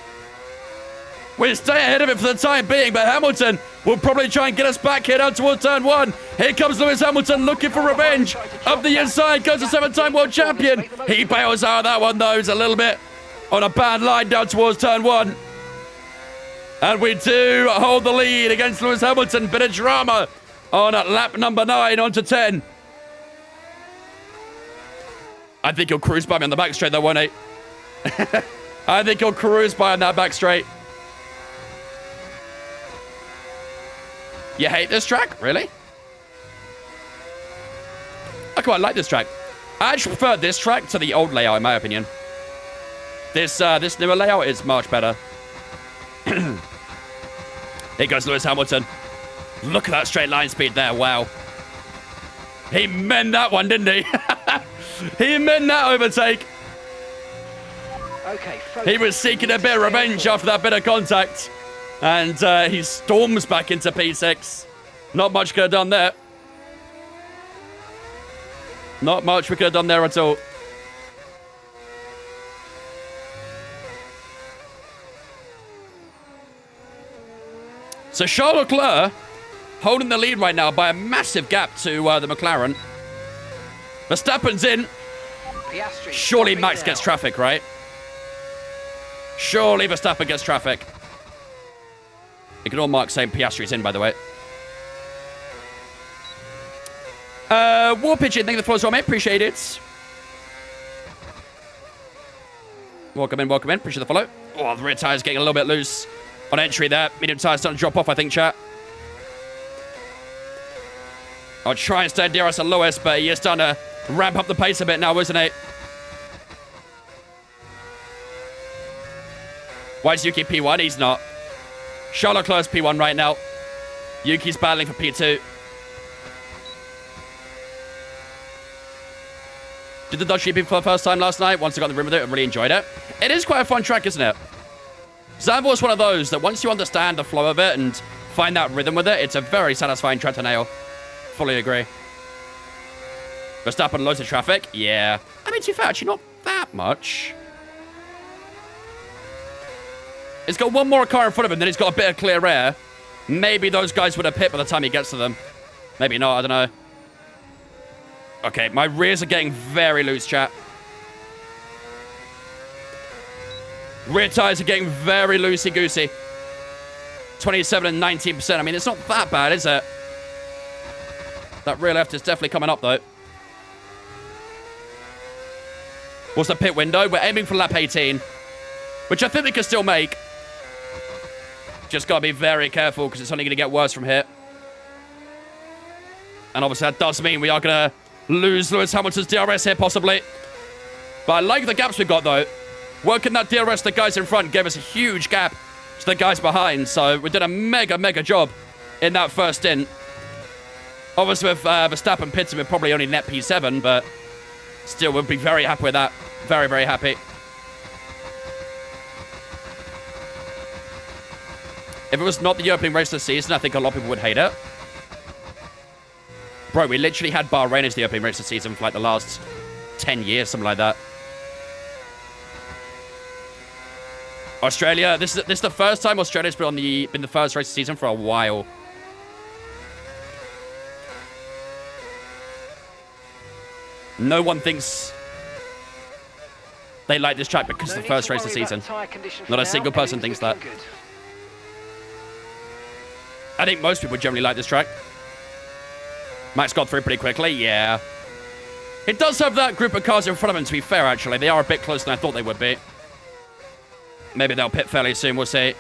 We'll stay ahead of it for the time being, but Hamilton will probably try and get us back here down towards turn 1. Here comes Lewis Hamilton looking for revenge. Up the inside goes the 7-time world champion. He bails out of that one, though. He's a little bit on a bad line down towards turn 1. And we do hold the lead against Lewis Hamilton. Bit of drama on lap number 9 onto 10. I think he'll cruise by me on the back straight, though, won't he? I think he'll cruise by on that back straight. You hate this track? Really? I quite like this track. I actually prefer this track to the old layout, in my opinion. This newer layout is much better. Here goes Lewis Hamilton. Look at that straight line speed there. Wow. He meant that one, didn't he? He meant that overtake. Okay, he was seeking a bit of revenge after that bit of contact. And he storms back into P6. Not much could have done there. Not much we could have done there at all. So Charles Leclerc holding the lead right now by a massive gap to the McLaren. Verstappen's in. Piastri Surely Max gets traffic, right? Surely Verstappen gets traffic. Ignore Mark saying Piastri's in, by the way. War Pigeon, thank you for the follow, mate. Appreciate it. Welcome in, welcome in. Appreciate the follow. Oh, the rear tire's getting a little bit loose on entry there. Medium tire's starting to drop off, I think, chat. I'll try and stay near us and Lewis, but he is starting to ramp up the pace a bit now, isn't he? Why is Yuki P1? He's not. Charles Leclerc's P1 right now. Yuki's battling for P2. Did the Dodge GP for the first time last night. Once I got in the room with it, I really enjoyed it. It is quite a fun track, isn't it? Zandvoort's one of those that once you understand the flow of it and find that rhythm with it, it's a very satisfying track to nail. Fully agree. Verstappen, loads of traffic. Yeah. I mean, to be fair, actually not that much. He's got one more car in front of him, then he's got a bit of clear air. Maybe those guys would have pit by the time he gets to them. Maybe not, I don't know. Okay, my rears are getting very loose, chat. Rear tires are getting very loosey-goosey. 27 and 19%. I mean, it's not that bad, is it? That rear left is definitely coming up, though. What's the pit window? We're aiming for lap 18, which I think we can still make. Just got to be very careful because it's only going to get worse from here. And obviously that does mean we are going to lose Lewis Hamilton's DRS here, possibly. But I like the gaps we've got, though. Working that DRS, the guys in front gave us a huge gap to the guys behind. So we did a mega job in that first stint. Obviously, with Verstappen pitting, we're probably only net P7, but still, we'll be very happy with that. Very happy. If it was not the opening race of the season, I think a lot of people would hate it. Bro, we literally had Bahrain as the opening race of the season for like the last 10 years, something like that. Australia, this is the first time Australia's been the first race of the season for a while. No one thinks they like this track because it's the first race of the season. Not a single person thinks that. I think most people generally like this track. Max got through pretty quickly, yeah. It does have that group of cars in front of him, to be fair, actually. They are a bit closer than I thought they would be. Maybe they'll pit fairly soon, we'll see.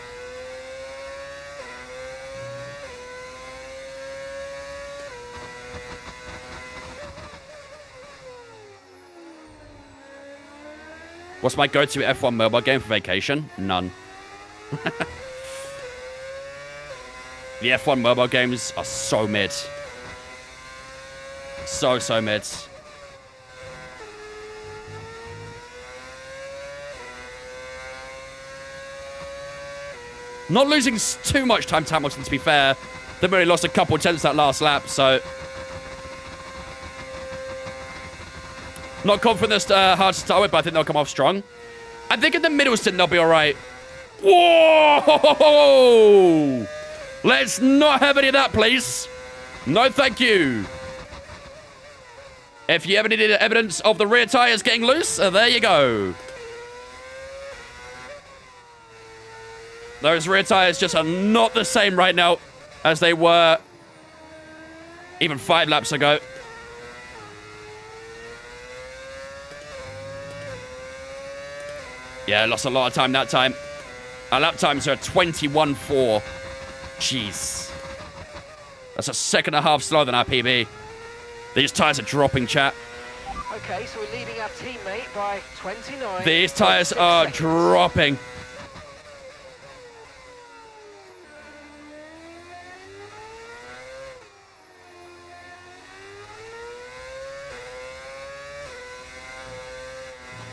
What's my go-to F1 mobile game for vacation? None. The F1 mobile games are so mid. So mid. Not losing too much time to Hamilton, to be fair. They've only lost a couple tenths that last lap, so... Not confident this hard to start with, but I think they'll come off strong. I think in the middle stint, they'll be all right. Whoa! Let's not have any of that, please. No, thank you. If you ever needed evidence of the rear tires getting loose, there you go. Those rear tires just are not the same right now as they were even 5 laps ago. Yeah, lost a lot of time that time. Our lap times are 21.4. Jeez. That's a second and a half slower than our PB. These tires are dropping, chat. Okay, so we're leading our teammate by 29. These tires are dropping.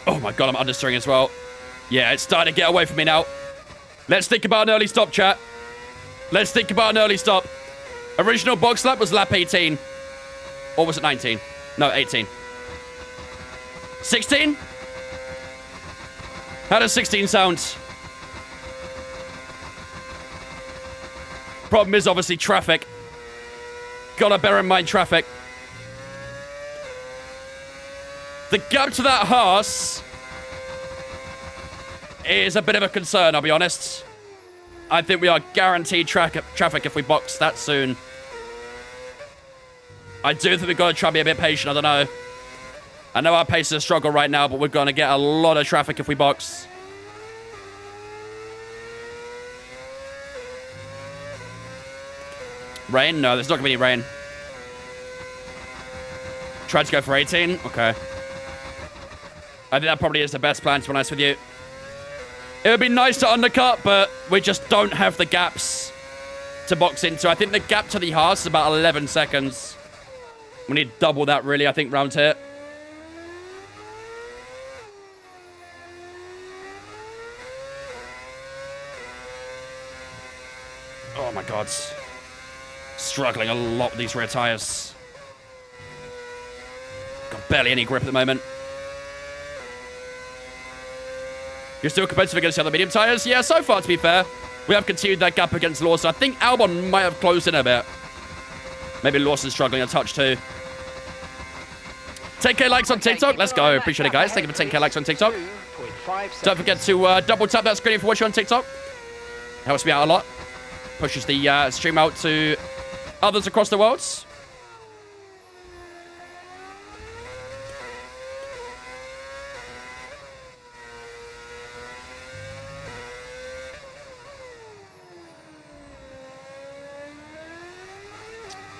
Oh my god, I'm understeering as well. Yeah, it's starting to get away from me now. Let's think about an early stop, chat. Let's think about an early stop. Original box lap was lap 18. Or was it 19? No, 18. 16? How does 16 sound? Problem is obviously traffic. Gotta bear in mind traffic. The gap to that Haas is a bit of a concern, I'll be honest. I think we are guaranteed traffic if we box that soon. I do think we've got to try and be a bit patient, I don't know. I know our pace is a struggle right now, but we're going to get a lot of traffic if we box. Rain? No, there's not going to be any rain. Tried to go for 18? Okay. I think that probably is the best plan, to be honest with you. It would be nice to undercut, but we just don't have the gaps to box into. I think the gap to the Haas is about 11 seconds. We need double that, really, I think, round here. Oh, my God. Struggling a lot with these rear tires. Got barely any grip at the moment. You're still competitive against the other medium tires? Yeah, so far, to be fair. We have continued that gap against Lawson. I think Albon might have closed in a bit. Maybe Lawson's struggling a touch too. 10k likes on TikTok. Let's go. Appreciate it, guys. Thank you for 10k likes on TikTok. Don't forget to double tap that screen if you're watching on TikTok. Helps me out a lot. Pushes the stream out to others across the world.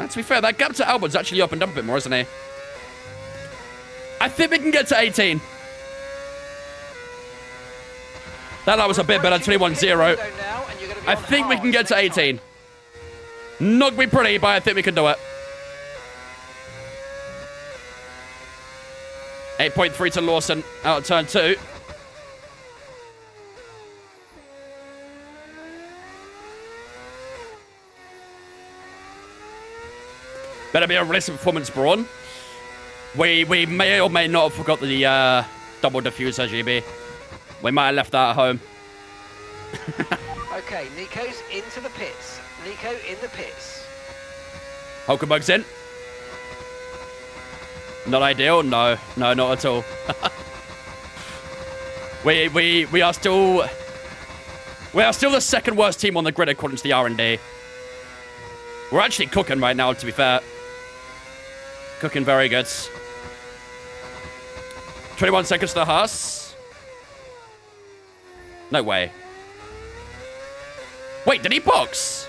And to be fair, that gap to Albon's actually opened up a bit more, isn't he? I think we can get to 18. That lap was a bit better, 21-0. I think we can get to 18. Not gonna be pretty, but I think we can do it. 8.3 to Lawson out of turn 2. Better be a realistic performance, Brawn. We may or may not have forgot the double diffuser, GB. We might have left that at home. Okay, Nico's into the pits. Nico in the pits. Hulkenberg's in. Not ideal? No, not at all. we are still the second worst team on the grid according to the R&D. We're actually cooking right now, to be fair. Cooking very good. 21 seconds to the Haas. No way. Wait, did he box?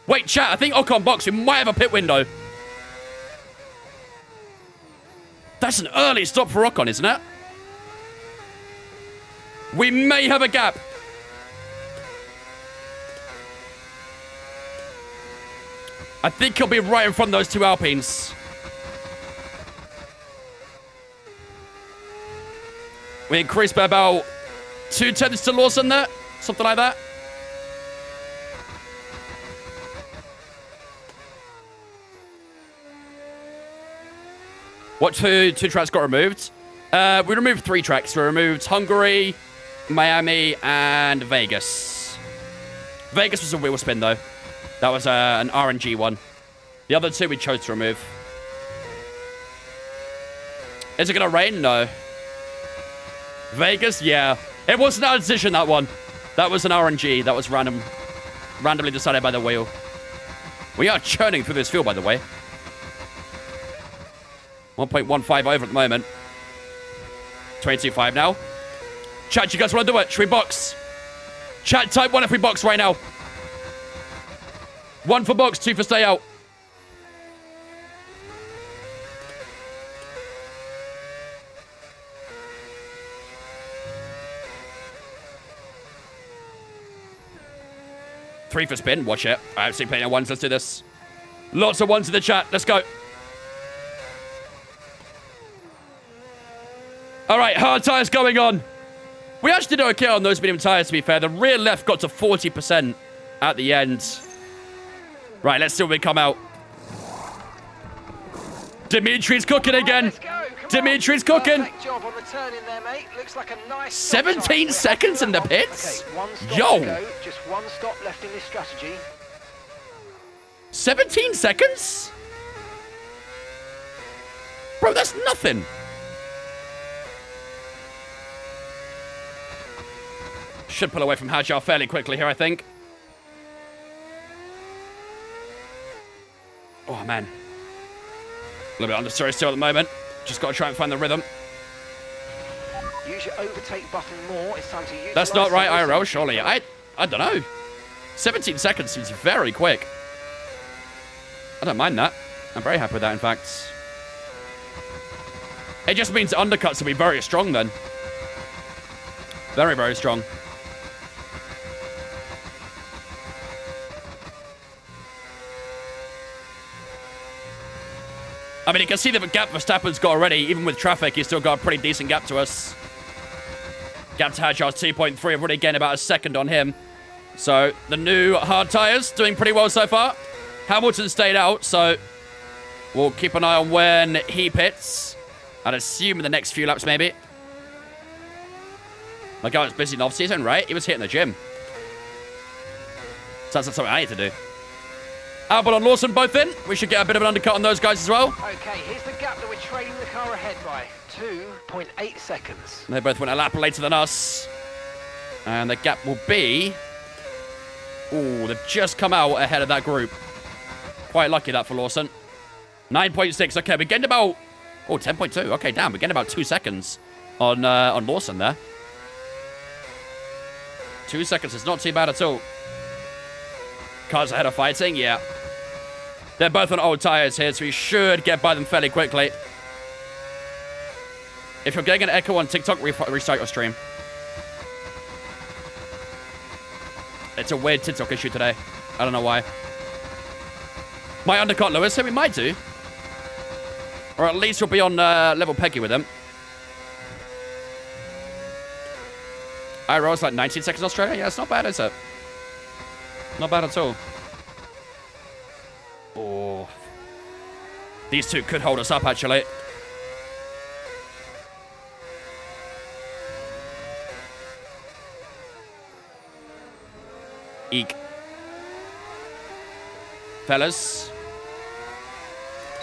Wait, chat, I think Ocon boxed. We might have a pit window. That's an early stop for Ocon, isn't it? We may have a gap. I think he'll be right in front of those two Alpines. We increased by about 2 tenths to Lawson there. Something like that. What two tracks got removed? We removed 3 tracks. We removed Hungary, Miami, and Vegas. Vegas was a wheel spin, though. That was an RNG one. The other 2 we chose to remove. Is it going to rain? No. Vegas? Yeah. It wasn't our decision, that one. That was an RNG. That was randomly decided by the wheel. We are churning through this field, by the way. 1.15 over at the moment. 22.5 now. Chat, you guys want to do it? Should we box? Chat, type 1 if we box right now. 1 for box, 2 for stay out. Three for spin. Watch it. I have seen plenty of 1s. Let's do this. Lots of 1s in the chat. Let's go. All right, hard tires going on. We actually did okay on those medium tires, to be fair. The rear left got to 40% at the end. Right, let's see when we come out. Dimitri's cooking again. Dimitri's cooking. Job on the turn in there, mate. Looks like a nice 17 seconds in the pits? Okay, 1 stop Yo. to go. Just 1 stop left in this strategy. 17 seconds? Bro, that's nothing. Should pull away from Hajar fairly quickly here, I think. Oh, man. A little bit understeer still at the moment. Just got to try and find the rhythm. Use your overtake button more. It's time to use. That's not right, IRL, surely. I don't know. 17 seconds seems very quick. I don't mind that. I'm very happy with that, in fact. It just means undercuts will be very strong then. Very, very strong. I mean, you can see the gap Verstappen's got already. Even with traffic, he's still got a pretty decent gap to us. Gap to Hajar's 2.3. I've already gained about a second on him. So, the new hard tyres doing pretty well so far. Hamilton stayed out, so we'll keep an eye on when he pits. I'd assume in the next few laps, maybe. My guy was busy in off-season, right? He was hitting the gym. So that's something I need to do. Albon and Lawson both in. We should get a bit of an undercut on those guys as well. Okay, here's the gap that we're trailing the car ahead by. 2.8 seconds. They both went a lap later than us. And the gap will be... Ooh, they've just come out ahead of that group. Quite lucky that for Lawson. 9.6. Okay, we're getting about... Oh, 10.2. Okay, damn. We're getting about 2 seconds on Lawson there. 2 seconds is not too bad at all. Cars ahead of fighting, yeah. They're both on old tyres here, so we should get by them fairly quickly. If you're getting an echo on TikTok, restart your stream. It's a weird TikTok issue today. I don't know why. Might undercut Lewis, so we might do. Or at least we'll be on level Peggy with him. I rose like 19 seconds in Australia. Yeah, it's not bad, is it? Not bad at all. Oh. These two could hold us up, actually. Eek. Fellas.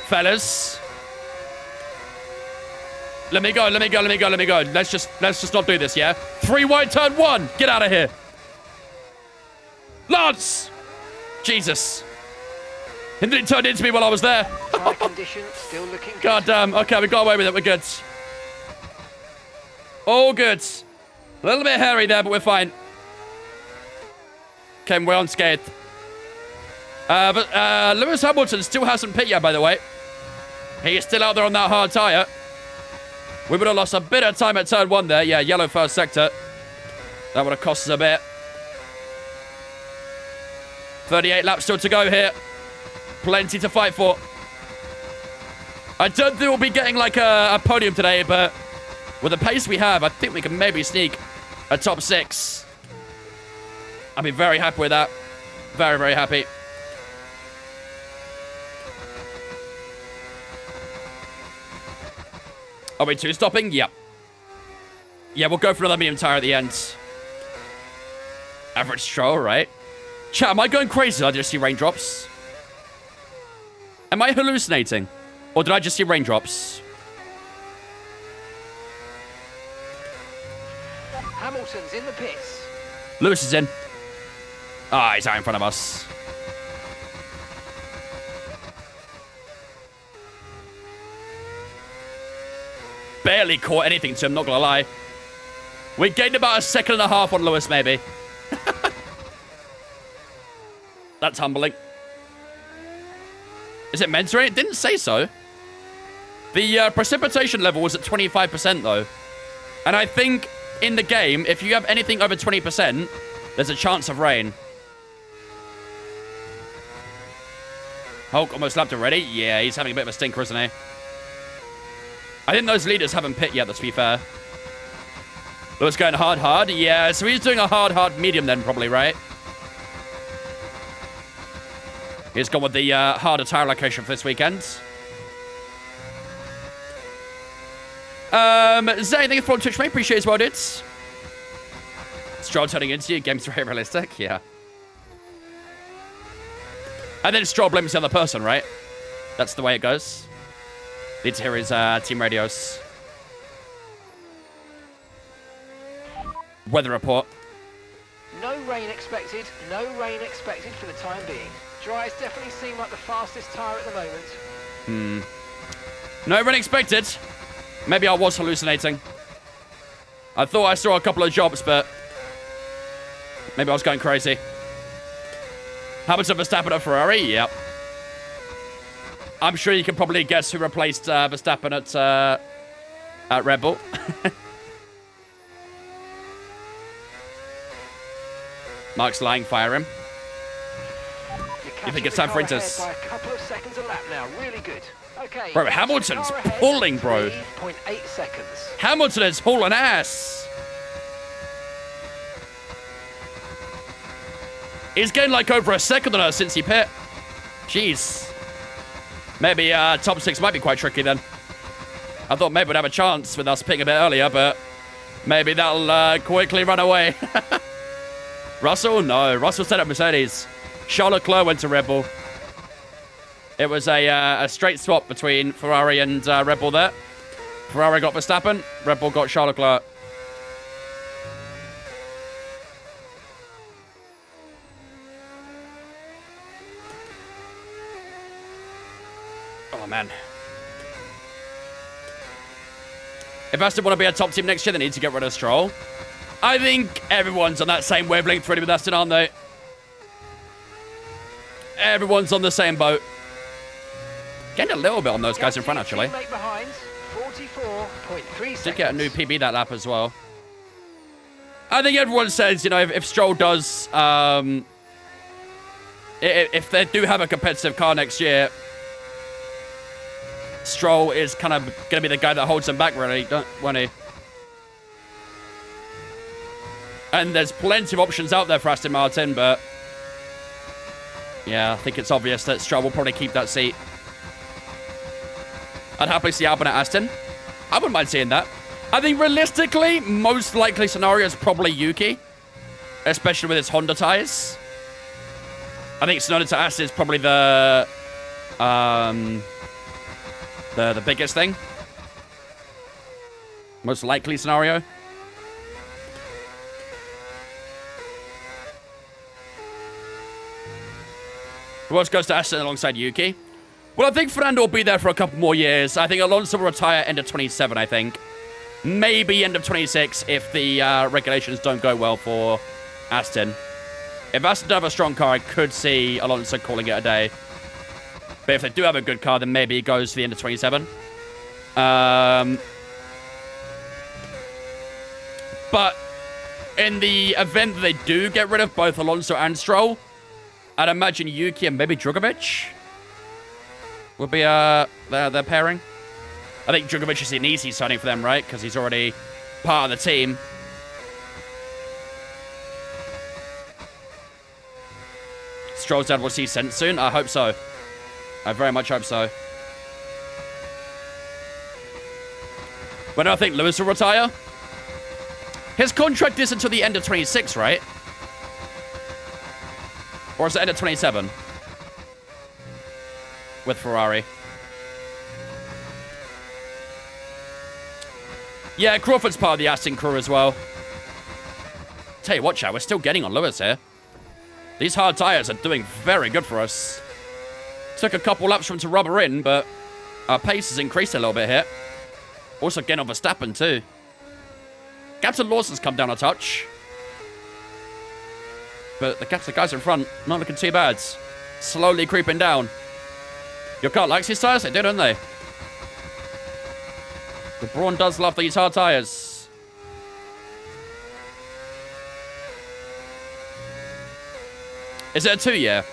Fellas. Let me go, let me go, let me go, let me go. Let's just not do this, yeah? 3 wide turn 1. Get out of here. Lance! Jesus. It didn't turn into me while I was there. Tyre condition still looking good. God damn. Okay, we got away with it. We're good. All good. A little bit hairy there, but we're fine. Came well unscathed. But Lewis Hamilton still hasn't pit yet, by the way. He is still out there on that hard tyre. We would have lost a bit of time at turn 1 there. Yeah, yellow first sector. That would have cost us a bit. 38 laps still to go here. Plenty to fight for. I don't think we'll be getting like a podium today, but with the pace we have, I think we can maybe sneak a top 6. I'll be very happy with that. Very, very happy. Are we 2-stopping? Yep. Yeah, we'll go for another medium tire at the end. Average Stroll, right? Chat, am I going crazy? Did I just see raindrops? Am I hallucinating? Or did I just see raindrops? Hamilton's in the pits. Lewis is in. Ah, he's out in front of us. Barely caught anything to him, not gonna lie. We gained about a second and a half on Lewis, maybe. That's humbling. Is it meant to rain? It didn't say so. The precipitation level was at 25%, though. And I think in the game, if you have anything over 20%, there's a chance of rain. Hulk almost lapped already. Yeah, he's having a bit of a stinker, isn't he? I think those leaders haven't pit yet, to be fair. Lewis going hard. Yeah, so he's doing a hard medium then, probably, right? He's gone with the harder tire location for this weekend. Is there anything from Twitch, mate? Appreciate it as well, dudes. Stroll turning into you. Game's very realistic. Yeah. And then Stroll blames the other person, right? That's the way it goes. Need to hear his team radios. Weather report. No rain expected. No rain expected for the time being. Dry's definitely seem like the fastest tyre at the moment. No rain expected. Maybe I was hallucinating. I thought I saw a couple of jobs, but maybe I was going crazy. Hamilton Verstappen at Ferrari? Yep. I'm sure you can probably guess who replaced Verstappen at Red Bull. Mark's lying, fire him. You think it's time for Inters? By a couple of seconds a lap now. Really good. Okay. Bro, Hamilton's pulling, bro. 3.8 seconds. Hamilton is hauling ass. He's gained like over a second on us since he pit. Jeez. Maybe top 6 might be quite tricky then. I thought maybe we'd have a chance with us pitting a bit earlier, but maybe that'll quickly run away. Russell? No. Russell set up Mercedes. Charles Leclerc went to Red Bull. It was a straight swap between Ferrari and Red Bull there. Ferrari got Verstappen. Red Bull got Charles Leclerc. Oh, man. If Aston want to be a top team next year, they need to get rid of Stroll. I think everyone's on that same wavelength really with Aston, aren't they? Everyone's on the same boat. Gained a little bit on those guys in front, actually. Behind, 44.3 Did get a new PB that lap as well. I think everyone says, you know, if Stroll does... if they do have a competitive car next year, Stroll is kind of going to be the guy that holds them back, really, won't he? And there's plenty of options out there for Aston Martin, but... yeah, I think it's obvious that Stroll will probably keep that seat. I'd happily see Albon at Aston. I wouldn't mind seeing that. I think realistically, most likely scenario is probably Yuki. Especially with his Honda tyres. I think Tsunoda to Aston is probably the biggest thing. Most likely scenario. Who else goes to Aston alongside Yuki? Well, I think Fernando will be there for a couple more years. I think Alonso will retire end of 27, I think. Maybe end of 26 if the regulations don't go well for Aston. If Aston don't have a strong car, I could see Alonso calling it a day. But if they do have a good car, then maybe it goes to the end of 27. But in the event that they do get rid of both Alonso and Stroll, I'd imagine Yuki and maybe Drugovich would be their pairing. I think Drugovich is an easy signing for them, right? Because he's already part of the team. Stroll's dad will see sent soon. I hope so. I very much hope so. But I think Lewis will retire. His contract is until the end of 26, right? Or is it end of 27? With Ferrari. Yeah, Crawford's part of the Aston crew as well. Tell you what, chat, we're still getting on Lewis here. These hard tyres are doing very good for us. Took a couple laps for him to rubber in, but our pace has increased a little bit here. Also getting on Verstappen too. Gap to Lawson's come down a touch. But the gap to the guys in front, not looking too bad. Slowly creeping down. Your car likes these tyres? They do, don't they? The Brawn does love these hard tyres. Is it a 2-year?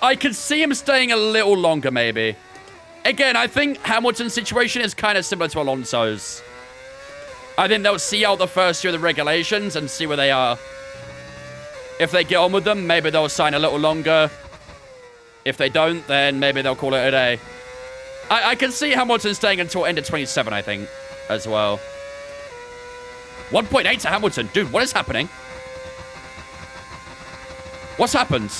I could see him staying a little longer, maybe. Again, I think Hamilton's situation is kind of similar to Alonso's. I think they'll see out the first year of the regulations and see where they are. If they get on with them, maybe they'll sign a little longer. If they don't, then maybe they'll call it a day. I can see Hamilton staying until end of 27, I think, as well. 1.8 to Hamilton. Dude, what is happening? What's happened?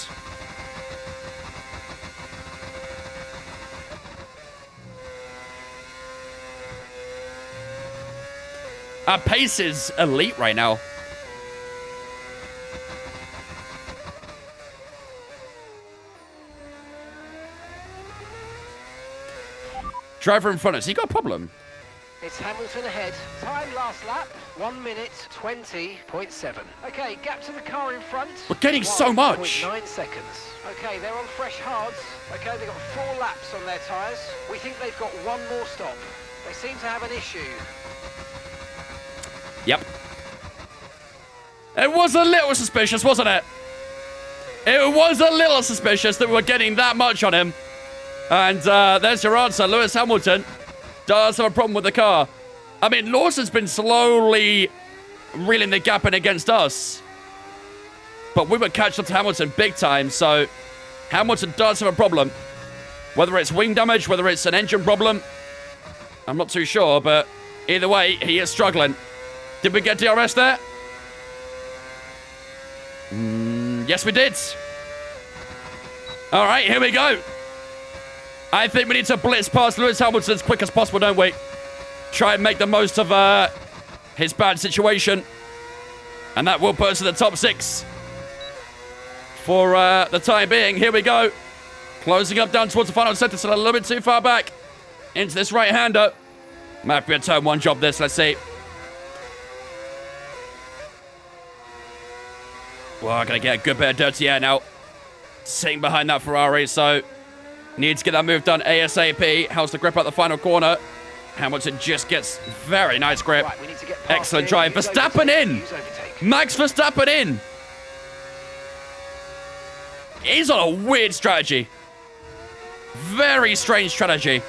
Our pace is elite right now. Driver in front of us. He got a problem. It's Hamilton ahead. Time last lap, 1 minute 20.7. Okay, gap to the car in front. We're getting so much. 9 seconds. Okay, they're on fresh hards. Okay, they've got 4 laps on their tyres. We think they've got 1 more stop. They seem to have an issue. Yep. It was a little suspicious, wasn't it? It was a little suspicious that we were getting that much on him. And there's your answer. Lewis Hamilton does have a problem with the car. I mean, Lawson's been slowly reeling the gap in against us. But we were catching up to Hamilton big time, so Hamilton does have a problem. Whether it's wing damage, whether it's an engine problem, I'm not too sure, but either way, he is struggling. Did we get DRS there? Yes, we did. All right, here we go. I think we need to blitz past Lewis Hamilton as quick as possible, don't we? Try and make the most of his bad situation. And that will put us in the top 6 for the time being. Here we go. Closing up down towards the final sector, still a little bit too far back into this right-hander. Might have to be a turn 1 job this, let's see. Well, I'm going to get a good bit of dirty air now. Sitting behind that Ferrari, so need to get that move done ASAP. How's the grip at the final corner? Hamilton just gets very nice grip. Right, we need to get past Excellent here. drive. Verstappen in. Max Verstappen in. He's on a weird strategy. Very strange strategy.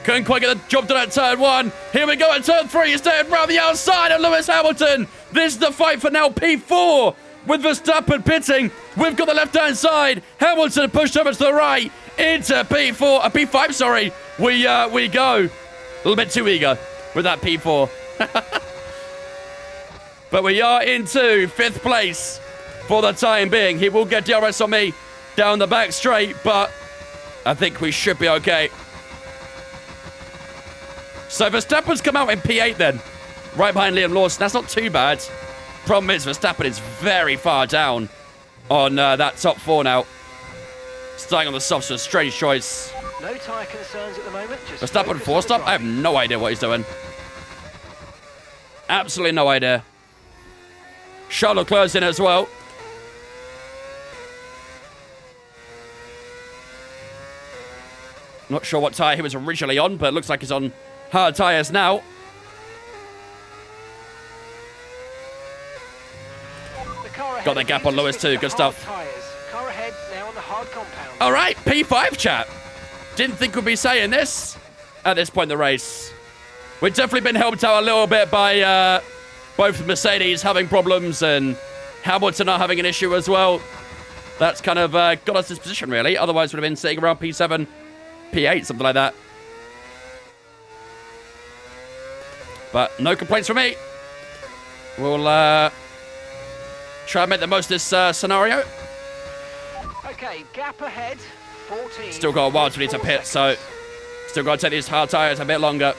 Couldn't quite get the job done at turn 1. Here we go at turn 3. He's staying around the outside of Lewis Hamilton. This is the fight for now P4. With Verstappen pitting, we've got the left-hand side. Hamilton pushed over to the right into P4, P5, sorry. We go. A little bit too eager with that P4. But we are into 5th place for the time being. He will get DRS on me down the back straight, but I think we should be okay. So Verstappen's come out in P8 then, right behind Liam Lawson. That's not too bad. Problem is, Verstappen is very far down on that top 4 now. Starting on the softs was a strange choice. No tyre concerns at the moment. Just Verstappen focus on four the stop? I have driving. no idea what he's doing. Absolutely no idea. Charles Leclerc's in as well. Not sure what tyre he was originally on, but it looks like he's on hard tyres now. The car ahead Got the of gap you on Lewis just too, fitted good the hard stuff. tyres. Car ahead now on the hard compound. All right, P5 chat. Didn't think we'd be saying this at this point in the race. We've definitely been helped out a little bit by both Mercedes having problems and Hamilton not having an issue as well. That's kind of got us this position, really. Otherwise, we'd have been sitting around P7, P8, something like that. But no complaints from me. We'll try and make the most of this scenario. Okay, gap ahead, 14. Still got a while till we need to pit, so still got to take these hard tyres a bit longer.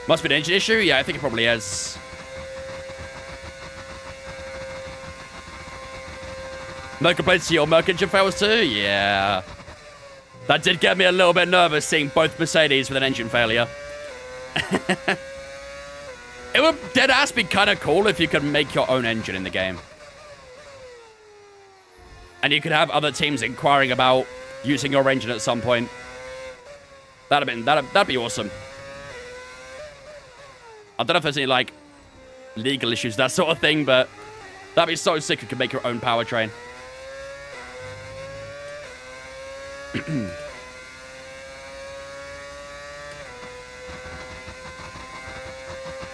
Must be an engine issue? Yeah, I think it probably is. No complaints to your Merc engine fails too? Yeah. That did get me a little bit nervous seeing both Mercedes with an engine failure. It would dead-ass be kind of cool if you could make your own engine in the game. And you could have other teams inquiring about using your engine at some point. That'd be awesome. I don't know if there's any, like, legal issues, that sort of thing, but that'd be so sick if you could make your own powertrain.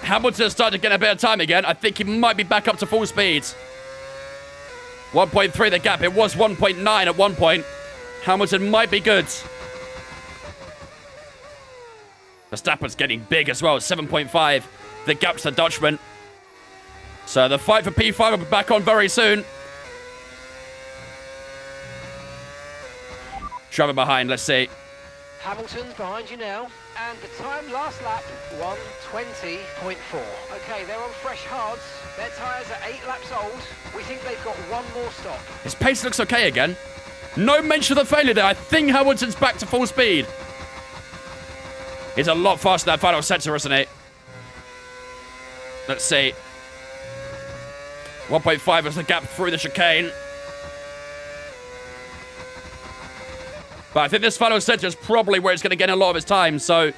Hamilton's starting to get a bit of time again. I think he might be back up to full speed. 1.3 the gap. It was 1.9 at one point. Hamilton might be good. Verstappen's getting big as well. 7.5. The gap's the Dutchman. So the fight for P5 will be back on very soon. Driver behind, let's see. Hamilton's behind you now, and the time last lap, 1:20.4. Okay, they're on fresh hards. Their tyres are 8 laps old. We think they've got one more stop. His pace looks okay again. No mention of the failure there. I think Hamilton's back to full speed. He's a lot faster than that final sector, isn't he? Let's see. 1.5 is the gap through the chicane. But I think this final sector is probably where it's going to get a lot of his time. So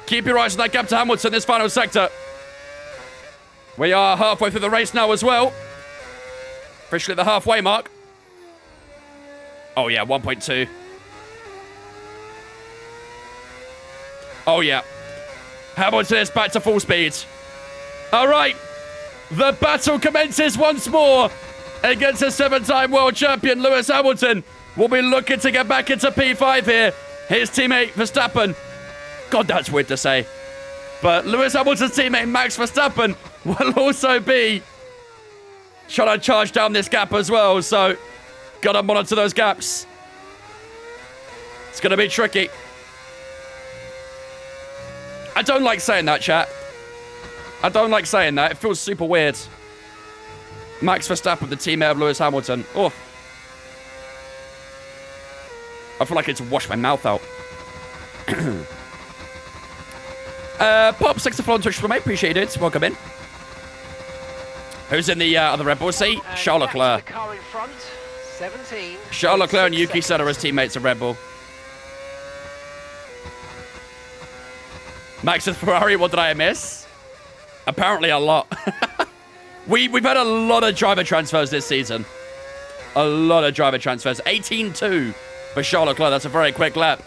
keep your eyes on that gap to Hamilton, this final sector. We are halfway through the race now as well. Officially at the halfway mark. Oh, yeah, 1.2. Oh, yeah. Hamilton is back to full speed. All right. The battle commences once more against a 7-time world champion, Lewis Hamilton. Will be looking to get back into P5 here. His teammate, Verstappen. God, that's weird to say. But Lewis Hamilton's teammate, Max Verstappen, will also be trying to charge down this gap as well. So, got to monitor those gaps. It's going to be tricky. I don't like saying that, chat. I don't like saying that. It feels super weird. Max Verstappen, the teammate of Lewis Hamilton. Oh. I feel like I need to wash my mouth out. Pop, 6 to follow on Twitch for me. Appreciate it. Welcome in. Who's in the other Red Bull seat? And Charles back to Leclerc. the car in front, 17. Charles Leclerc and 6 Yuki Tsunoda seconds. as teammates of Red Bull. Max with Ferrari, what did I miss? Apparently a lot. We've had a lot of driver transfers this season. A lot of driver transfers. 18-2 for Charles Leclerc. That's a very quick lap.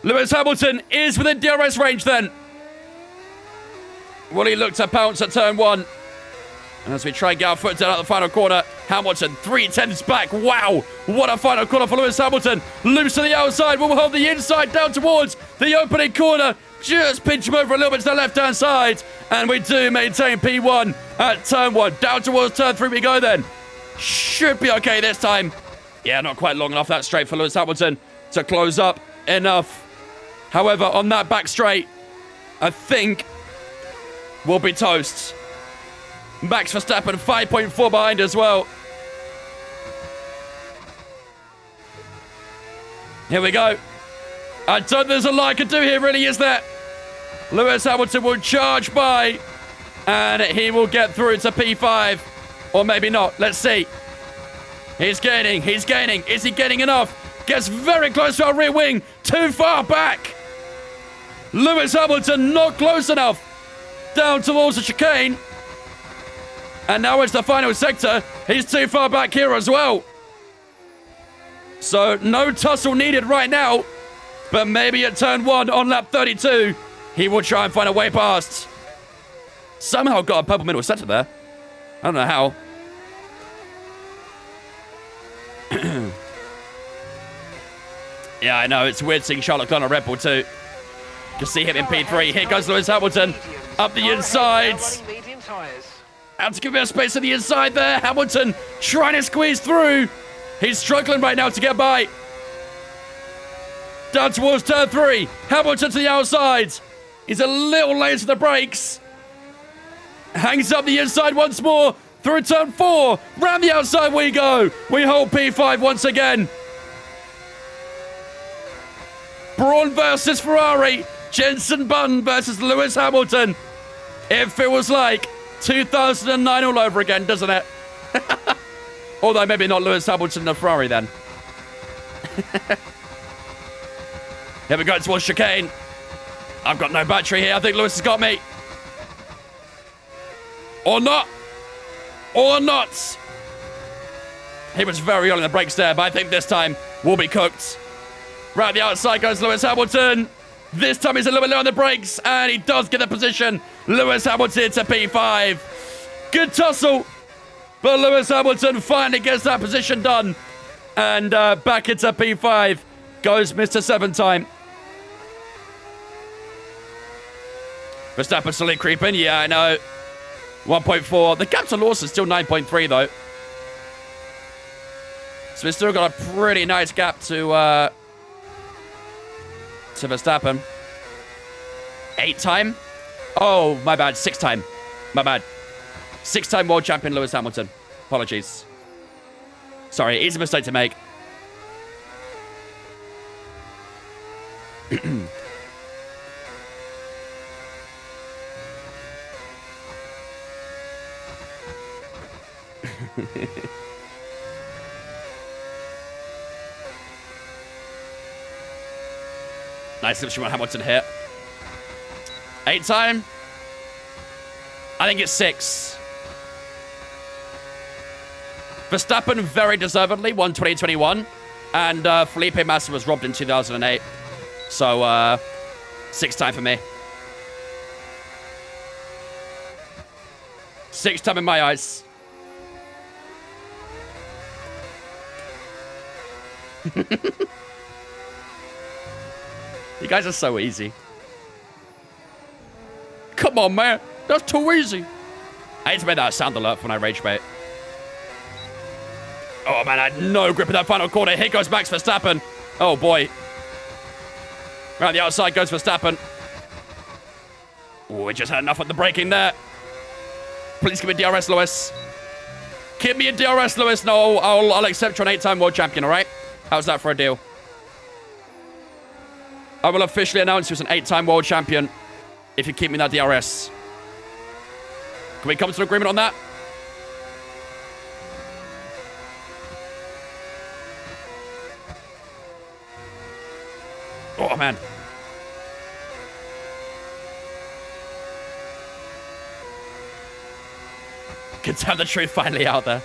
Lewis Hamilton is within DRS range then. Will he look to pounce at turn 1? And as we try and get our foot down at the final corner, Hamilton 3/10 back. Wow, what a final corner for Lewis Hamilton. Loose to the outside, will hold the inside down towards the opening corner. Just pinch him over a little bit to the left-hand side. And we do maintain P1 at turn 1. Down towards turn 3 we go then. Should be okay this time. Yeah, not quite long enough that straight for Lewis Hamilton to close up enough. However, on that back straight, I think we'll be toast. Max Verstappen 5.4 behind as well. Here we go. I don't think there's a lot I can do here, really, is there? Lewis Hamilton will charge by, and he will get through to P5. Or maybe not. Let's see. He's gaining. He's gaining. Is he getting enough? Gets very close to our rear wing. Too far back. Lewis Hamilton not close enough. Down towards the chicane. And now it's the final sector. He's too far back here as well. So no tussle needed right now. But maybe at turn 1 on lap 32, he will try and find a way past. Somehow got a purple middle sector there. I don't know how. Yeah, I know. It's weird seeing Charlotte Leclerc on Red Bull too. You can see him in P3. Here goes Lewis Hamilton. Up the insides. Out to give him space on the inside there. Hamilton trying to squeeze through. He's struggling right now to get by. Down towards turn 3. Hamilton to the outside. He's a little late to the brakes. Hangs up the inside once more. Through turn 4. Round the outside we go. We hold P5 once again. Brawn versus Ferrari. Jenson Button versus Lewis Hamilton. It feels like 2009 all over again, doesn't it? Although maybe not Lewis Hamilton and Ferrari then. Here we go towards chicane. I've got no battery here. I think Lewis has got me. Or not. Or not. He was very on the brakes there, but I think this time we'll be cooked. Right the outside goes Lewis Hamilton. This time he's a little bit low on the brakes, and he does get the position. Lewis Hamilton to P5. Good tussle. But Lewis Hamilton finally gets that position done. And back into P5 goes Mr. 7 time. Verstappen slowly creeping. Yeah, I know. 1.4. The gap to Lawson is still 9.3, though. So we've still got a pretty nice gap to Verstappen. 8 time? Oh, my bad. 6 time. My bad. 6 time world champion Lewis Hamilton. Apologies. Sorry, easy mistake to make. Nice slipstream on Hamilton here. 8 time? I think it's 6. Verstappen very deservedly won 2021. And Felipe Massa was robbed in 2008. So, 6 time for me. 6 time in my eyes. You guys are so easy. Come on, man. That's too easy. I need to make that a sound alert when I rage bait. Oh, man, I had no grip in that final corner. Here goes Max Verstappen. Oh, boy. Around the outside goes Verstappen. Oh, we just had enough of the braking there. Please give me DRS, Lewis. Give me a DRS, Lewis. No, I'll accept you an 8-time world champion, all right? How's that for a deal? I will officially announce you as an 8-time world champion if you keep me that DRS. Can we come to an agreement on that? Oh, man. Good to have the truth finally out there.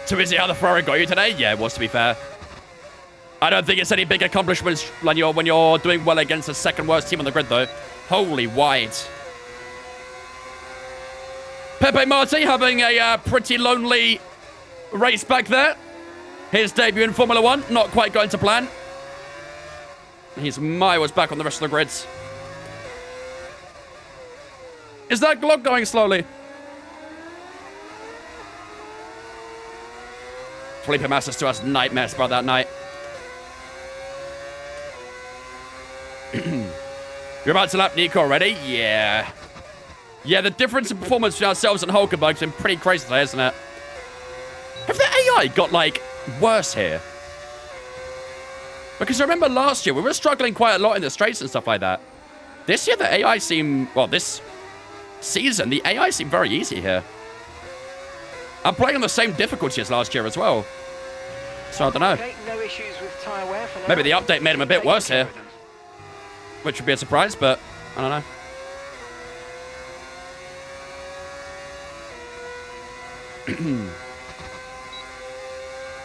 Too easy how the Ferrari got you today? Yeah, it was, to be fair. I don't think it's any big accomplishments when you're doing well against the second worst team on the grid, though. Holy wide. Pepe Marti having a pretty lonely race back there. His debut in Formula 1, not quite going to plan. He's miles back on the rest of the grids. Is that Glock going slowly? Felipe Massa still has nightmares about that night. You're about to lap Nico already? Yeah. Yeah, the difference in performance between ourselves and Hulkenberg's been pretty crazy today, isn't it? Have the AI got, like, worse here? Because I remember last year, we were struggling quite a lot in the straights and stuff like that. This year, the AI seem... Well, this season, the AI seem very easy here. I'm playing on the same difficulty as last year as well. So I don't know. Okay, no issues with tyre wear for now. Maybe the update made them a bit worse here. Which would be a surprise, but I don't know.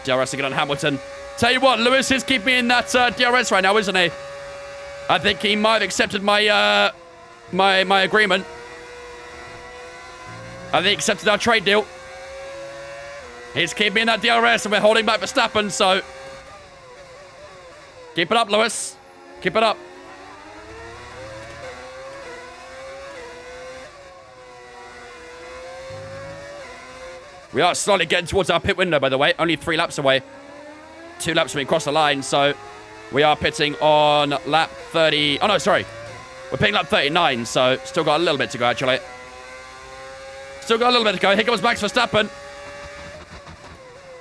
DRS again on Hamilton. Tell you what, Lewis is keeping me in that DRS right now, isn't he? I think he might have accepted my my agreement. I think he accepted our trade deal. He's keeping me in that DRS, and we're holding back Verstappen, so... Keep it up, Lewis. Keep it up. We are slowly getting towards our pit window, by the way. Only 3 laps away. 2 laps when we cross the line, so... We are pitting on lap 30... Oh, no, sorry. We're pitting lap 39, so still got a little bit to go, actually. Still got a little bit to go. Here comes Max Verstappen.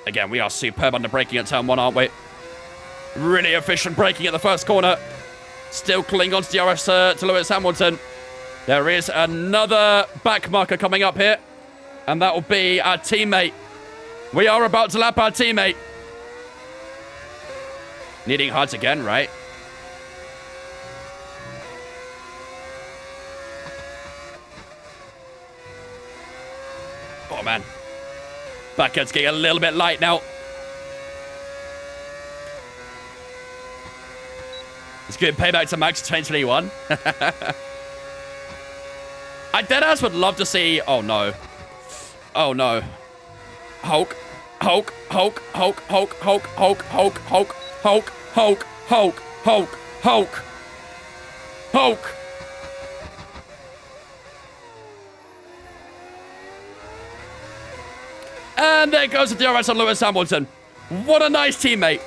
Again, we are superb under braking at turn 1, aren't we? Really efficient braking at the first corner. Still clinging on to DRS to Lewis Hamilton. There is another back marker coming up here. And that will be our teammate. We are about to lap our teammate. Needing hards again, right? Oh, man. Backend's getting a little bit light now. It's good payback to Max 2021. I deadass would love to see... Oh, no. Oh, no. Hulk. Hulk. Hulk. Hulk. Hulk. Hulk. Hulk. Hulk. Hulk. Hulk. Hulk. Hulk. Hulk. Hulk. Hulk. And there goes the DRS on Lewis Hamilton. What a nice teammate.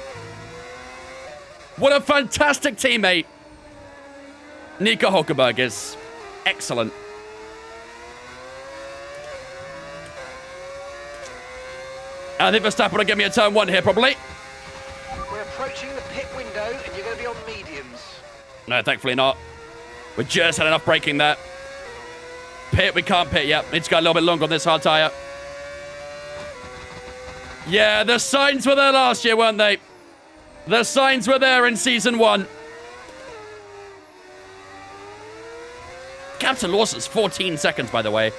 What a fantastic teammate. Nico Hulkenberg is excellent. I think Verstappen will give me a turn 1 here, probably. We're approaching the pit window, and you're going to be on mediums. No, thankfully not. We just had enough braking there. Pit, we can't pit yet. Need to go a little bit longer on this hard tyre. Yeah, the signs were there last year, weren't they? The signs were there in Season 1. Captain Lawson's 14 seconds, by the way.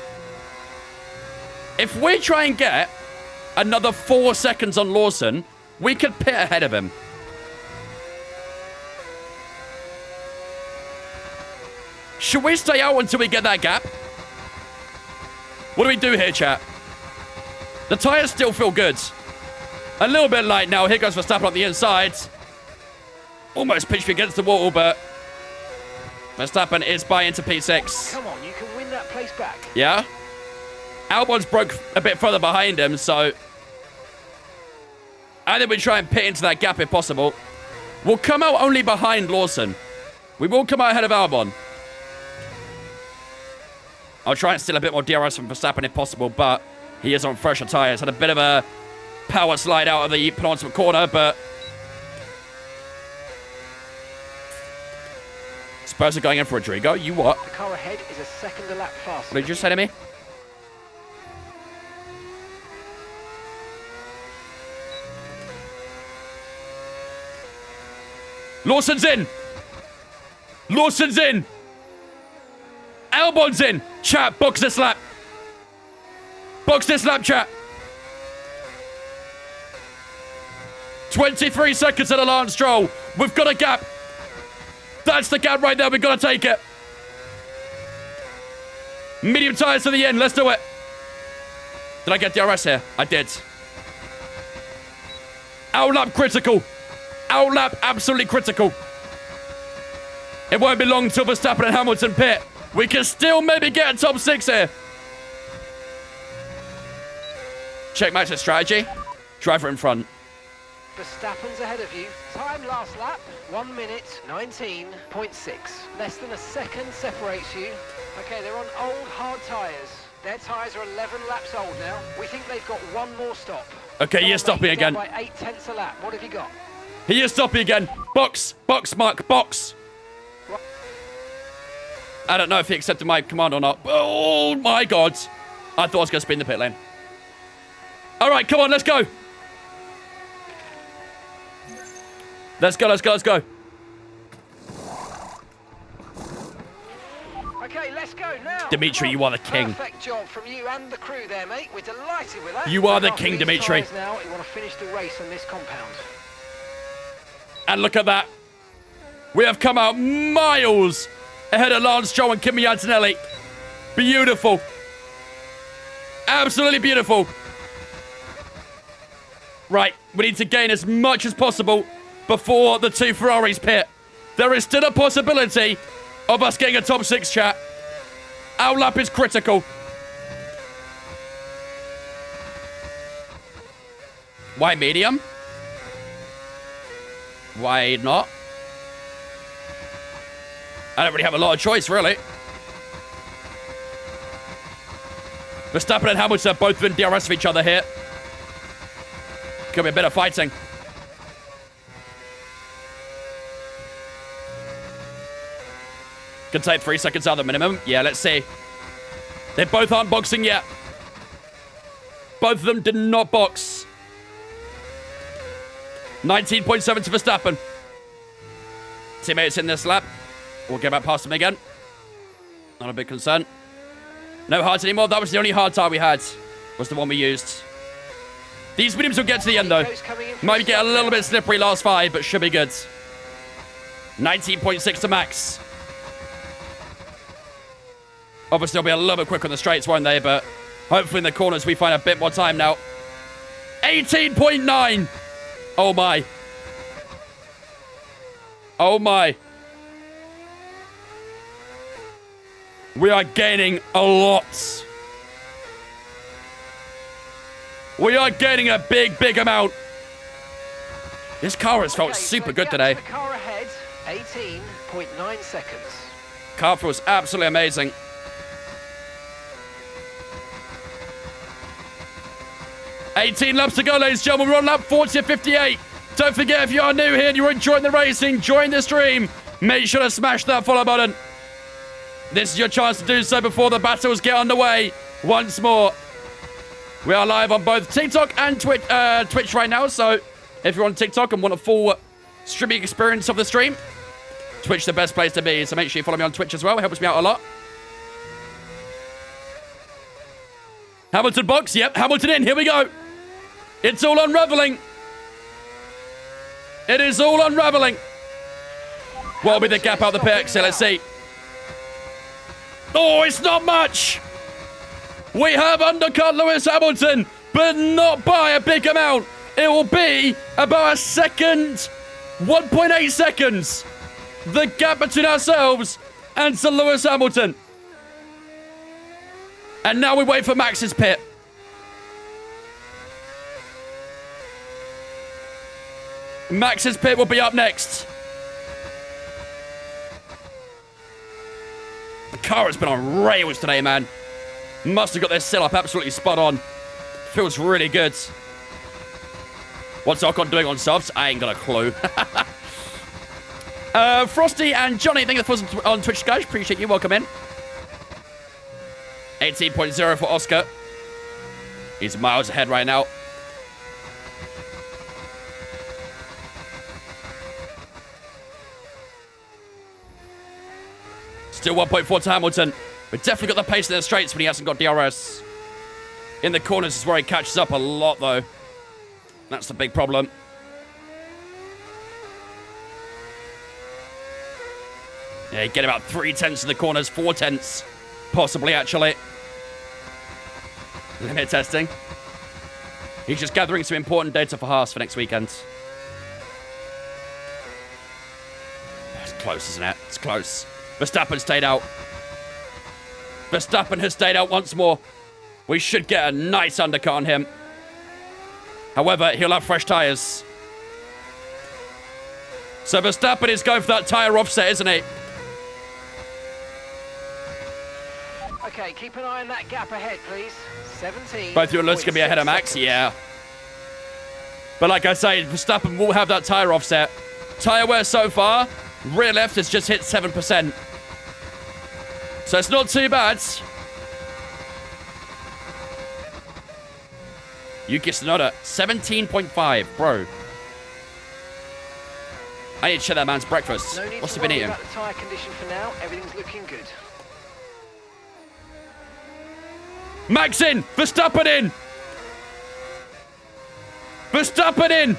If we try and get another 4 seconds on Lawson, we could pit ahead of him. Should we stay out until we get that gap? What do we do here, chat? The tyres still feel good. A little bit light now. Here goes Verstappen on the inside. Almost pitched me against the wall, but Verstappen is by into P6. Come on, you can win that place back. Yeah? Albon's broke a bit further behind him, so I think we try and pit into that gap if possible. We'll come out only behind Lawson. We will come out ahead of Albon. I'll try and steal a bit more DRS from Verstappen if possible, but he is on fresher tyres. Had a bit of a power slide out of the penultimate corner, but Spurs are going in for Rodrigo. You what? The car ahead is a second a lap faster. What did you just say to me? Lawson's in. Lawson's in. Albon's in. Chat, box this lap. Box this lap, chat. 23 seconds at a Lance Stroll. We've got a gap. That's the gap right there. We've got to take it. Medium tyres to the end. Let's do it. Did I get DRS here? I did. Outlap critical. Outlap absolutely critical. It won't be long till Verstappen and Hamilton pit. We can still maybe get a top 6 here. Check Max's strategy. Driver in front. Verstappen's ahead of you. Time last lap, 1 minute 19.6. Less than a second separates you. Okay, they're on old hard tyres. Their tyres are 11 laps old now. We think they've got one more stop. Okay, he is stopping again. By 0.8 a lap. What have you got? He is stopping again. Box, Mark, box. I don't know if he accepted my command or not. Oh my God. I thought I was going to spin the pit lane. All right, come on, let's go. Let's go. Okay, let's go now. Dimitri, you are the king. Perfect job from you and the crew there, mate. We're delighted with that. You are the After king, these Dimitri. tyres now, you want to finish the race on this compound. And look at that. We have come out miles ahead of Lance Stroll and Kimi Antonelli. Beautiful. Absolutely beautiful. Right, we need to gain as much as possible before the two Ferraris pit. There is still a possibility of us getting a top 6, chat. Our lap is critical. Why medium? Why not? I don't really have a lot of choice, really. Verstappen and Hamilton have both been DRS of each other here. Could be a bit of fighting. Can take 3 seconds out of the minimum. Yeah, let's see. They both aren't boxing yet. Both of them did not box. 19.7 to Verstappen. Teammates in this lap. We'll get back past him again. Not a big concern. No hards anymore. That was the only hard tire we had. Was the one we used. These mediums will get to the end, though. Might get a little bit slippery last 5, but should be good. 19.6 to max. Obviously, they'll be a little bit quicker on the straights, won't they? But hopefully in the corners, we find a bit more time now. 18.9. Oh, my. Oh, my. We are gaining a lot. We are gaining a big, big amount. This car has felt super good today. The car ahead, 18.9 seconds. Car feels absolutely amazing. $18 laps to go, ladies and gentlemen. We're on lap 40 of 58. Don't forget, if you are new here and you're enjoying the racing, enjoying the stream, make sure to smash that follow button. This is your chance to do so before the battles get underway once more. We are live on both TikTok and Twitch right now, so if you're on TikTok and want a full streaming experience of the stream, Twitch is the best place to be, so make sure you follow me on Twitch as well. It helps me out a lot. Hamilton box. Yep, Hamilton in. Here we go. It's all unraveling. It is all unraveling. What will be the gap out the pit exit? Let's see. Oh, it's not much. We have undercut Lewis Hamilton, but not by a big amount. It will be about a second, 1.8 seconds. The gap between ourselves and Sir Lewis Hamilton. And now we wait for Max's pit. Max's pit will be up next. The car has been on rails today, man. Must have got their setup absolutely spot on. Feels really good. What's Ocon doing on subs? I ain't got a clue. Frosty and Johnny, thank you for on Twitch, guys. Appreciate you. Welcome in. 18.0 for Oscar. He's miles ahead right now. Still 1.4 to Hamilton. We've definitely got the pace in the straights when he hasn't got DRS. In the corners is where he catches up a lot, though. That's the big problem. Yeah, you get about 3/10 in the corners, 4/10, possibly, actually. Limit testing. He's just gathering some important data for Haas for next weekend. It's close, isn't it? It's close. Verstappen stayed out. Verstappen has stayed out once more. We should get a nice undercut on him. However, he'll have fresh tyres. So Verstappen is going for that tyre offset, isn't he? Okay, keep an eye on that gap ahead, please. 17. Both your looks going to be ahead of Max? Seconds. Yeah. But like I say, Verstappen will have that tyre offset. Tyre wear so far, rear left has just hit 7%. So it's not too bad. Yuki Tsunoda, 17.5, bro. I need to check that man's breakfast. No need What's to he been worry eating? about the tyre condition for now. Everything's looking good. Max in! Verstappen in! Verstappen in!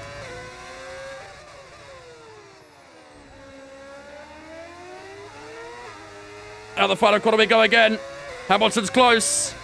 Now the final corner we go again. Hamilton's close.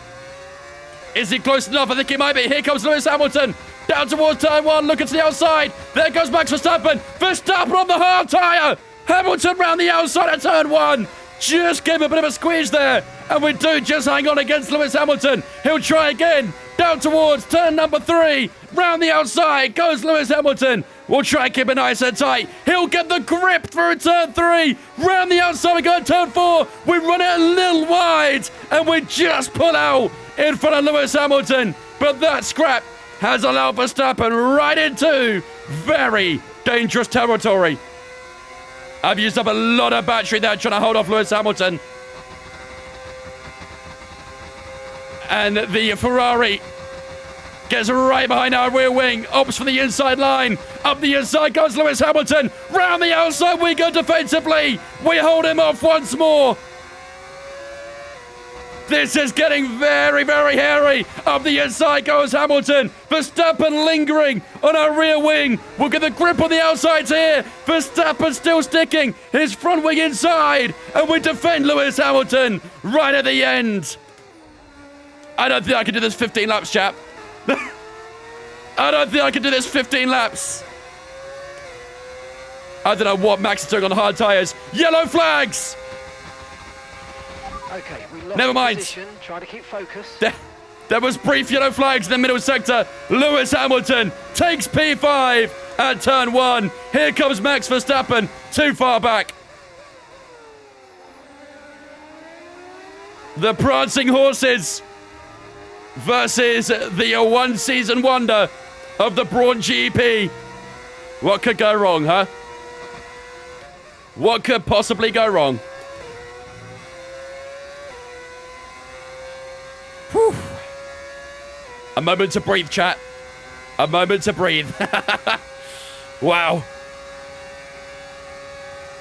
Is he close enough? I think he might be. Here comes Lewis Hamilton. Down towards turn 1. Look to the outside. There goes Max Verstappen. Verstappen on the hard tyre. Hamilton round the outside of turn 1. Just gave a bit of a squeeze there. And we do just hang on against Lewis Hamilton. He'll try again. Down towards turn number 3. Round the outside goes Lewis Hamilton. We'll try and keep it nice and tight. He'll get the grip through turn 3. Round the outside we go to turn 4. We run it a little wide. And we just pull out in front of Lewis Hamilton. But that scrap has allowed Verstappen right into very dangerous territory. I've used up a lot of battery there trying to hold off Lewis Hamilton. And the Ferrari gets right behind our rear wing. Opts for the inside line. Up the inside goes Lewis Hamilton. Round the outside we go defensively. We hold him off once more. This is getting very, very hairy. Up the inside goes Hamilton. Verstappen lingering on our rear wing. We'll get the grip on the outsides here. Verstappen still sticking his front wing inside. And we defend Lewis Hamilton right at the end. I don't think I can do this 15 laps, chap. I don't think I can do this 15 laps. I don't know what Max is doing on hard tyres. Yellow flags. Okay, we lost Never mind. position. Try to keep focused. There was brief yellow flags in the middle sector. Lewis Hamilton takes P5 at turn 1. Here comes Max Verstappen, too far back. The prancing horses versus the one-season wonder of the Brawn GP. What could go wrong, huh? What could possibly go wrong? Whew. A moment to breathe, chat. A moment to breathe. Wow.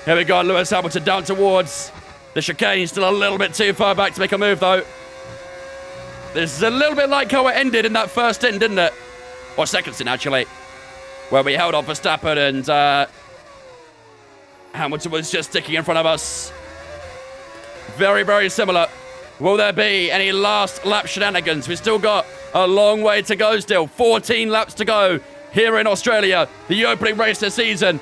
Here we go, Lewis Hamilton down towards the chicane. Still a little bit too far back to make a move, though. This is a little bit like how it ended in that first stint, didn't it? Or second stint, actually. Where we held off Verstappen and Hamilton was just sticking in front of us. Very, very similar. Will there be any last lap shenanigans? We've still got a long way to go still. 14 laps to go here in Australia. The opening race this season.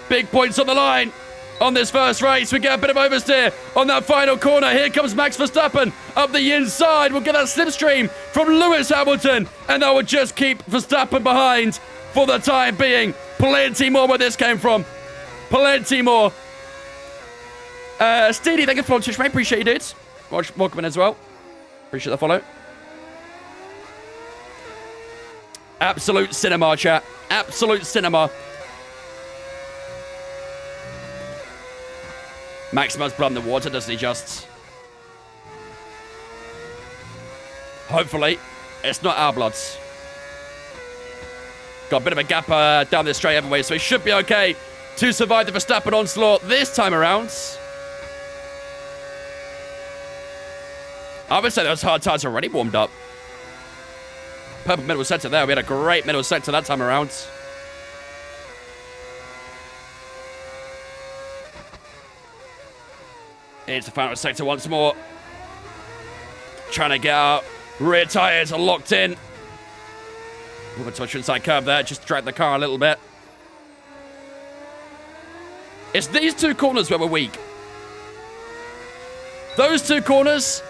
Big points on the line on this first race. We get a bit of oversteer on that final corner. Here comes Max Verstappen up the inside. We'll get that slipstream from Lewis Hamilton. And that will just keep Verstappen behind for the time being. Plenty more where this came from. Plenty more. Steedy, thank you for Twitch, mate. Appreciate you, dudes. Welcome in as well. Appreciate the follow. Absolute cinema, chat. Absolute cinema. Max must blood in the water, doesn't he just? Hopefully, it's not our bloods. Got a bit of a gap down this straight everywhere, so he should be okay to survive the Verstappen onslaught this time around. I would say those hard tyres are already warmed up. Purple middle sector there. We had a great middle sector that time around. It's the final sector once more. Trying to get out. Rear tyres are locked in. Moving to a inside curve there. Just drag the car a little bit. It's these two corners where we're weak. Those two corners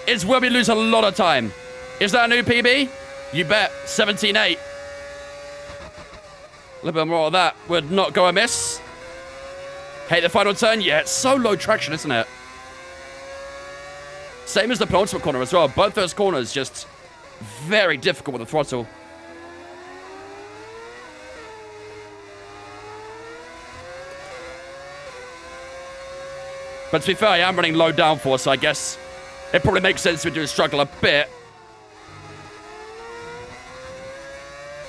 is where we lose a lot of time. Is that a new PB? You bet. 17.8. A little bit more of that would not go amiss. Hey, the final turn. Yeah, it's so low traction, isn't it? Same as the penultimate corner as well. Both those corners just very difficult with the throttle. But to be fair, I am running low downforce, so I guess it probably makes sense to do struggle a bit.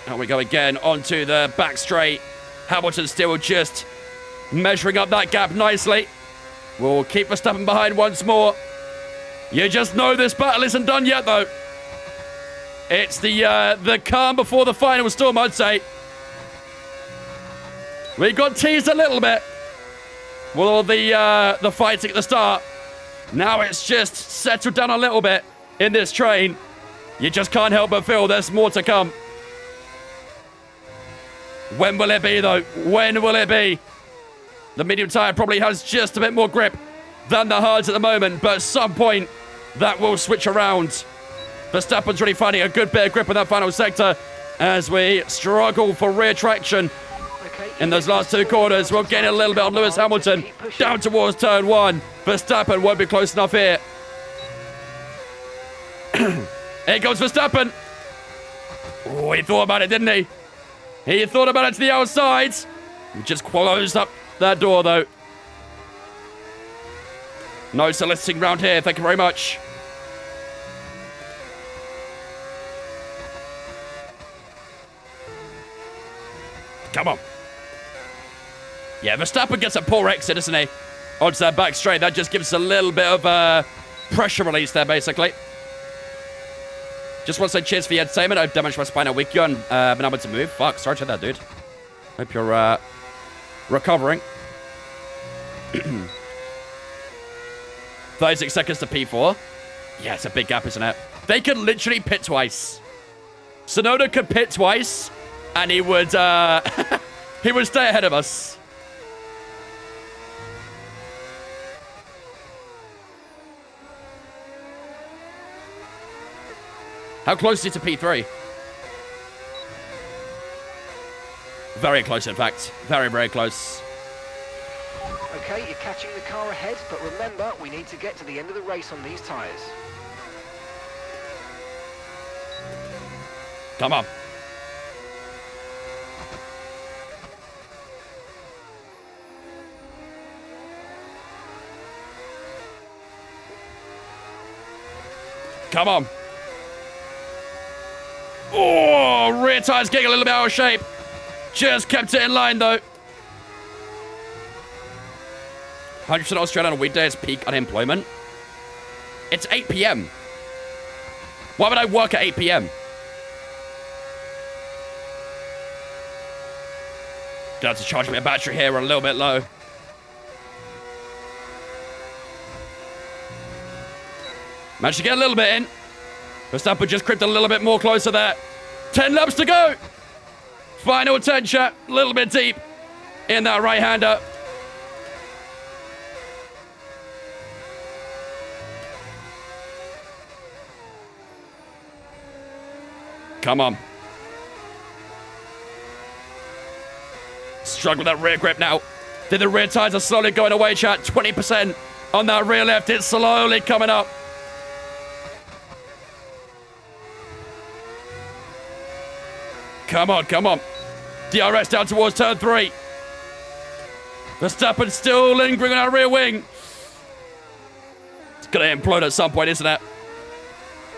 And we go again onto the back straight. Hamilton still just measuring up that gap nicely. We'll keep Verstappen behind once more. You just know this battle isn't done yet, though. It's the calm before the final storm, I'd say. We got teased a little bit with all the fighting at the start. Now it's just settled down a little bit in this train. You just can't help but feel there's more to come. When will it be, though? When will it be? The medium tire probably has just a bit more grip than the hards at the moment, but at some point, that will switch around. Verstappen's really finding a good bit of grip in that final sector as we struggle for rear traction in those last two corners. We'll gain a little bit on Lewis Hamilton down towards turn one. Verstappen won't be close enough here. Here goes Verstappen. Oh, he thought about it, didn't he? He thought about it to the outside. He just closed up that door, though. No soliciting round here. Thank you very much. Come on. Yeah, Verstappen gets a poor exit, doesn't he? Onto that back straight. That just gives us a little bit of pressure release there, basically. Just want to say cheers for the entertainment. I've damaged my spinal weak and been able to move. Fuck, sorry to that, dude. Hope you're recovering. 36 seconds to P4. Yeah, it's a big gap, isn't it? They could literally pit twice. Tsunoda could pit twice, and he would he would stay ahead of us. How close is it to P3? Very close, in fact. Very, very close. Okay, you're catching the car ahead, but remember, we need to get to the end of the race on these tyres. Come on. Come on. Oh, rear tire's getting a little bit out of shape. Just kept it in line, though. 100% Australia on a weekday is peak unemployment. It's 8 p.m. Why would I work at 8 p.m.? Gonna have to charge my battery here. We're a little bit low. Managed to get a little bit in. Verstappen just crept a little bit more closer there. 10 laps to go. Final 10, chat. A little bit deep in that right-hander. Come on. Struggle with that rear grip now. The rear tires are slowly going away, chat. 20% on that rear left. It's slowly coming up. Come on, come on. DRS down towards turn 3. Verstappen still lingering on our rear wing. It's going to implode at some point, isn't it?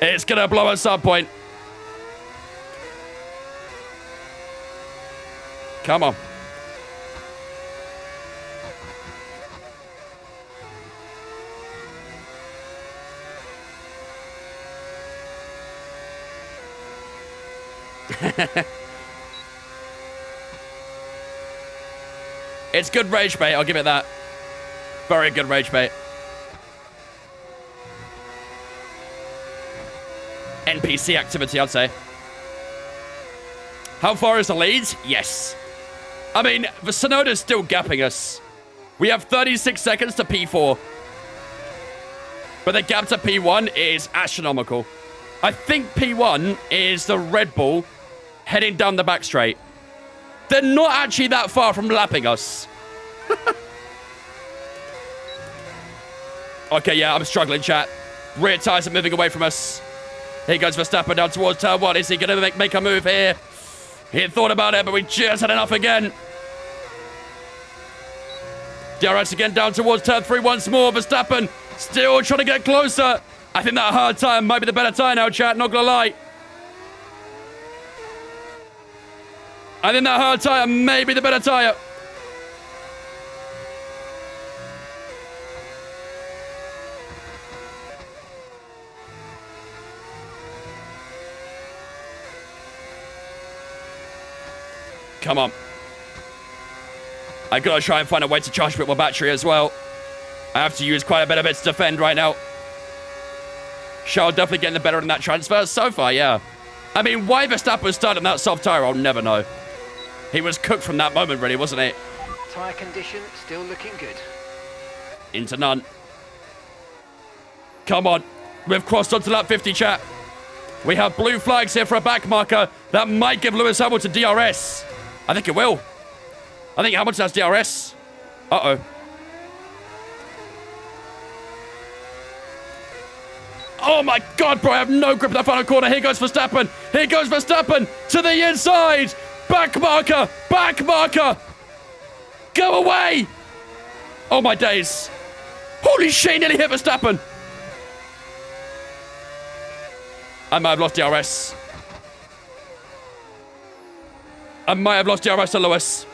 It's going to blow at some point. Come on. It's good rage bait, I'll give it that. Very good rage bait. NPC activity, I'd say. How far is the lead? Yes. I mean, the Tsunoda's still gapping us. We have 36 seconds to P4. But the gap to P1 is astronomical. I think P1 is the Red Bull heading down the back straight. They're not actually that far from lapping us. Okay, yeah, I'm struggling, chat. Rear tires are moving away from us. Here goes Verstappen down towards turn 1. Is he going to make a move here? He thought about it, but we just had enough again. DRS again down towards turn 3 once more. Verstappen still trying to get closer. I think that hard tire might be the better tire now, chat. Not gonna lie. I think that hard tire may be the better tire. Come on. I gotta try and find a way to charge a bit more battery as well. I have to use quite a bit of it to defend right now. Charles definitely getting the better in that transfer so far, yeah. I mean, why Verstappen started on that soft tire, I'll never know. He was cooked from that moment, really, wasn't he? Tyre condition still looking good. Into none. Come on. We've crossed onto lap 50, chat. We have blue flags here for a back marker. That might give Lewis Hamilton DRS. I think it will. I think Hamilton has DRS. Uh-oh. Oh my God, bro, I have no grip in that final corner. Here goes Verstappen. Here goes Verstappen to the inside. Back marker. Back marker. Go away. Oh my days. Holy shit, nearly hit Verstappen. I might have lost DRS. I might have lost DRS to Lewis.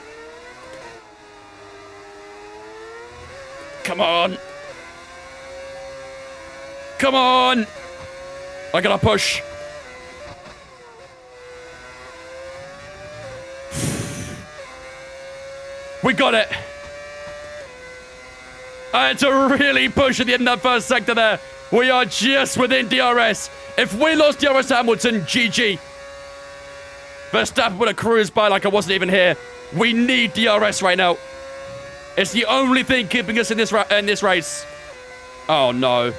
Come on. Come on. I gotta push. We got it. I had to really push at the end of that first sector there. We are just within DRS. If we lost DRS to Hamilton, GG. Verstappen would have cruised by like I wasn't even here. We need DRS right now. It's the only thing keeping us in this race. Oh, no.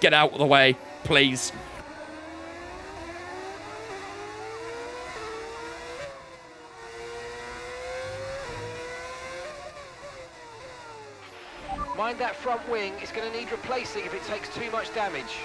Get out of the way, please. Mind that front wing, it's going to need replacing if it takes too much damage.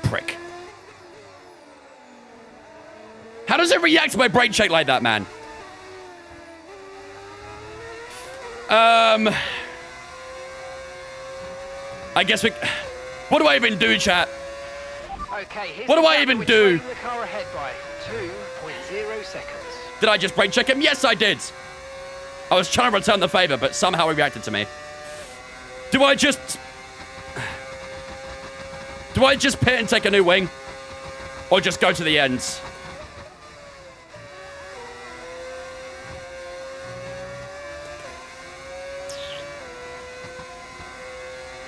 Prick. How does it react to my brake check like that, man? I guess we... What do I even do, chat? Okay, here's What do the I gap even we're do? trailing the car ahead by 2.0 seconds. Did I just brake check him? Yes, I did. I was trying to return the favor, but somehow he reacted to me. Do I just pit and take a new wing? Or just go to the end?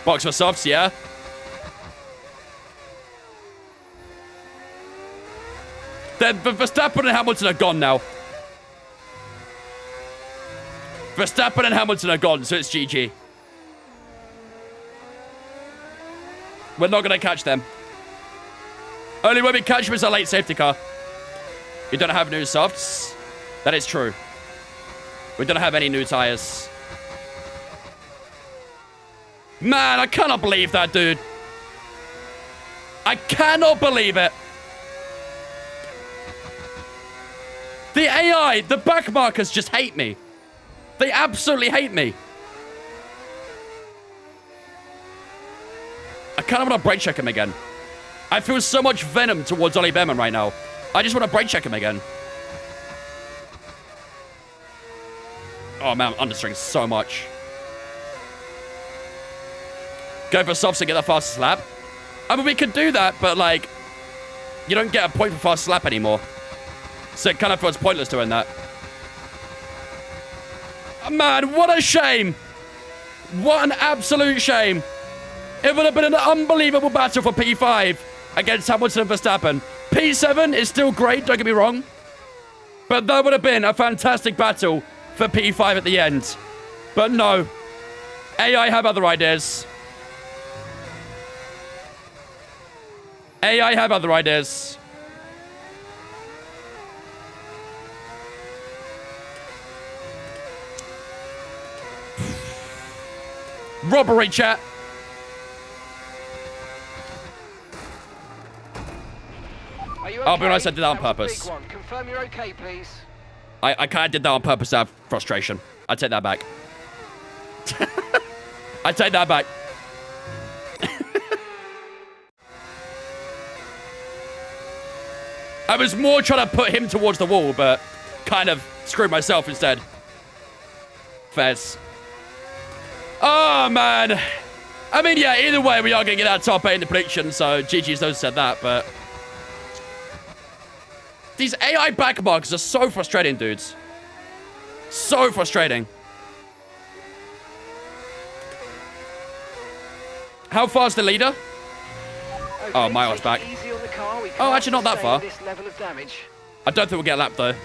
Box for softs, yeah? Then Verstappen and Hamilton are gone now. Verstappen and Hamilton are gone, so it's GG. We're not going to catch them. Only way we catch them is a late safety car. We don't have new softs. That is true. We don't have any new tires. Man, I cannot believe that, dude. I cannot believe it. The AI, the back markers just hate me. They absolutely hate me. I kind of want to brake check him again. I feel so much venom towards Ollie Behrman right now. I just want to brake check him again. Oh, man, I'm understeering so much. Go for softs and get the fastest lap. I mean, we could do that, but, like, you don't get a point for fastest lap anymore. So it kind of feels pointless doing that. Man, what a shame. What an absolute shame. It would have been an unbelievable battle for P5 against Hamilton and Verstappen. P7 is still great, don't get me wrong. But that would have been a fantastic battle for P5 at the end. But no. AI have other ideas. AI have other ideas. Robbery, chat. Are you I'll be okay? honest, I did that on was a purpose. big one. Confirm you're okay, please. I kind of did that on purpose out of frustration. I take that back. I take that back. I was more trying to put him towards the wall, but kind of screwed myself instead. Fez. Oh, man. I mean, yeah, either way, we are going to get that top 8 in the prediction, so GG's those said that, but... These AI backmarks are so frustrating, dudes. So frustrating. How far's the leader? Okay, Oh, Miles take back. it easy on the car. We Oh, can't actually not that sustain far. This level of damage. I don't think we'll get lapped, though.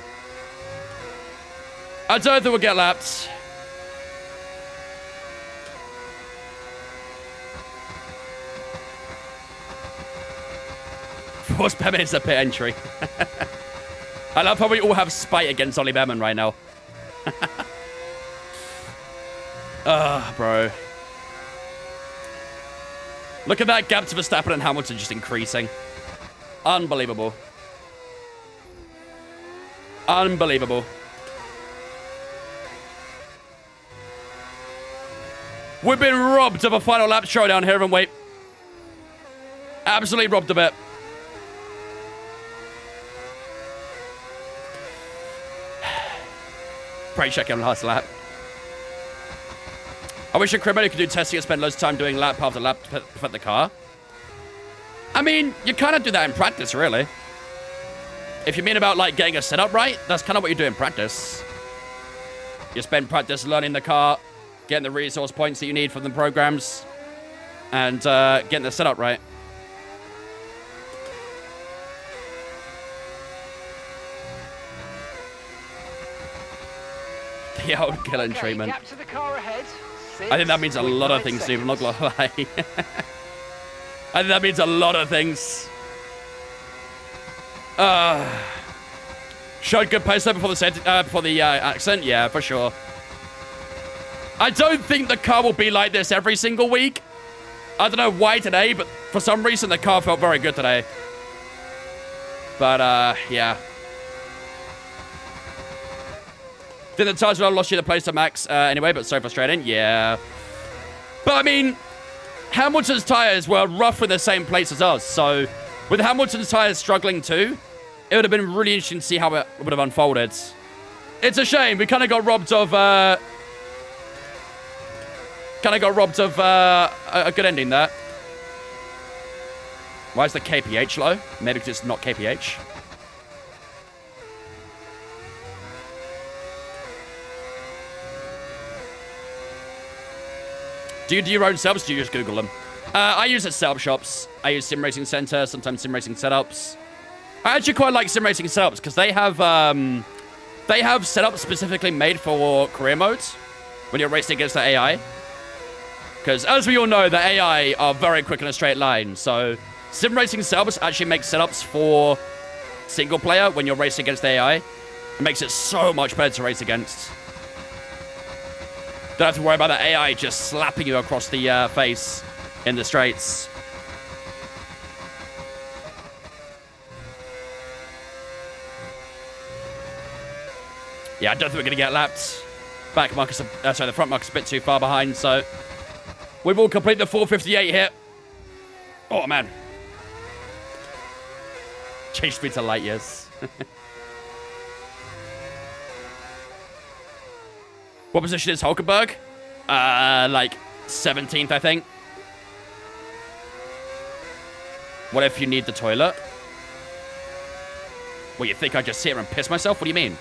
I don't think we'll get lapped. Force Behrman is a pit entry. I love how we all have spite against Ollie Behrman right now. Bro. Look at that gap to Verstappen and Hamilton just increasing. Unbelievable. Unbelievable. We've been robbed of a final lap showdown here, haven't we? Absolutely robbed of it. Pray check him last lap. I wish a crew could do testing and spend loads of time doing lap after lap to perfect the car. I mean, you kind of do that in practice, really. If you mean about, like, getting a setup right, that's kind of what you do in practice. You spend practice learning the car, getting the resource points that you need from the programs, and getting the setup right. The old killing Okay, treatment. gap to the car ahead. I think that means a lot of things, Steve. I'm not gonna lie. I think that means a lot of things. Showed good pace though before the accident. Yeah, for sure. I don't think the car will be like this every single week. I don't know why today, but for some reason the car felt very good today. But yeah. Think the tires would have lost you the place to Max anyway, but so frustrating. Yeah. But I mean, Hamilton's tires were roughly the same place as us. So with Hamilton's tires struggling too, it would have been really interesting to see how it would have unfolded. It's a shame. We kind of got robbed of a good ending there. Why is the KPH low? Maybe because it's not KPH. Do you do your own subs? Do you just Google them? I use it at setup shops. I use Sim Racing Center, sometimes Sim Racing Setups. I actually quite like Sim Racing Setups because they have setups specifically made for career modes when you're racing against the AI. Because as we all know, the AI are very quick in a straight line. So Sim Racing Setups actually make setups for single player when you're racing against the AI. It makes it so much better to race against. Don't have to worry about the AI just slapping you across the face in the straights. Yeah, I don't think we're going to get lapped. The front marker's a bit too far behind, so we will complete the 458 here. Oh, man. Changed me to light years. What position is Hulkenberg? Like 17th, I think. What if you need the toilet? Well, you think I just sit here and piss myself? What do you mean?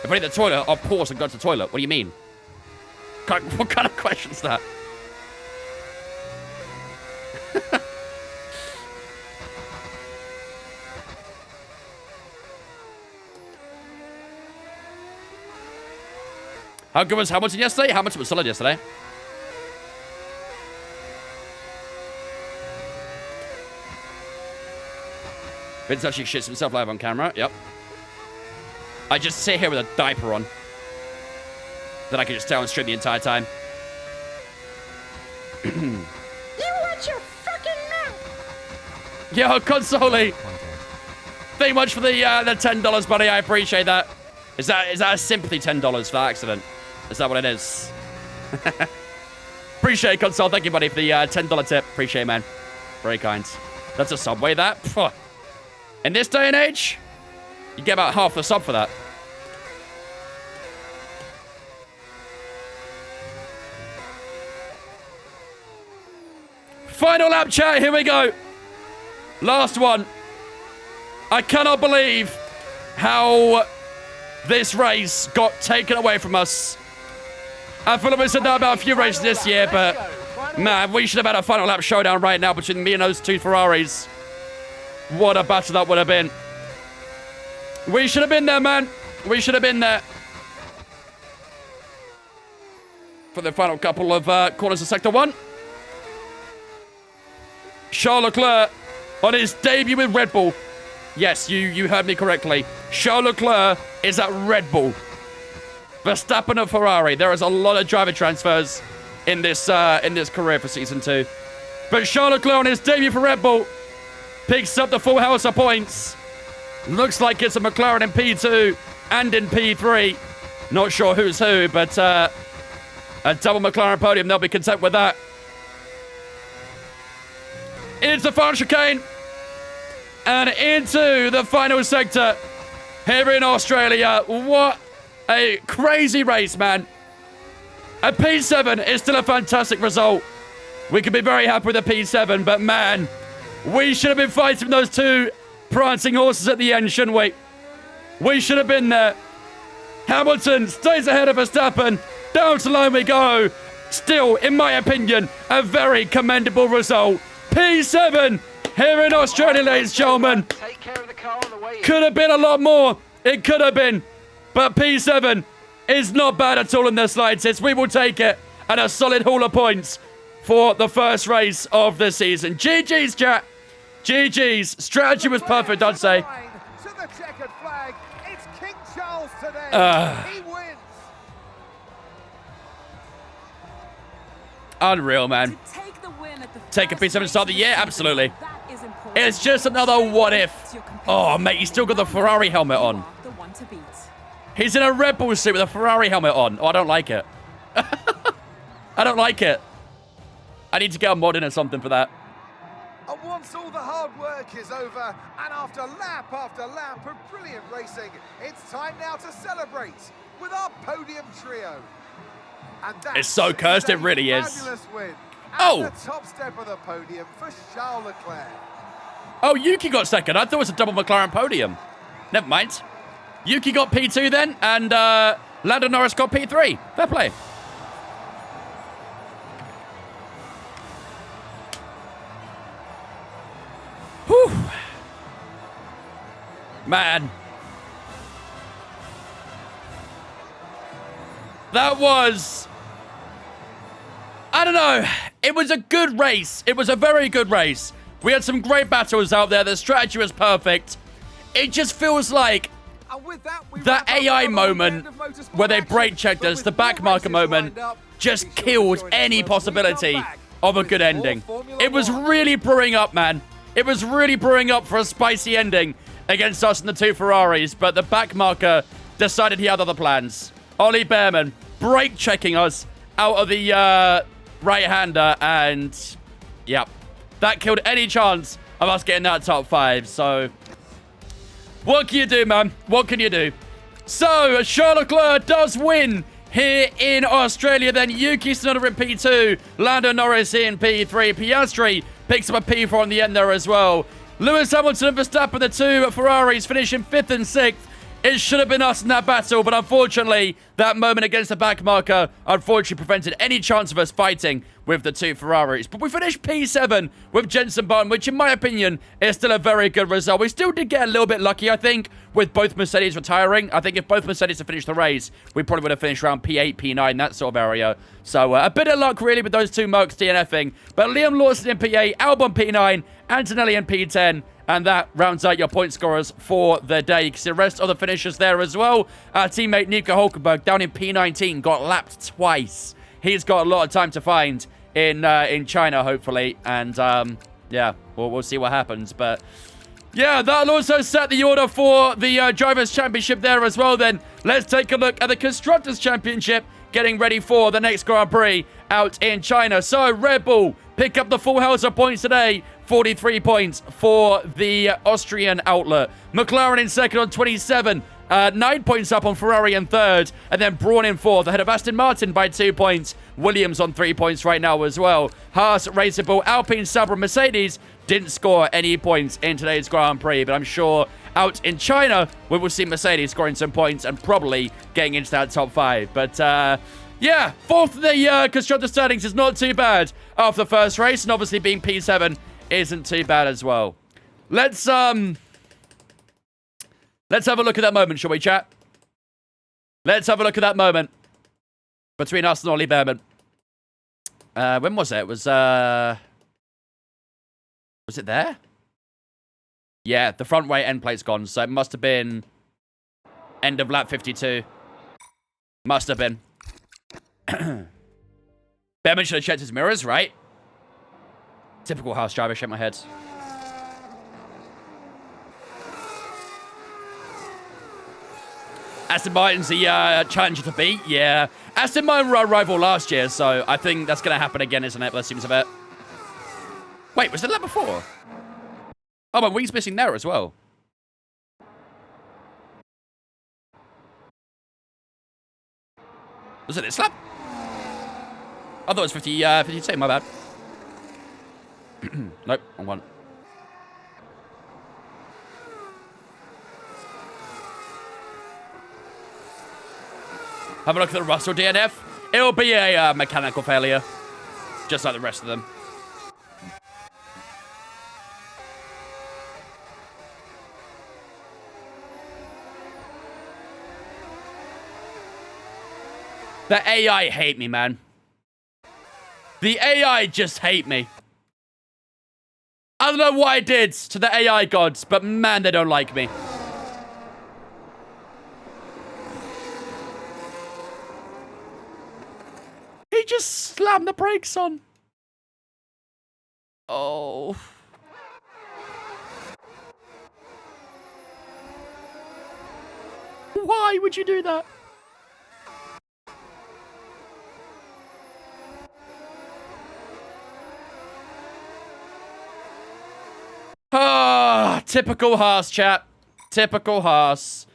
If I need the toilet, I'll pause and go to the toilet. What do you mean? What kind of question is that? How good was Hamilton yesterday? Hamilton was solid yesterday. Vince actually shits himself live on camera. Yep. I just sit here with a diaper on. That I can just stay on stream the entire time. You watch your fucking mouth! Yo, Consoli. Thank you much for the $10, buddy. I appreciate that. Is that a sympathy $10 for that accident? Is that what it is? Appreciate it, Console. Thank you, buddy, for the $10 tip. Appreciate it, man. Very kind. That's a Subway, that. Phew. In this day and age, you get about half the sub for that. Final lap chat. Here we go. Last one. I cannot believe how this race got taken away from us. I feel like we said that about a few races this year, but man, we should have had a final lap showdown right now between me and those two Ferraris. What a battle that would have been. We should have been there, man. We should have been there. For the final couple of corners of Sector 1. Charles Leclerc on his debut with Red Bull. Yes, you heard me correctly. Charles Leclerc is at Red Bull. Verstappen at Ferrari. There is a lot of driver transfers in this career for Season 2. But Charles Leclerc on his debut for Red Bull picks up the full house of points. Looks like it's a McLaren in P2 and in P3. Not sure who's who, but a double McLaren podium. They'll be content with that. Into the final chicane. And into the final sector here in Australia. What a crazy race, man. A P7 is still a fantastic result. We can be very happy with a P7, but man, we should have been fighting those two prancing horses at the end, shouldn't we? We should have been there. Hamilton stays ahead of Verstappen. Down to line we go. Still, in my opinion, a very commendable result. P7 here in Australia, ladies and gentlemen. Take care of the car on the way in. Could have been a lot more. It could have been. But P7 is not bad at all in the slightest. We will take it. And a solid haul of points for the first race of the season. GG's, chat. GG's. Strategy was perfect, I'd say. To the checkered flag, it's King Charles today. He wins. Unreal, man. Take the win at the Take a first P7 to start the year? race. Absolutely. That is important. It's just another what if. Oh, mate, he's still got the Ferrari helmet on. The one to beat. He's in a Red Bull suit with a Ferrari helmet on. Oh, I don't like it. I don't like it. I need to get a mod in or something for that. And once all the hard work is over, and after lap of brilliant racing, it's time now to celebrate with our podium trio. And It's so cursed, it really is. Fabulous win. Oh. And the top step of the podium for Charles Leclerc. Oh, Yuki got second. I thought it was a double McLaren podium. Never mind. Yuki got P2 then, and Lando Norris got P3. Fair play. Whew. Man. That was... I don't know. It was a good race. It was a very good race. We had some great battles out there. The strategy was perfect. It just feels like And with that, we that wrap up AI another moment weekend of motorsport where they action. brake checked But us, with the back more marker races moment, lined up, just be sure to killed join us any when we come possibility back of a with good more ending. Formula It was One. really brewing up, man. It was really brewing up for a spicy ending against us and the two Ferraris, but the back marker decided he had other plans. Ollie Behrman brake checking us out of the right-hander, and yeah, that killed any chance of us getting that top 5. So what can you do, man? What can you do? So Charles Leclerc does win here in Australia. Then Yuki Tsunoda in P2, Lando Norris in P3, Piastri picks up a P4 on the end there as well. Lewis Hamilton and Verstappen, the two Ferraris, finishing 5th and 6th. It should have been us in that battle, but unfortunately, That moment against the back marker unfortunately prevented any chance of us fighting with the two Ferraris. But we finished P7 with Jensen Button, which in my opinion is still a very good result. We still did get a little bit lucky, I think, with both Mercedes retiring. I think if both Mercedes had finished the race, we probably would have finished around P8, P9, that sort of area. So a bit of luck really with those two Mercs DNFing. But Liam Lawson in P8, Albon P9, Antonelli in P10. And that rounds out your point scorers for the day. Because the rest of the finishers there as well. Our teammate Nico Hulkenberg down in P19 got lapped twice. He's got a lot of time to find in China, hopefully. And yeah, we'll see what happens. But yeah, that'll also set the order for the Drivers' Championship there as well. Then let's take a look at the Constructors' Championship, getting ready for the next Grand Prix out in China. So Red Bull pick up the full house of points today. 43 points for the Austrian outlet. McLaren in second on 27. 9 points up on Ferrari in third. And then Brawn in fourth, ahead of Aston Martin by 2 points. Williams on 3 points right now as well. Haas, Racing Bull, Alpine, Sauber, Mercedes didn't score any points in today's Grand Prix. But I'm sure out in China, we will see Mercedes scoring some points and probably getting into that top 5. But yeah, fourth of the constructor standings is not too bad after the first race. And obviously being P7 isn't too bad as well. Let's have a look at that moment, shall we, chat? Let's have a look at that moment between us and Ollie Behrman. When was it? Was it there? Yeah, the front right end plate's gone, so it must have been end of lap 52. Must have been. Behrman should have checked his mirrors, right? Typical Haas driver, shake my head. Aston Martin's the challenger to beat, yeah. Aston Martin were our rival last year, so I think that's going to happen again, isn't it? That seems a bit. Wait, was it that before? Oh, my wing's missing there as well. Was it this lap? I thought it was 52, my bad. Nope, wrong one. Have a look at the Russell DNF. It'll be a mechanical failure, just like the rest of them. The AI hate me, man. The AI just hate me. I don't know what I did to the AI gods, but man, they don't like me. He just slammed the brakes on. Oh. Why would you do that? Ah, typical Haas, chat. Typical Haas.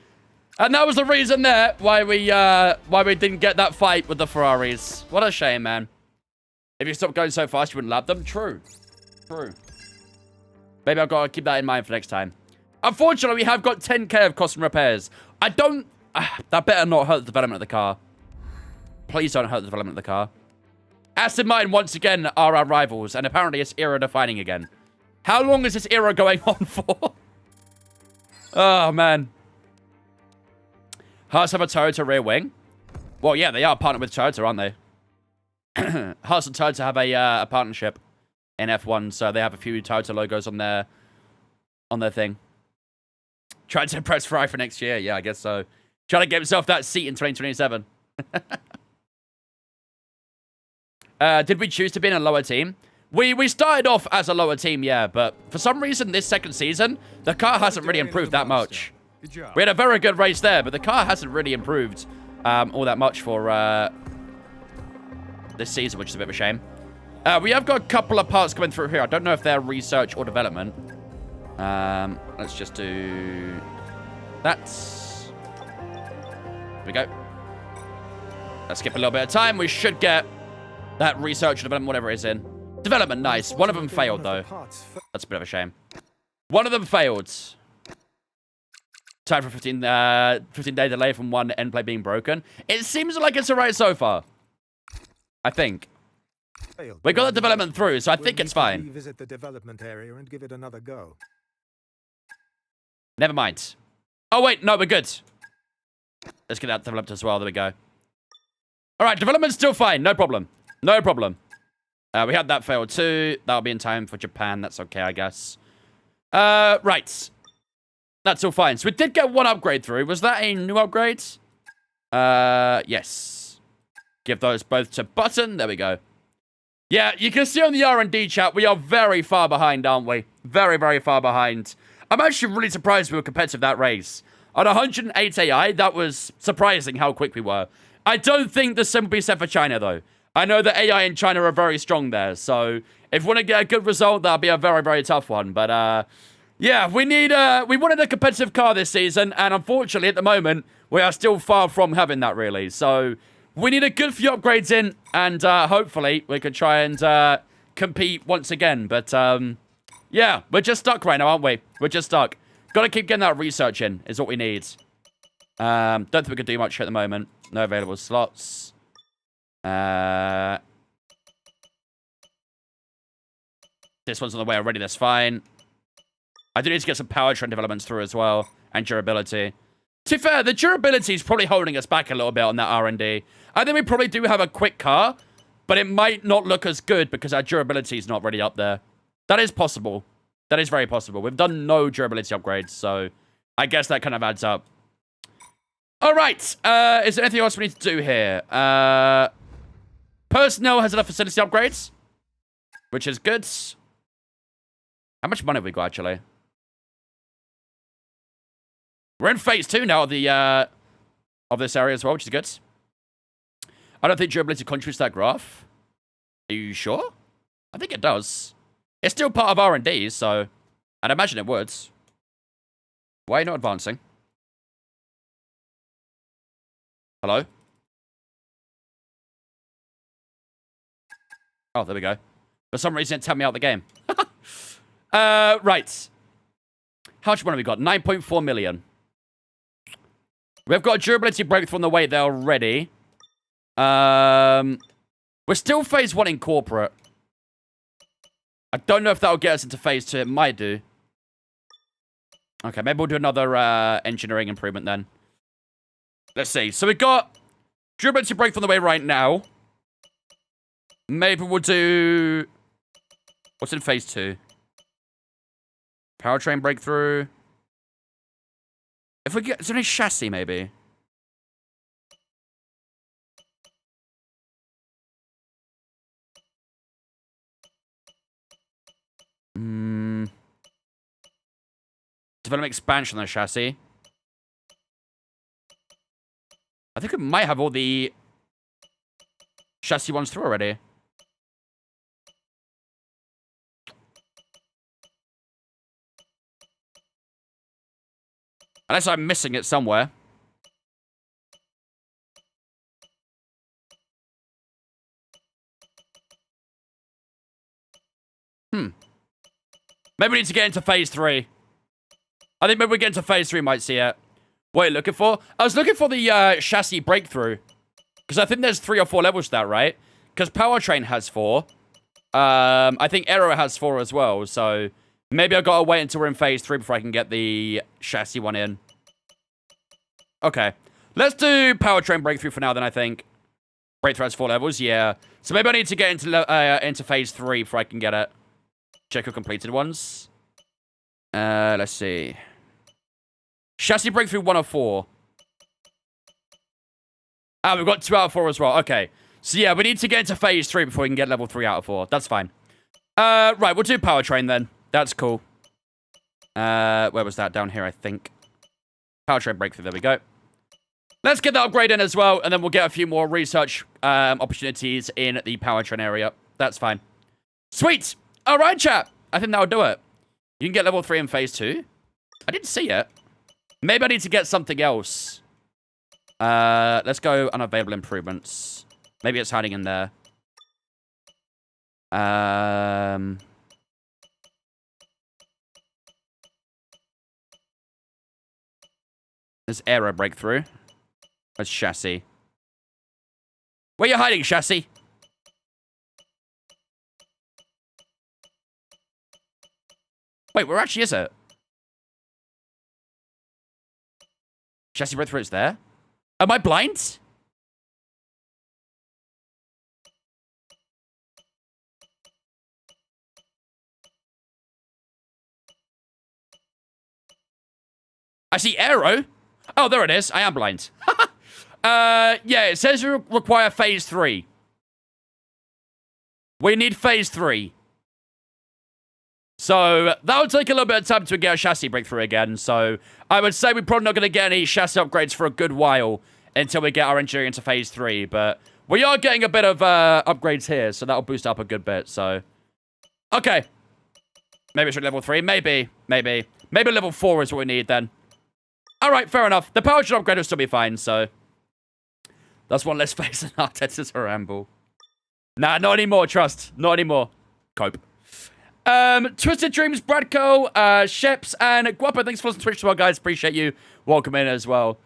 And that was the reason there why we didn't get that fight with the Ferraris. What a shame, man. If you stopped going so fast, you wouldn't lap them. True. True. Maybe I've got to keep that in mind for next time. Unfortunately, we have got 10k of cost and repairs. I don't... that better not hurt the development of the car. Please don't hurt the development of the car. Aston Martin, once again, are our rivals. And apparently it's era-defining again. How long is this era going on for? Oh, man. Haas have a Toyota rear wing. Well, yeah, they are partnered with Toyota, aren't they? Haas and Toyota have a partnership in F1, so they have a few Toyota logos on their thing. Trying to impress Ferrari for next year. Yeah, I guess so. Trying to get himself that seat in 2027. Did we choose to be in a lower team? We started off as a lower team, yeah, but for some reason this second season, the car hasn't really improved that much. We had a very good race there, but the car hasn't really improved all that much for this season, which is a bit of a shame. We have got a couple of parts coming through here. I don't know if they're research or development. Let's just do that. Here we go. Let's skip a little bit of time. We should get that research or development, whatever it is in. Development, nice. One of them failed, though. That's a bit of a shame. One of them failed. Time for 15-day delay from one end plate being broken. It seems like it's alright so far. I think. We got the development through, so I think it's fine. Revisit the development area and give it another go. Never mind. Oh, wait. No, we're good. Let's get that developed as well. There we go. All right. Development's still fine. No problem. No problem. We had that fail too. That'll be in time for Japan. That's okay, I guess. Right. That's all fine. So we did get one upgrade through. Was that a new upgrade? Yes. Give those both to Button. There we go. Yeah, you can see on the R&D chat, we are very far behind, aren't we? Very, very far behind. I'm actually really surprised we were competitive that race. On 108 AI, that was surprising how quick we were. I don't think the same will be set for China, though. I know that AI in China are very strong there, so if we want to get a good result, that'll be a very, very tough one. But, yeah, we wanted a competitive car this season, and unfortunately, at the moment, we are still far from having that, really. So we need a good few upgrades in, and hopefully we can try and compete once again. But, yeah, we're just stuck right now, aren't we? We're just stuck. Gotta keep getting that research in, is what we need. Don't think we can do much at the moment. No available slots. This one's on the way already, that's fine. I do need to get some powertrain developments through as well, and durability. To be fair, the durability is probably holding us back a little bit on that R&D. I think we probably do have a quick car, but it might not look as good because our durability is not really up there. That is possible. That is very possible. We've done no durability upgrades, so I guess that kind of adds up. All right. Is there anything else we need to do here? Personnel has enough facility upgrades, which is good. How much money have we got, actually? We're in phase 2 now of the of this area as well, which is good. I don't think durability contributes to that graph. Are you sure? I think it does. It's still part of R&D, so I'd imagine it would. Why are you not advancing? Hello? Oh, there we go. For some reason, it tapped me out of the game. Right. How much money have we got? 9.4 million. We've got a durability breakthrough on the way there already. We're still phase 1 in corporate. I don't know if that'll get us into phase 2. It might do. Okay, maybe we'll do another engineering improvement then. Let's see. So we've got durability breakthrough on the way right now. Maybe we'll do... What's in phase 2? Powertrain breakthrough. If we get... Is there any chassis, maybe? Development expansion on the chassis. I think we might have all the chassis ones through already. Unless I'm missing it somewhere. Maybe we need to get into phase 3. I think maybe we get into phase 3, might see it. What are you looking for? I was looking for the chassis breakthrough. Because I think there's 3 or 4 levels to that, right? Because Powertrain has 4. I think Aero has 4 as well. So maybe I've got to wait until we're in phase 3 before I can get the chassis one in. Okay. Let's do Powertrain breakthrough for now then, I think. Breakthrough has 4 levels, yeah. So maybe I need to get into phase 3 before I can get it. Check your completed ones. Let's see. Chassis breakthrough 1 of 4. Ah, we've got 2 out of 4 as well. Okay. So yeah, we need to get into phase 3 before we can get level 3 out of 4. That's fine. Right, we'll do Powertrain then. That's cool. Where was that? Down here, I think. Powertrain breakthrough. There we go. Let's get that upgrade in as well, and then we'll get a few more research opportunities in the Powertrain area. That's fine. Sweet! Alright, chat. I think that'll do it. You can get level 3 in phase 2. I didn't see it. Maybe I need to get something else. Let's go unavailable improvements. Maybe it's hiding in there. There's aero breakthrough. That's chassis. Where you hiding, chassis? Wait, where actually is it? Chassis breakthrough is there? Am I blind? I see arrow. Oh, there it is. I am blind. Yeah, it says we require phase 3. We need phase 3. So that'll take a little bit of time to get a chassis breakthrough again. So I would say we're probably not going to get any chassis upgrades for a good while until we get our engineering into phase 3. But we are getting a bit of upgrades here, so that'll boost up a good bit. So, okay. Maybe it's level 3. Maybe level 4 is what we need then. All right, fair enough. The power gen upgrade will still be fine, so that's one less phase in Arteta's ramble. Nah, not anymore, trust. Not anymore. Cope. Twisted Dreams, Bradco, Sheps, and Guapo. Thanks for listening to Twitch as well, guys. Appreciate you. Welcome in as well.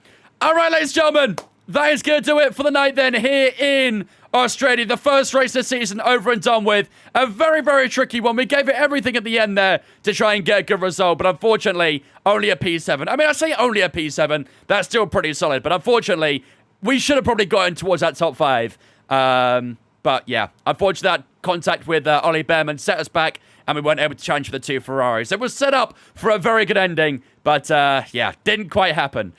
All right, ladies and gentlemen, that is going to do it for the night then here in Australia. The first race this season over and done with. A very, very tricky one. We gave it everything at the end there to try and get a good result, but unfortunately, only a P7. I mean, I say only a P7. That's still pretty solid, but unfortunately, we should have probably gotten towards that top 5. But yeah, unfortunately, that contact with Ollie Behrman set us back, and we weren't able to challenge for the 2 Ferraris. It was set up for a very good ending, but yeah, didn't quite happen.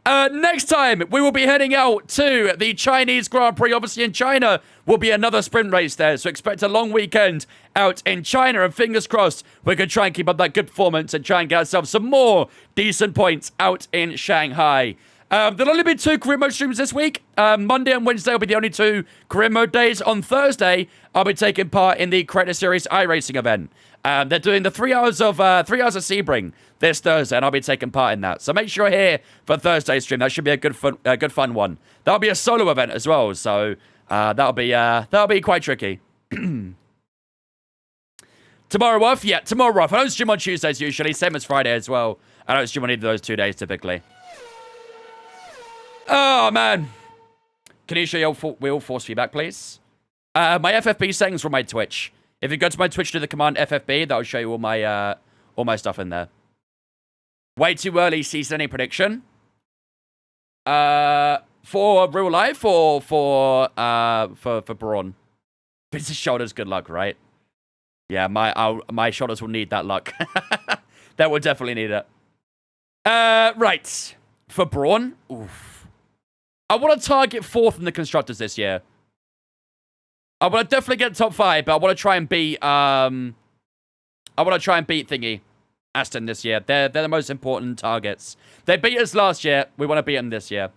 Next time, we will be heading out to the Chinese Grand Prix. Obviously, in China will be another sprint race there, so expect a long weekend out in China, and fingers crossed we can try and keep up that good performance and try and get ourselves some more decent points out in Shanghai. There'll only be 2 career mode streams this week. Monday and Wednesday will be the only 2 career mode days. On Thursday, I'll be taking part in the Creator Series iRacing event. They're doing the 3 hours of Sebring this Thursday, and I'll be taking part in that. So make sure you're here for Thursday's stream. That should be a good fun one. That'll be a solo event as well, so that'll be quite tricky. Tomorrow off? Yeah, tomorrow off. I don't stream on Tuesdays usually, same as Friday as well. I don't stream on either of those 2 days typically. Oh, man. Can you show your wheel force feedback, please? My FFB settings from my Twitch. If you go to my Twitch, do the command FFB, that'll show you all my stuff in there. Way too early season any prediction. For real life or for Brawn? Vince's shoulders, good luck, right? Yeah, my shoulders will need that luck. That will definitely need it. Right. For Brawn, oof. I want to target 4th in the Constructors this year. I want to definitely get top 5, but I want to try and beat Thingy, Aston this year. They're the most important targets. They beat us last year. We want to beat them this year.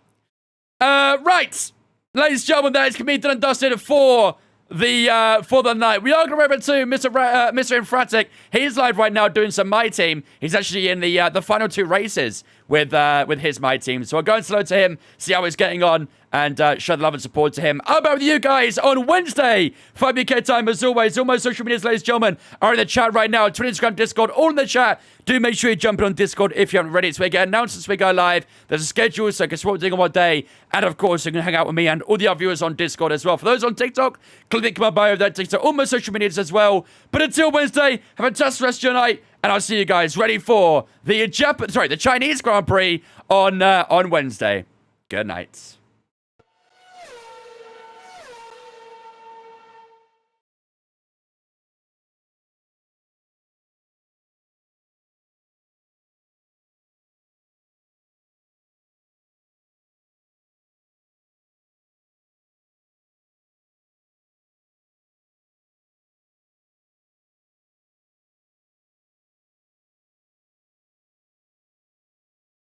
Right, ladies and gentlemen, that is me done and dusted for the night. We are going to remember to Mr. Infratic. He's live right now doing some My Team. He's actually in the final 2 races with his My Team. So we're going slow to him, see how he's getting on, and show the love and support to him. I'll be with you guys on Wednesday, 5 UK time as always. All my social medias, ladies and gentlemen, are in the chat right now. Twitter, Instagram, Discord, all in the chat. Do make sure you jump in on Discord if you haven't already. So we get announcements, we go live. There's a schedule, so you can see what we're doing on what day. And of course, you can hang out with me and all the other viewers on Discord as well. For those on TikTok, click the link in my bio of that TikTok, all my social medias as well. But until Wednesday, have a fantastic rest of your night. And I'll see you guys ready for the Chinese Grand Prix on Wednesday. Good night.